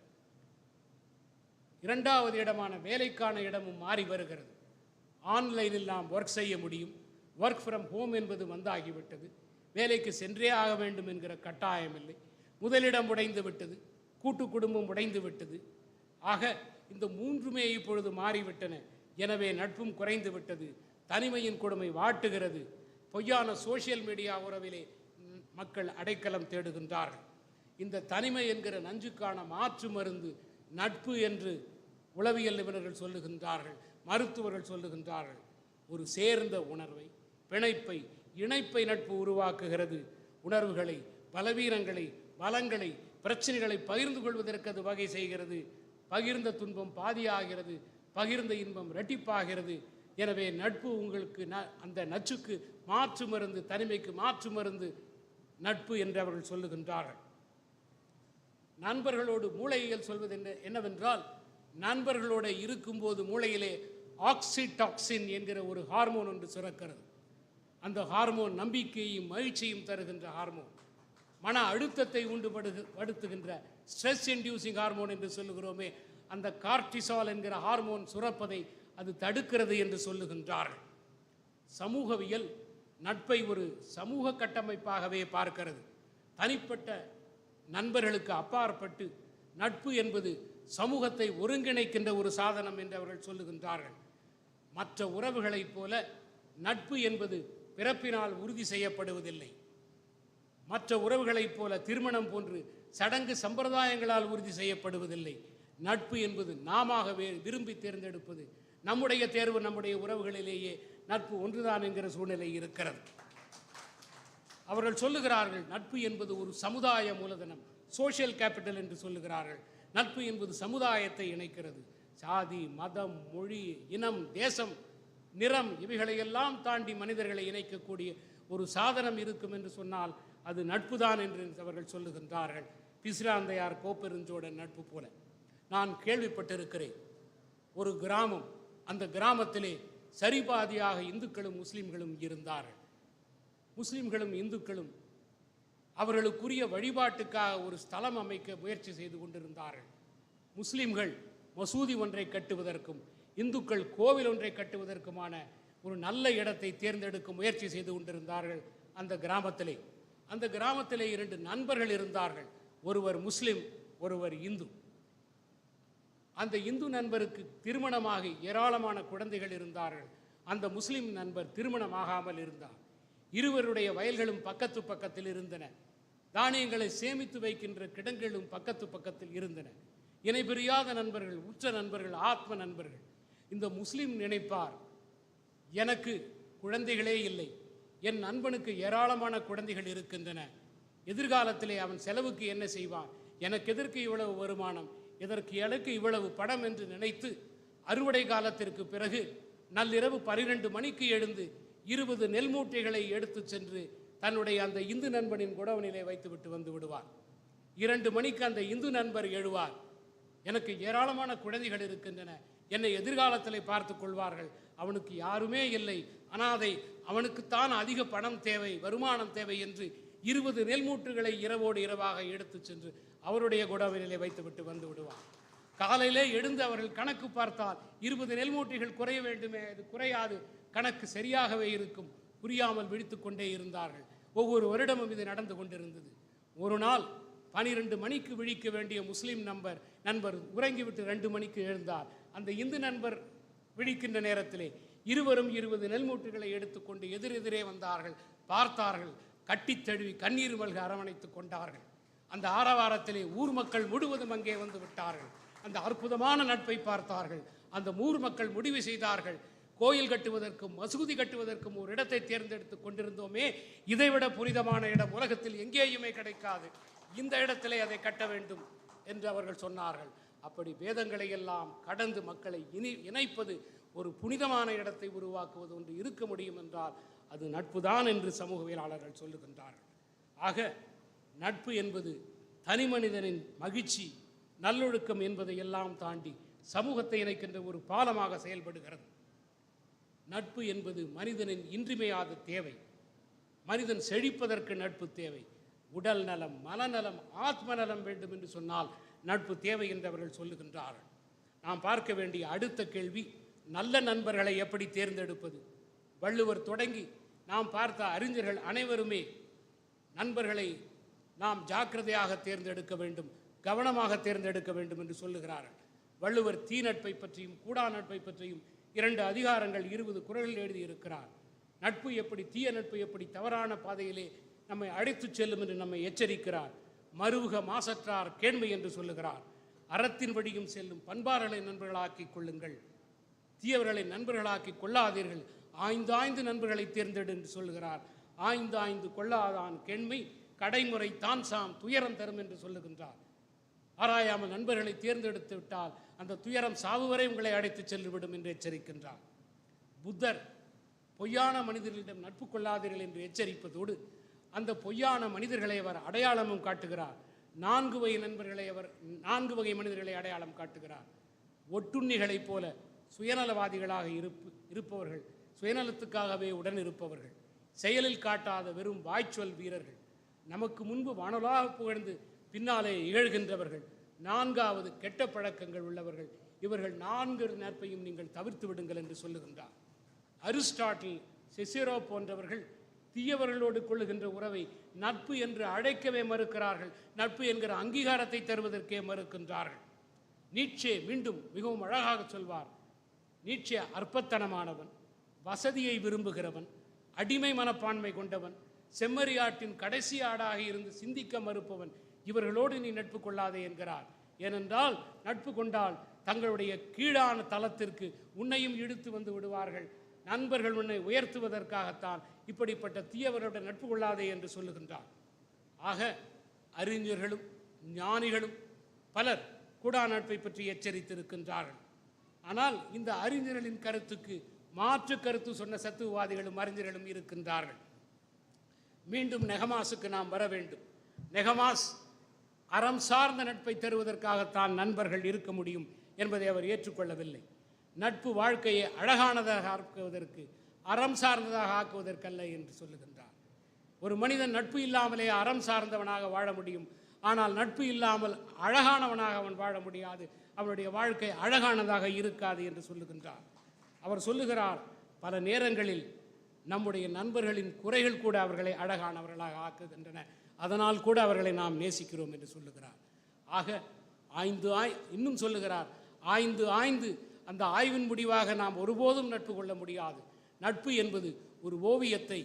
2வது இடமான வேலைக்கான இடமும் மாறி வருகிறது. ஆன்லைனில் நாம் ஒர்க் செய்ய முடியும். ஒர்க் ஃப்ரம் ஹோம் என்பது வந்தாகிவிட்டது. வேலைக்கு சென்றே ஆக வேண்டும் என்கிற கட்டாயம் இல்லை. முதலிடம் உடைந்து விட்டது, கூட்டு குடும்பம் உடைந்து விட்டது. ஆக இந்த 3மே இப்பொழுது மாறிவிட்டன. எனவே நட்பும் குறைந்து விட்டது. தனிமையின் கொடுமை வாட்டுகிறது. பொய்யான சோசியல் மீடியா உறவிலே மக்கள் அடைக்கலம் தேடுகின்றார்கள். இந்த தனிமை என்கிற நஞ்சுக்கான மாற்று மருந்து நட்பு என்று உளவியல் நிபுணர்கள் சொல்லுகின்றார்கள், மருத்துவர்கள் சொல்லுகின்றார்கள். ஒரு சேர்ந்த உணர்வை, பிணைப்பை, இணைப்பை நட்பு உருவாக்குகிறது. உணர்வுகளை, பலவீனங்களை, பலங்களை, பிரச்சனைகளை பகிர்ந்து கொள்வதற்கு அது வகை செய்கிறது. பகிர்ந்த துன்பம் பாதியாகிறது, பகிர்ந்த இன்பம் இரட்டிப்பாகிறது. எனவே நட்பு உங்களுக்கு அந்த நச்சுக்கு மாற்று மருந்து, தனிமைக்கு மாற்று மருந்து நட்பு என்று அவர்கள் சொல்லுகின்றார்கள். நண்பர்களோடு மூளையில் சொல்வது என்னவென்றால், நண்பர்களோடு இருக்கும்போது மூளையிலே ஆக்சிடாக்சின் என்கிற ஒரு ஹார்மோன் ஒன்று சுரக்கிறது. அந்த ஹார்மோன் நம்பிக்கையையும் மகிழ்ச்சியும் தருகின்ற ஹார்மோன். மன அழுத்தத்தை உண்டுபடுத்துகின்ற ஸ்ட்ரெஸ் இன்டியூசிங் ஹார்மோன் என்று சொல்லுகிறோமே, அந்த கார்டிசால் என்கிற ஹார்மோன் சுரப்பதை அது தடுக்கிறது என்று சொல்லுகின்றார்கள். சமூகவியல் நட்பை ஒரு சமூக கட்டமைப்பாகவே பார்க்கிறது. தனிப்பட்ட நண்பர்களுக்கு அப்பாற்பட்டு நட்பு என்பது சமூகத்தை ஒருங்கிணைக்கின்ற ஒரு சாதனம் என்று அவர்கள் சொல்லுகின்றார்கள். மற்ற உறவுகளைப் போல நட்பு என்பது பிறப்பினால் உறுதி செய்யப்படுவதில்லை. மற்ற உறவுகளைப் போல திருமணம் போன்று சடங்கு சம்பிரதாயங்களால் உறுதி செய்யப்படுவதில்லை. நட்பு என்பது நாமவே விரும்பி தேர்ந்தெடுப்பது. நம்முடைய தேர்வு நம்முடைய உறவுகளிலேயே நட்பு ஒன்றுதான் என்கிற சூழ்நிலை இருக்கிறது. அவர்கள் சொல்லுகிறார்கள், நட்பு என்பது ஒரு சமுதாய மூலதனம், சோஷியல் கேபிட்டல் என்று சொல்லுகிறார்கள். நட்பு என்பது சமுதாயத்தை இணைக்கிறது. சாதி, மதம், மொழி, இனம், தேசம், நிறம் இவைகளையெல்லாம் தாண்டி மனிதர்களை இணைக்கக்கூடிய ஒரு சாதனம் இருக்கும் என்று சொன்னால் அது நட்புதான் என்று அவர்கள் சொல்லுகின்றார்கள். பிசிராந்தையார் கோப்பெருஞ்சோழன் நட்பு போல. நான் கேள்விப்பட்டிருக்கிறேன், ஒரு கிராமம், அந்த கிராமத்திலே சரிபாதியாக இந்துக்களும் முஸ்லிம்களும் இருந்தார்கள். முஸ்லிம்களும் இந்துக்களும் அவர்களுக்குரிய வழிபாட்டுக்காக ஒரு ஸ்தலம் அமைக்க முயற்சி செய்து கொண்டிருந்தார்கள். முஸ்லிம்கள் மசூதி ஒன்றை கட்டுவதற்கும் இந்துக்கள் கோவில் ஒன்றை கட்டுவதற்குமான ஒரு நல்ல இடத்தை தேர்ந்தெடுக்க முயற்சி செய்து கொண்டிருந்தார்கள். அந்த கிராமத்திலே 2 நண்பர்கள் இருந்தார்கள். ஒருவர் முஸ்லிம், ஒருவர் இந்து. அந்த இந்து நண்பருக்கு திருமணமாகி ஏராளமான குழந்தைகள் இருந்தார்கள். அந்த முஸ்லிம் நண்பர் திருமணமாகாமல் இருந்தார். இருவருடைய வயல்களும் பக்கத்து பக்கத்தில் இருந்தன. தானியங்களை சேமித்து வைக்கின்ற கிடங்களும் பக்கத்து பக்கத்தில் இருந்தன. இணை பிரியாத நண்பர்கள், உற்ற நண்பர்கள், ஆத்ம நண்பர்கள். இந்த முஸ்லிம் நினைப்பார், எனக்கு குழந்தைகளே இல்லை, என் நண்பனுக்கு ஏராளமான குழந்தைகள் இருக்கின்றன, எதிர்காலத்திலே அவன் செலவுக்கு என்ன செய்வான், எனக்கு எதற்கு இவ்வளவு வருமானம், எனக்கு இவ்வளவு பணம் என்று நினைத்து அறுவடை காலத்திற்கு பிறகு நள்ளிரவு 12 மணிக்கு எழுந்து 20 நெல் மூட்டைகளை எடுத்து சென்று தன்னுடைய அந்த இந்து நண்பனின் குடவனிலே வைத்துவிட்டு வந்து விடுவார். 2 மணிக்கு அந்த இந்து நண்பர் எழுவார், எனக்கு ஏராளமான குழந்தைகள் இருக்கின்றன, என்னை எதிர்காலத்தில் பார்த்து கொள்வார்கள், அவனுக்கு யாருமே இல்லை, அனாதை, அவனுக்குத்தான் அதிக பணம் தேவை, வருமானம் தேவை என்று 20 நெல் மூட்டுகளை இரவோடு இரவாக எடுத்து சென்று அவருடைய குடவனிலே வைத்துவிட்டு வந்து விடுவார். காலையிலே எழுந்து அவர்கள் கணக்கு பார்த்தால் 20 நெல் மூட்டைகள் குறைய வேண்டுமே, அது குறையாது, கணக்கு சரியாகவே இருக்கும். புரியாமல் விழித்து கொண்டே இருந்தார்கள். ஒவ்வொரு வருடமும் இது நடந்து கொண்டிருந்தது. ஒரு நாள் 12 மணிக்கு விழிக்க வேண்டிய முஸ்லீம் நண்பர் உறங்கிவிட்டு 2 மணிக்கு எழுந்தார். அந்த இந்து நண்பர் விழிக்கின்ற நேரத்திலே இருவரும் 20 நெல் மூட்டைகளை எடுத்துக்கொண்டு எதிரெதிரே வந்தார்கள். பார்த்தார்கள், கட்டித் தழுவி கண்ணீர் மல்க அரவணைத்துக் கொண்டார்கள். அந்த ஆரவாரத்திலே ஊர் மக்கள் முழுவதும் அங்கே வந்து விட்டார்கள். அந்த அற்புதமான நட்பை பார்த்தார்கள். அந்த ஊர் மக்கள் முடிவு செய்தார்கள், கோயில் கட்டுவதற்கும் மசூதி கட்டுவதற்கும் ஒரு இடத்தை தேர்ந்தெடுத்து கொண்டிருந்தோமே, இதைவிட புனிதமான இடம் உலகத்தில் எங்கேயுமே கிடைக்காது, இந்த இடத்திலே அதை கட்ட வேண்டும் என்று அவர்கள் சொன்னார்கள். அப்படி வேதங்களை எல்லாம் கடந்து மக்களை இணைப்பது, ஒரு புனிதமான இடத்தை உருவாக்குவது ஒன்று இருக்க முடியும் என்றால் அது நட்புதான் என்று சமூகவியலாளர்கள் சொல்லுகின்றார்கள். ஆக நட்பு என்பது தனி மனிதனின் மகிழ்ச்சி, நல்லொழுக்கம் என்பதை எல்லாம் தாண்டி சமூகத்தை இணைக்கின்ற ஒரு பாலமாக செயல்படுகிறது. நட்பு என்பது மனிதனின் இன்றியமையாத தேவை. மனிதன் செழிப்பதற்கு நட்பு தேவை. உடல் நலம், மனநலம், ஆத்ம நலம் வேண்டும் என்று சொன்னால் நட்பு தேவை என்று அவர்கள் சொல்லுகின்றார்கள். நாம் பார்க்க வேண்டிய அடுத்த கேள்வி, நல்ல நண்பர்களை எப்படி தேர்ந்தெடுப்பது? வள்ளுவர் தொடங்கி நாம் பார்த்த அறிஞர்கள் அனைவருமே நண்பர்களை நாம் ஜாக்கிரதையாக தேர்ந்தெடுக்க வேண்டும், கவனமாக தேர்ந்தெடுக்க வேண்டும் என்று சொல்லுகிறார்கள். வள்ளுவர் தீ நட்பை பற்றியும் கூடா நட்பை பற்றியும் 2 அதிகாரங்கள் 20 குறள்கள் எழுதியிருக்கிறார். நட்பு எப்படி, தீய நட்பு எப்படி தவறான பாதையிலே நம்மை அழைத்து செல்லும் என்று நம்மை எச்சரிக்கிறார். மருவுக மாசற்றார் கேண்மை என்று சொல்லுகிறார். அறத்தின் வழியும் செல்லும் பண்பார்களை நண்பர்களாக்கிக் கொள்ளுங்கள், தீயவர்களை நண்பர்களாக்கி கொள்ளாதீர்கள், ஆய்ந்தாய்ந்து நண்பர்களை தேர்ந்தெடு என்று சொல்லுகிறார். ஆய்ந்தாய்ந்து கொள்ளாதான் கேண்மை கடைமுறை தான் சாம் துயரம் தரும் என்று சொல்லுகின்றார். ஆராயாமல் நண்பர்களை தேர்ந்தெடுத்து விட்டால் அந்த துயரம் சாவு வரை உங்களை அழைத்து சென்றுவிடும் என்று எச்சரிக்கின்றார். புத்தர் பொய்யான மனிதர்களிடம் நட்பு கொள்ளாதீர்கள் என்று எச்சரிப்பதோடு அந்த பொய்யான மனிதர்களை அவர் அடையாளமும் காட்டுகிறார். 4 வகை மனிதர்களை அடையாளம் காட்டுகிறார். ஒட்டுண்ணிகளைப் போல சுயநலவாதிகளாக இருப்பவர்கள், சுயநலத்துக்காகவே உடன் இருப்பவர்கள், செயலில் காட்டாத வெறும் வாய்ச்சொல் வீரர்கள், நமக்கு முன்பு வானலாக புகழ்ந்து பின்னாலே இகழ்கின்றவர்கள், 4வது கெட்ட பழக்கங்கள் உள்ளவர்கள். இவர்கள் 4 நட்பையும் நீங்கள் தவிர்த்து விடுங்கள் என்று சொல்லுகின்றார். அரிஸ்டாட்டில், செசிரோ போன்றவர்கள் தீயவர்களோடு கொள்ளுகின்ற உறவை நட்பு என்று அழைக்கவே மறுக்கிறார்கள். நட்பு என்கிற அங்கீகாரத்தை தருவதற்கே மறுக்கின்றார்கள். நீட்சே மீண்டும் மிகவும் அழகாக சொல்வார். நீட்சே அற்பத்தனமானவன், வசதியை விரும்புகிறவன், அடிமை மனப்பான்மை கொண்டவன், செம்மறியாட்டின் கடைசி ஆடாக இருந்து சிந்திக்க மறுப்பவன் இவர்களோடு நீ நட்பு கொள்ளாதே என்கிறார். ஏனென்றால் நட்பு கொண்டால் தங்களுடைய கீழான தளத்திற்கு உன்னையும் இழுத்து வந்து விடுவார்கள். நண்பர்கள் உன்னை உயர்த்துவதற்காகத்தான் இப்படிப்பட்ட தீயவர்களுடன் நட்பு கொள்ளாதே என்று சொல்லுகின்றார். ஆக அறிஞர்களும் ஞானிகளும் பலர் கூடா நட்பை பற்றி எச்சரித்திருக்கின்றார்கள். ஆனால் இந்த அறிஞர்களின் கருத்துக்கு மாற்று கருத்து சொன்ன சத்துவவாதிகளும் அறிஞர்களும் இருக்கின்றார்கள். மீண்டும் நெகமாஸுக்கு நாம் வர வேண்டும். நெகமாஸ் அறம் சார்ந்த நட்பை தருவதற்காகத்தான் நண்பர்கள் இருக்க முடியும் என்பதை அவர் ஏற்றுக்கொள்ளவில்லை. நட்பு வாழ்க்கையை அழகானதாக ஆக்குவதற்கு, அறம் சார்ந்ததாக ஆக்குவதற்கல்ல என்று சொல்லுகின்றார். ஒரு மனிதன் நட்பு இல்லாமலே அறம் சார்ந்தவனாக வாழ முடியும். ஆனால் நட்பு இல்லாமல் அழகானவனாக அவன் வாழ முடியாது. அவனுடைய வாழ்க்கை அழகானதாக இருக்காது என்று சொல்லுகின்றார். அவர் சொல்லுகிறார், பல நேரங்களில் நம்முடைய நண்பர்களின் குறைகள் கூட அவர்களை அழகானவர்களாக ஆக்குகின்றன. அதனால் கூட அவர்களை நாம் நேசிக்கிறோம் என்று சொல்லுகிறார். ஆக இன்னும் சொல்லுகிறார், ஆய்ந்து அந்த ஆய்வின் முடிவாக நாம் ஒருபோதும் நட்பு கொள்ள முடியாது. நட்பு என்பது ஒரு ஓவியத்தை,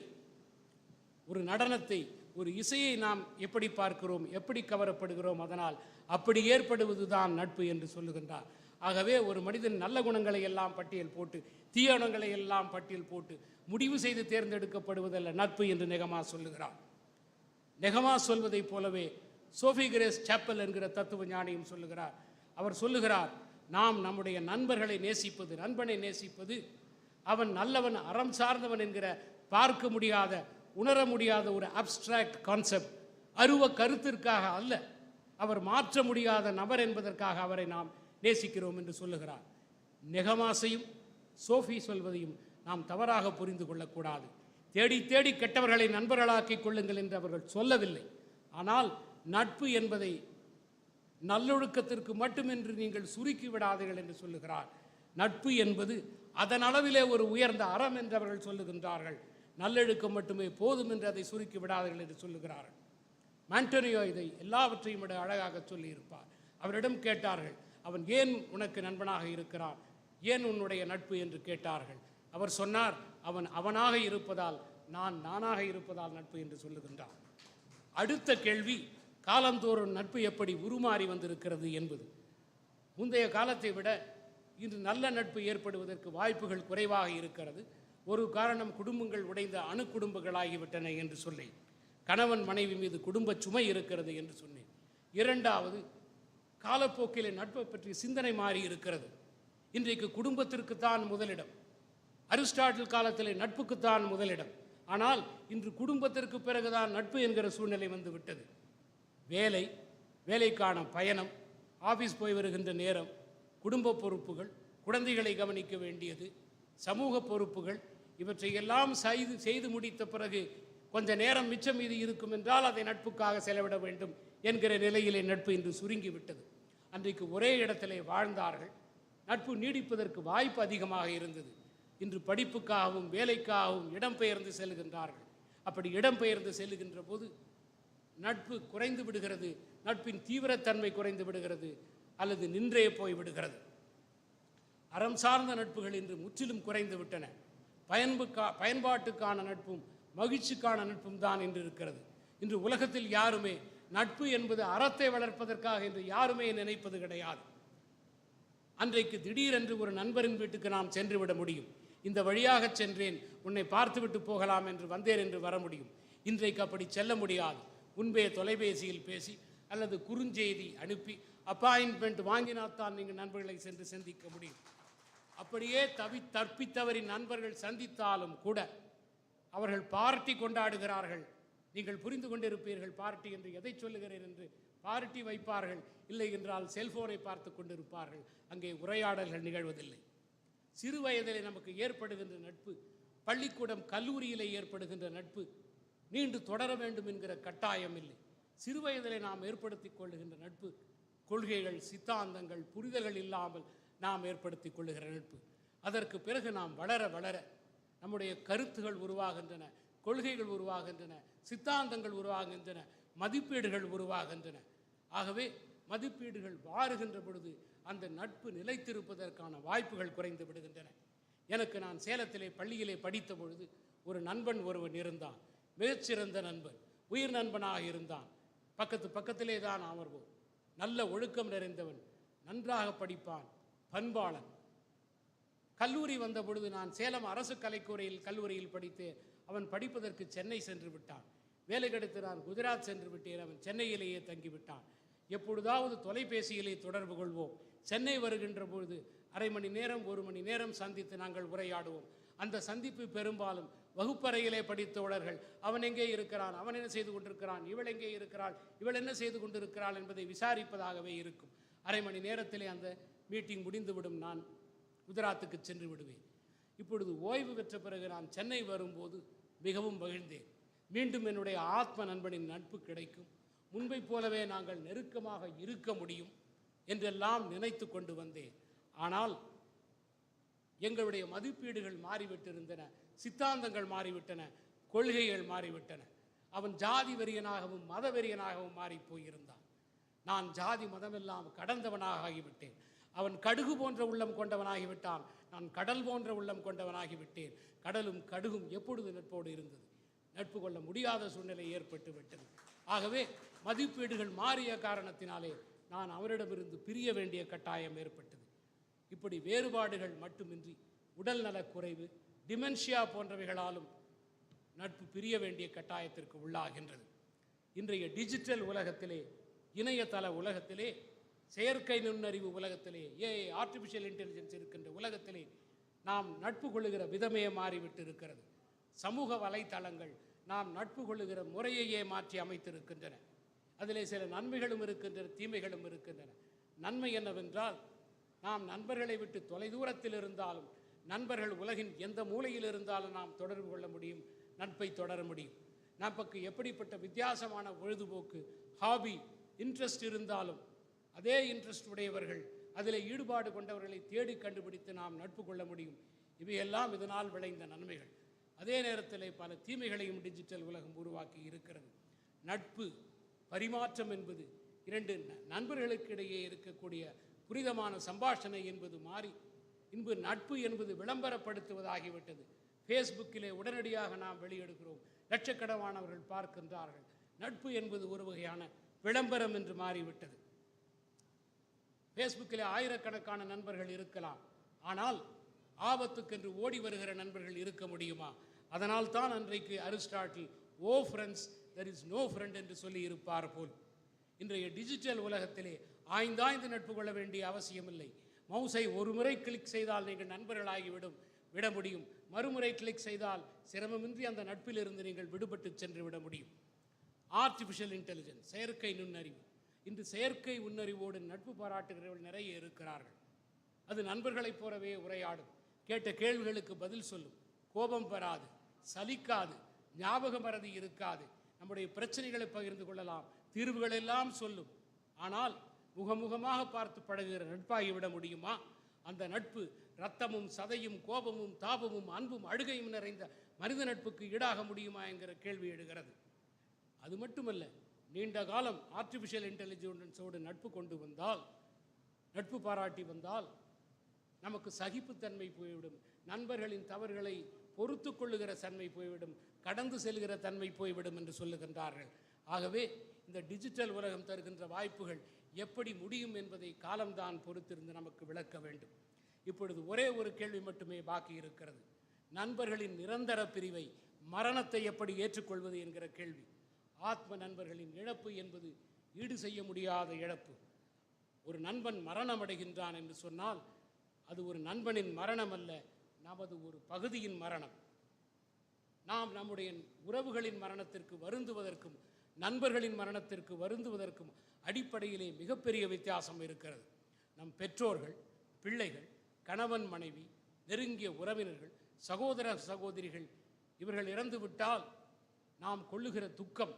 ஒரு நடனத்தை, ஒரு இசையை நாம் எப்படி பார்க்கிறோம், எப்படி கவரப்படுகிறோம், அதனால் அப்படி ஏற்படுவது தான் நட்பு என்று சொல்லுகின்றார். ஆகவே ஒரு மனிதன் நல்ல குணங்களை எல்லாம் பட்டியல் போட்டு, தீய குணங்களை எல்லாம் பட்டியல் போட்டு முடிவு செய்து தேர்ந்தெடுக்கப்படுவதல்ல நட்பு என்று நெகமாஸ் சொல்லுகிறார். நெகமாஸ் சொல்வதைப் போலவே சோஃபி கிரேஸ் சாப்பல் என்கிற தத்துவ ஞானியும் சொல்லுகிறார். அவர் சொல்லுகிறார், நாம் நம்முடைய நண்பர்களை நேசிப்பது, நண்பனை நேசிப்பது, அவன் நல்லவன், அறம் சார்ந்தவன் என்கிற பார்க்க முடியாத, உணர முடியாத ஒரு அப்ஸ்ட்ராக்ட் கான்செப்ட், அருவ கருத்திற்காக அல்ல, அவர் மாற்ற முடியாத நபர் என்பதற்காக அவரை நாம் நேசிக்கிறோம் என்று சொல்லுகிறார். நெகமாஸையும் சோஃபி சொல்வதையும் நாம் தவறாக புரிந்து கொள்ளக்கூடாது. தேடி தேடி கெட்டவர்களை நண்பர்களாக்கிக் கொள்ளுங்கள் என்று அவர்கள் சொல்லவில்லை. ஆனால் நட்பு என்பதை நல்லொழுக்கத்திற்கு மட்டுமென்று நீங்கள் சுருக்கி விடாதீர்கள் என்று சொல்லுகிறார். நட்பு என்பது அதன் அளவிலே ஒரு உயர்ந்த அறம் என்று அவர்கள் சொல்லுகின்றார்கள். நல்லொழுக்கம் மட்டுமே போதும் என்று அதை சுருக்கி விடாதீர்கள் என்று சொல்லுகிறார்கள். மாண்டோனியோ இதை எல்லாவற்றையும் விட அழகாக சொல்லியிருப்பார். அவரிடம் கேட்டார்கள், அவன் ஏன் உனக்கு நண்பனாக இருக்கிறான், ஏன் உன்னுடைய நட்பு என்று கேட்டார்கள். அவர் சொன்னார், அவன் அவனாக இருப்பதால், நான் நானாக இருப்பதால் நட்பு என்று சொல்லுகின்றார். அடுத்த கேள்வி, காலந்தோறும் நட்பு எப்படி உருமாறி வந்திருக்கிறது என்பது. முந்தைய காலத்தை விட இன்று நல்ல நட்பு ஏற்படுவதற்கு வாய்ப்புகள் குறைவாக இருக்கிறது. ஒரு காரணம், குடும்பங்கள் உடைந்த அணு குடும்பங்களாகிவிட்டன என்று சொன்னேன். கணவன் மனைவி மீது குடும்ப சுமை இருக்கிறது என்று சொன்னேன். இரண்டாவது, காலப்போக்கிலே நட்பை பற்றி சிந்தனை மாறி இருக்கிறது. இன்றைக்கு குடும்பத்திற்குத்தான் முதலிடம். அரிஸ்டாட்டில் காலத்திலே நட்புக்குத்தான் முதலிடம். ஆனால் இன்று குடும்பத்திற்கு பிறகுதான் நட்பு என்கிற சூழ்நிலை வந்து விட்டது. வேலைக்கான பயணம், ஆஃபீஸ் போய் வருகின்ற நேரம், குடும்ப பொறுப்புகள், குழந்தைகளை கவனிக்க வேண்டியது, சமூக பொறுப்புகள், இவற்றையெல்லாம் செய்து முடித்த பிறகு கொஞ்ச நேரம் மிச்சம் மீதி இருக்கும் என்றால் அதை நட்புக்காக செலவிட வேண்டும் என்கிற நிலையிலே நட்பு இன்று சுருங்கிவிட்டது. அன்றைக்கு ஒரே இடத்திலே வாழ்ந்தார்கள். நட்பு நீடிப்பதற்கு வாய்ப்பு அதிகமாக இருந்தது. இன்று படிப்புக்காகவும் வேலைக்காகவும் இடம்பெயர்ந்து செல்கின்றார்கள். அப்படி இடம்பெயர்ந்து செல்லுகின்ற போது நட்பு குறைந்து விடுகிறது, நட்பின் தீவிரத்தன்மை குறைந்து விடுகிறது, அல்லது நின்றே போய் விடுகிறது. அறம் சார்ந்த நட்புகள் இன்று முற்றிலும் குறைந்து விட்டன. பயன்பாட்டுக்கான நட்பும் மகிழ்ச்சிக்கான நட்பும் தான் என்று இருக்கிறது. இன்று உலகத்தில் யாருமே நட்பு என்பது அறத்தை வளர்ப்பதற்காக என்று யாருமே நினைப்பது கிடையாது. அன்றைக்கு திடீரென்று ஒரு நண்பரின் வீட்டுக்கு நாம் சென்று விட முடியும். இந்த வழியாக சென்றேன், உன்னை பார்த்துவிட்டு போகலாம் என்று வந்தேன் என்று வர முடியும். இன்றைக்கு அப்படி செல்ல முடியாது. முன்பே தொலைபேசியில் பேசி அல்லது குறுஞ்செய்தி அனுப்பி அப்பாயின்மெண்ட் வாங்கினால்தான் நீங்கள் நண்பர்களை சென்று சந்திக்க முடியும். அப்படியே தப்பித்தவரின் நண்பர்கள் சந்தித்தாலும் கூட அவர்கள் பார்ட்டி கொண்டாடுகிறார்கள். நீங்கள் புரிந்து கொண்டிருப்பீர்கள் பார்ட்டி என்று எதை சொல்லுகிறேன் என்று. பார்ட்டி வைப்பார்கள், இல்லை என்றால் செல்போனை பார்த்து கொண்டிருப்பார்கள். அங்கே உரையாடல்கள் நிகழ்வதில்லை. சிறு வயதிலே நமக்கு ஏற்படுகின்ற நட்பு, பள்ளிக்கூடம் கல்லூரியிலே ஏற்படுகின்ற நட்பு நீண்டு தொடர வேண்டும் என்கிற கட்டாயம் இல்லை. சிறு வயதிலே நாம் ஏற்படுத்தி கொள்ளுகின்ற நட்பு கொள்கைகள், சித்தாந்தங்கள், புரிதல்கள் இல்லாமல் நாம் ஏற்படுத்தி கொள்ளுகிற நட்பு. அதற்கு பிறகு நாம் வளர வளர நம்முடைய கருத்துகள் உருவாகின்றன, கொள்கைகள் உருவாகின்றன, சித்தாந்தங்கள் உருவாகின்றன, மதிப்பீடுகள் உருவாகின்றன. ஆகவே மதிப்பீடுகள் மாறுகின்ற பொழுது அந்த நட்பு நிலைத்திருப்பதற்கான வாய்ப்புகள் குறைந்து விடுகின்றன. நான் சேலத்திலே பள்ளியிலே படித்த பொழுது ஒரு நண்பன் ஒருவன் இருந்தான். மிகச்சிறந்த நண்பன், உயிர் நண்பனாக இருந்தான். பக்கத்திலே தான் அமர்வோம். நல்ல ஒழுக்கம் நிறைந்தவன், நன்றாக படிப்பான், பண்பாளன். கல்லூரி வந்த பொழுது நான் சேலம் அரசு கல்லூரியில் படித்தேன். அவன் படிப்பதற்கு சென்னை சென்று விட்டான். வேலை கிடைத்து நான் குஜராத் சென்று விட்டேன். அவன் சென்னையிலேயே தங்கிவிட்டான். எப்பொழுதாவது தொலைபேசியிலே தொடர்பு கொள்வோம். சென்னை வருகின்ற பொழுது அரை மணி நேரம் 1 மணி நேரம் சந்தித்து நாங்கள் உரையாடுவோம். அந்த சந்திப்பு பெரும்பாலும் வகுப்பறையிலே படித்த தோழர்கள், அவன் எங்கே இருக்கிறான், அவன் என்ன செய்து கொண்டிருக்கிறான், இவள் எங்கே இருக்கிறாள், இவள் என்ன செய்து கொண்டிருக்கிறாள் என்பதை விசாரிப்பதாகவே இருக்கும். அரை மணி நேரத்திலே அந்த மீட்டிங் முடிந்துவிடும். நான் குஜராத்துக்கு சென்று விடுவேன். இப்பொழுது ஓய்வு பெற்ற பிறகு நான் சென்னை வரும்போது மிகவும் மகிழ்ந்தேன். மீண்டும் என்னுடைய ஆத்ம நண்பனின் நட்பு கிடைக்கும், முன்பை போலவே நாங்கள் நெருக்கமாக இருக்க முடியும் என்றெல்லாம் நினைத்து கொண்டு வந்தேன். ஆனால் எங்களுடைய மதிப்பீடுகள் மாறிவிட்டிருந்தன, சித்தாந்தங்கள் மாறிவிட்டன, கொள்கைகள் மாறிவிட்டன. அவன் ஜாதி வெறியனாகவும் மத வெறியனாகவும் மாறி போயிருந்தான். நான் ஜாதி மதமெல்லாம் கடந்தவனாக ஆகிவிட்டேன். அவன் கடுகு போன்ற உள்ளம் கொண்டவனாகிவிட்டான். நான் கடல் போன்ற உள்ளம் கொண்டவனாகிவிட்டேன். கடலும் கடுகும் எப்பொழுது நட்போடு இருந்தது? நட்பு கொள்ள முடியாத சூழ்நிலை ஏற்பட்டு விட்டது. ஆகவே மதிப்பீடுகள் மாறிய காரணத்தினாலே நான் அவரிடமிருந்து பிரிய வேண்டிய கட்டாயம் ஏற்பட்டது. இப்படி வேறுபாடுகள் மட்டுமின்றி உடல் நலக்குறைவு, டிமென்ஷியா போன்றவைகளாலும் நட்பு பிரிய வேண்டிய கட்டாயத்திற்கு உள்ளாகின்றது. இன்றைய டிஜிட்டல் உலகத்திலே, இணையதள உலகத்திலே, செயற்கை நுண்ணறிவு உலகத்திலே, ஆர்டிஃபிஷியல் இன்டெலிஜென்ஸ் இருக்கின்ற உலகத்திலே நாம் நட்பு கொள்ளுகிற விதமே மாறிவிட்டு இருக்கிறது. சமூக வலைத்தளங்கள் நாம் நட்பு கொள்ளுகிற முறையையே மாற்றி அமைத்திருக்கின்றன. அதிலே சில நன்மைகளும் இருக்கின்றன, தீமைகளும் இருக்கின்றன. நன்மை என்னவென்றால், நாம் நண்பர்களை விட்டு தொலைதூரத்தில் இருந்தாலும், நண்பர்கள் உலகின் எந்த மூலையில் இருந்தாலும் நாம் தொடர்பு கொள்ள முடியும், நட்பை தொடர முடியும். நமக்கு எப்படிப்பட்ட வித்தியாசமான பொழுதுபோக்கு, ஹாபி, இன்ட்ரெஸ்ட் இருந்தாலும் அதே இன்ட்ரெஸ்ட் உடையவர்கள், அதில் ஈடுபாடு கொண்டவர்களை தேடி கண்டுபிடித்து நாம் நட்பு கொள்ள முடியும். இவையெல்லாம் இதனால் விளைந்த நன்மைகள். அதே நேரத்தில் பல தீமைகளையும் டிஜிட்டல் உலகம் உருவாக்கி இருக்கிறது. நட்பு பரிமாற்றம் என்பது, 2 நண்பர்களுக்கு இடையே இருக்கக்கூடிய புனிதமான சம்பாஷணை என்பது மாறி இன்பு நட்பு என்பது விளம்பரப்படுத்துவதாகிவிட்டது. ஃபேஸ்புக்கிலே உடனடியாக நாம் வெளியெடுக்கிறோம், லட்சக்கணக்கானவர்கள் பார்க்கின்றார்கள். நட்பு என்பது ஒரு வகையான விளம்பரம் என்று மாறிவிட்டது. ஃபேஸ்புக்கிலே ஆயிரக்கணக்கான நண்பர்கள் இருக்கலாம், ஆனால் ஆபத்துக்கென்று ஓடி வருகிற நண்பர்கள் இருக்க முடியுமா? அதனால் தான் அன்றைக்கு Aristotle O friends there is no friend என்று சொல்லி இருப்பார் போல். இன்றைய டிஜிட்டல் உலகத்திலே ஆய்ந்தாய்ந்து நட்பு கொள்ள வேண்டிய அவசியமில்லை. மவுஸை ஒரு முறை கிளிக் செய்தால் நீங்கள் நண்பர்களாகி விட முடியும். மறுமுறை கிளிக் செய்தால் சிரமமின்றி அந்த நட்பிலிருந்து நீங்கள் விடுபட்டு சென்று விட முடியும். ஆர்டிஃபிஷியல் இன்டெலிஜென்ஸ், செயற்கை நுண்ணறிவு. இன்று செயற்கை நுண்ணறிவோடு நட்பு பாராட்டுகிறவர்கள் நிறைய இருக்கிறார்கள். அது நண்பர்களைப் போலவே உரையாடும், கேட்ட கேள்விகளுக்கு பதில் சொல்லும், கோபம் பெறாது, சலிக்காது, ஞாபக மறதி இருக்காது, நம்முடைய பிரச்சனைகளை பகிர்ந்து கொள்ளலாம், தீர்வுகளெல்லாம் சொல்லும். ஆனால் முகமுகமாக பார்த்து பழகுகிற நட்பாகிவிட முடியுமா? அந்த நட்பு இரத்தமும் சதையும் கோபமும் தாபமும் அன்பும் அழுகையும் நிறைந்த மனித நட்புக்கு ஈடாக முடியுமா என்கிற கேள்வி எழுகிறது. அது மட்டுமல்ல, நீண்ட காலம் ஆர்டிஃபிஷியல் இன்டெலிஜென்ஸோடு நட்பு கொண்டு வந்தால், நட்பு பாராட்டி வந்தால் நமக்கு சகிப்புத்தன்மை போய்விடும், நண்பர்களின் தவறுகளை பொறுத்து கொள்ளுகிற தன்மை போய்விடும், கடந்து செல்கிற தன்மை போய்விடும் என்று சொல்லுகின்றார்கள். ஆகவே இந்த டிஜிட்டல் உலகம் தருகின்ற வாய்ப்புகள் எப்படி முடியும் என்பதை காலம்தான் பொறுத்திருந்து நமக்கு விளக்க வேண்டும். இப்பொழுது ஒரே ஒரு கேள்வி மட்டுமே பாக்கி இருக்கிறது. நண்பர்களின் நிரந்தர பிரிவை, மரணத்தை எப்படி ஏற்றுக்கொள்வது என்கிற கேள்வி. ஆத்ம நண்பர்களின் இழப்பு என்பது ஈடு செய்ய முடியாத இழப்பு. ஒரு நண்பன் மரணம் அடைகின்றான் என்று சொன்னால் அது ஒரு நண்பனின் மரணம் அல்ல, நமது ஒரு பகுதியின் மரணம். நாம் நம்முடைய உறவுகளின் மரணத்திற்கு வருந்துவதற்கும் நண்பர்களின் மரணத்திற்கு வருந்துவதற்கும் அடிப்படையிலே மிகப்பெரிய வித்தியாசம் இருக்கிறது. நம் பெற்றோர்கள், பிள்ளைகள், கணவன் மனைவி, நெருங்கிய உறவினர்கள், சகோதர சகோதரிகள் இவர்கள் இறந்துவிட்டால் நாம் கொள்ளுகிற துக்கம்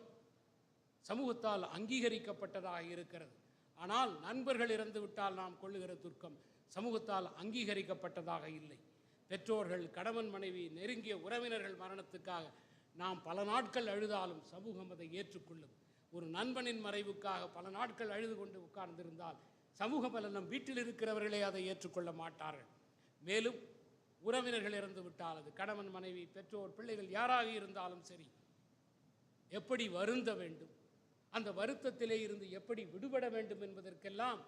சமூகத்தால் அங்கீகரிக்கப்பட்டதாக இருக்கிறது. ஆனால் நண்பர்கள் இறந்துவிட்டால் நாம் கொள்ளுகிற துக்கம் சமூகத்தால் அங்கீகரிக்கப்பட்டதாக இல்லை. பெற்றோர்கள், கணவன் மனைவி, நெருங்கிய உறவினர்கள் மரணத்துக்காக நாம் பல நாட்கள் அழுதாலும் சமூகம் அதை ஏற்றுக்கொள்ளும். ஒரு நண்பனின் மறைவுக்காக பல நாட்கள் அழுது கொண்டு உட்கார்ந்திருந்தால் சமூகம் அல்ல, நம் வீட்டில் இருக்கிறவர்களே அதை ஏற்றுக்கொள்ள மாட்டார்கள். மேலும் உறவினர்கள் இறந்து விட்டால், அது கணவன் மனைவி, பெற்றோர், பிள்ளைகள் யாராக இருந்தாலும் சரி, எப்படி வருந்த வேண்டும், அந்த வருத்தத்திலே இருந்து எப்படி விடுபட வேண்டும் என்பதற்கெல்லாம்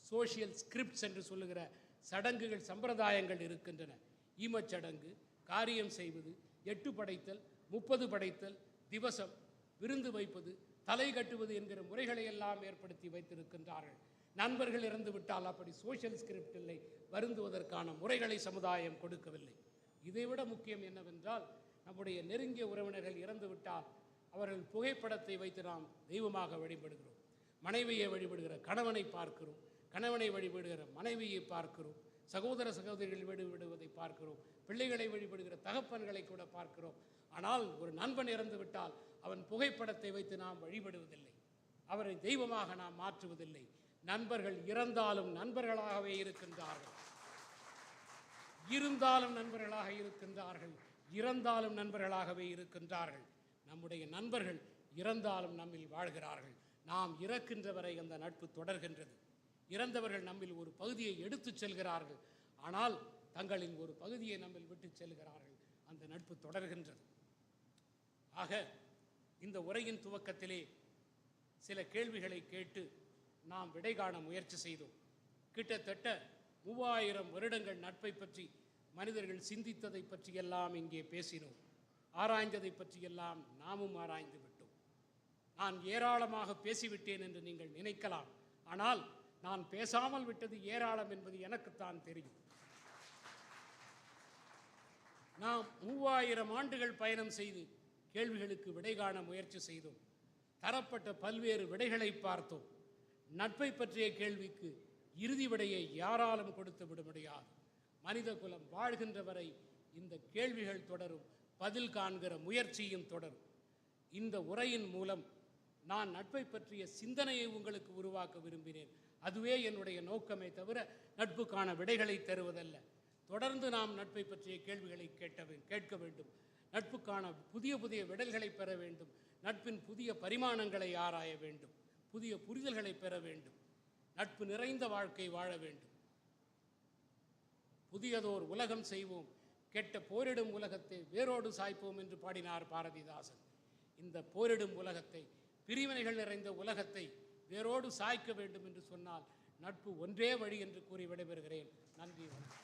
சோஷியல் ஸ்கிரிப்ட்ஸ் என்று சொல்லுகிற சடங்குகள் சம்பிரதாயங்கள் இருக்கின்றன. ஈமச்சடங்கு, காரியம் செய்வது, 8 படைத்தல், 30 படைத்தல், திவசம், விருந்து வைப்பது, தலை கட்டுவது என்கிற முறைகளை எல்லாம் ஏற்படுத்தி வைத்திருக்கின்றார்கள். நண்பர்கள் இறந்து விட்டால் அப்படி சோஷியல் ஸ்கிரிப்ட் இல்லை, வருந்துவதற்கான முறைகளை சமுதாயம் கொடுக்கவில்லை. இதைவிட முக்கியம் என்னவென்றால், நம்முடைய நெருங்கிய உறவினர்கள் இறந்து விட்டால் அவர்கள் புகைப்படத்தை வைத்து நாம் தெய்வமாக வழிபடுகிறோம். மனைவியை வழிபடுகிற கணவனை பார்க்கிறோம், கணவனை வழிபடுகிற மனைவியை பார்க்கிறோம், சகோதர சகோதரிகள் வழிபடுவதை பார்க்கிறோம், பிள்ளைகளை வழிபடுகிற தகப்பன்களை கூட பார்க்கிறோம். ஆனால் ஒரு நண்பன் இறந்து விட்டால் அவன் புகைப்படத்தை வைத்து நாம் வழிபடுவதில்லை, அவரை தெய்வமாக நாம் மாற்றுவதில்லை. நண்பர்கள் இறந்தாலும் நண்பர்களாகவே இருக்கின்றார்கள், இருந்தாலும் நண்பர்களாக இருக்கின்றார்கள், இறந்தாலும் நண்பர்களாகவே இருக்கின்றார்கள். நம்முடைய நண்பர்கள் இறந்தாலும் நம்மில் வாழ்கிறார்கள். நாம் இறக்கின்ற வரை அந்த நட்பு தொடர்கின்றது. இறந்தவர்கள் நம்மில் ஒரு பகுதியை எடுத்துச் செல்கிறார்கள், ஆனால் தங்களின் ஒரு பகுதியை நம்மில் விட்டு செல்கிறார்கள். அந்த நட்பு தொடர்கின்றது. ஆக இந்த உரையின் துவக்கத்திலே சில கேள்விகளை கேட்டு நாம் விடை காண முயற்சி செய்தோம். கிட்டத்தட்ட 3000 வருடங்கள் நட்பை பற்றி மனிதர்கள் சிந்தித்ததை பற்றியெல்லாம் இங்கே பேசினோம். ஆராய்ந்ததை பற்றியெல்லாம் நாமும் ஆராய்ந்து விட்டோம். நான் ஏராளமாக பேசிவிட்டேன் என்று நீங்கள் நினைக்கலாம். ஆனால் நான் பேசாமல் விட்டது ஏராளம் என்பது எனக்குத்தான் தெரியும். நாம் 3000 ஆண்டுகள் பயணம் செய்து கேள்விகளுக்கு விடை காண முயற்சி செய்தோம். தரப்பட்ட பல்வேறு விடைகளை பார்த்தோம். நட்பை பற்றிய கேள்விக்கு இறுதி விடையை யாராலும் கொடுத்து விட முடியாது. மனித குலம் வாழ்கின்ற வரை இந்த கேள்விகள் தொடரும், பதில் காண்கிற முயற்சியும் தொடரும். இந்த உரையின் மூலம் நான் நட்பை பற்றிய சிந்தனையை உங்களுக்கு உருவாக்க விரும்பினேன். அதுவே என்னுடைய நோக்கமே தவிர நட்புக்கான விடைகளை தருவதல்ல. தொடர்ந்து நாம் நட்பை பற்றிய கேள்விகளை கேட்க வேண்டும். நட்புக்கான புதிய புதிய விடல்களை பெற வேண்டும். நட்பின் புதிய பரிமாணங்களை ஆராய வேண்டும். புதிய புரிதல்களை பெற வேண்டும். நட்பு நிறைந்த வாழ்க்கை வாழ வேண்டும். புதியதோர் உலகம் செய்வோம், கெட்ட போரிடும் உலகத்தை வேரோடு சாய்ப்போம் என்று பாடினார் பாரதிதாசன். இந்த போரிடும் உலகத்தை, பிரிவினைகள் நிறைந்த உலகத்தை வேரோடு சாய்க்க வேண்டும் என்று சொன்னால் நட்பு ஒன்றே வழி என்று கூறி விடைபெறுகிறேன். நன்றி, வணக்கம்.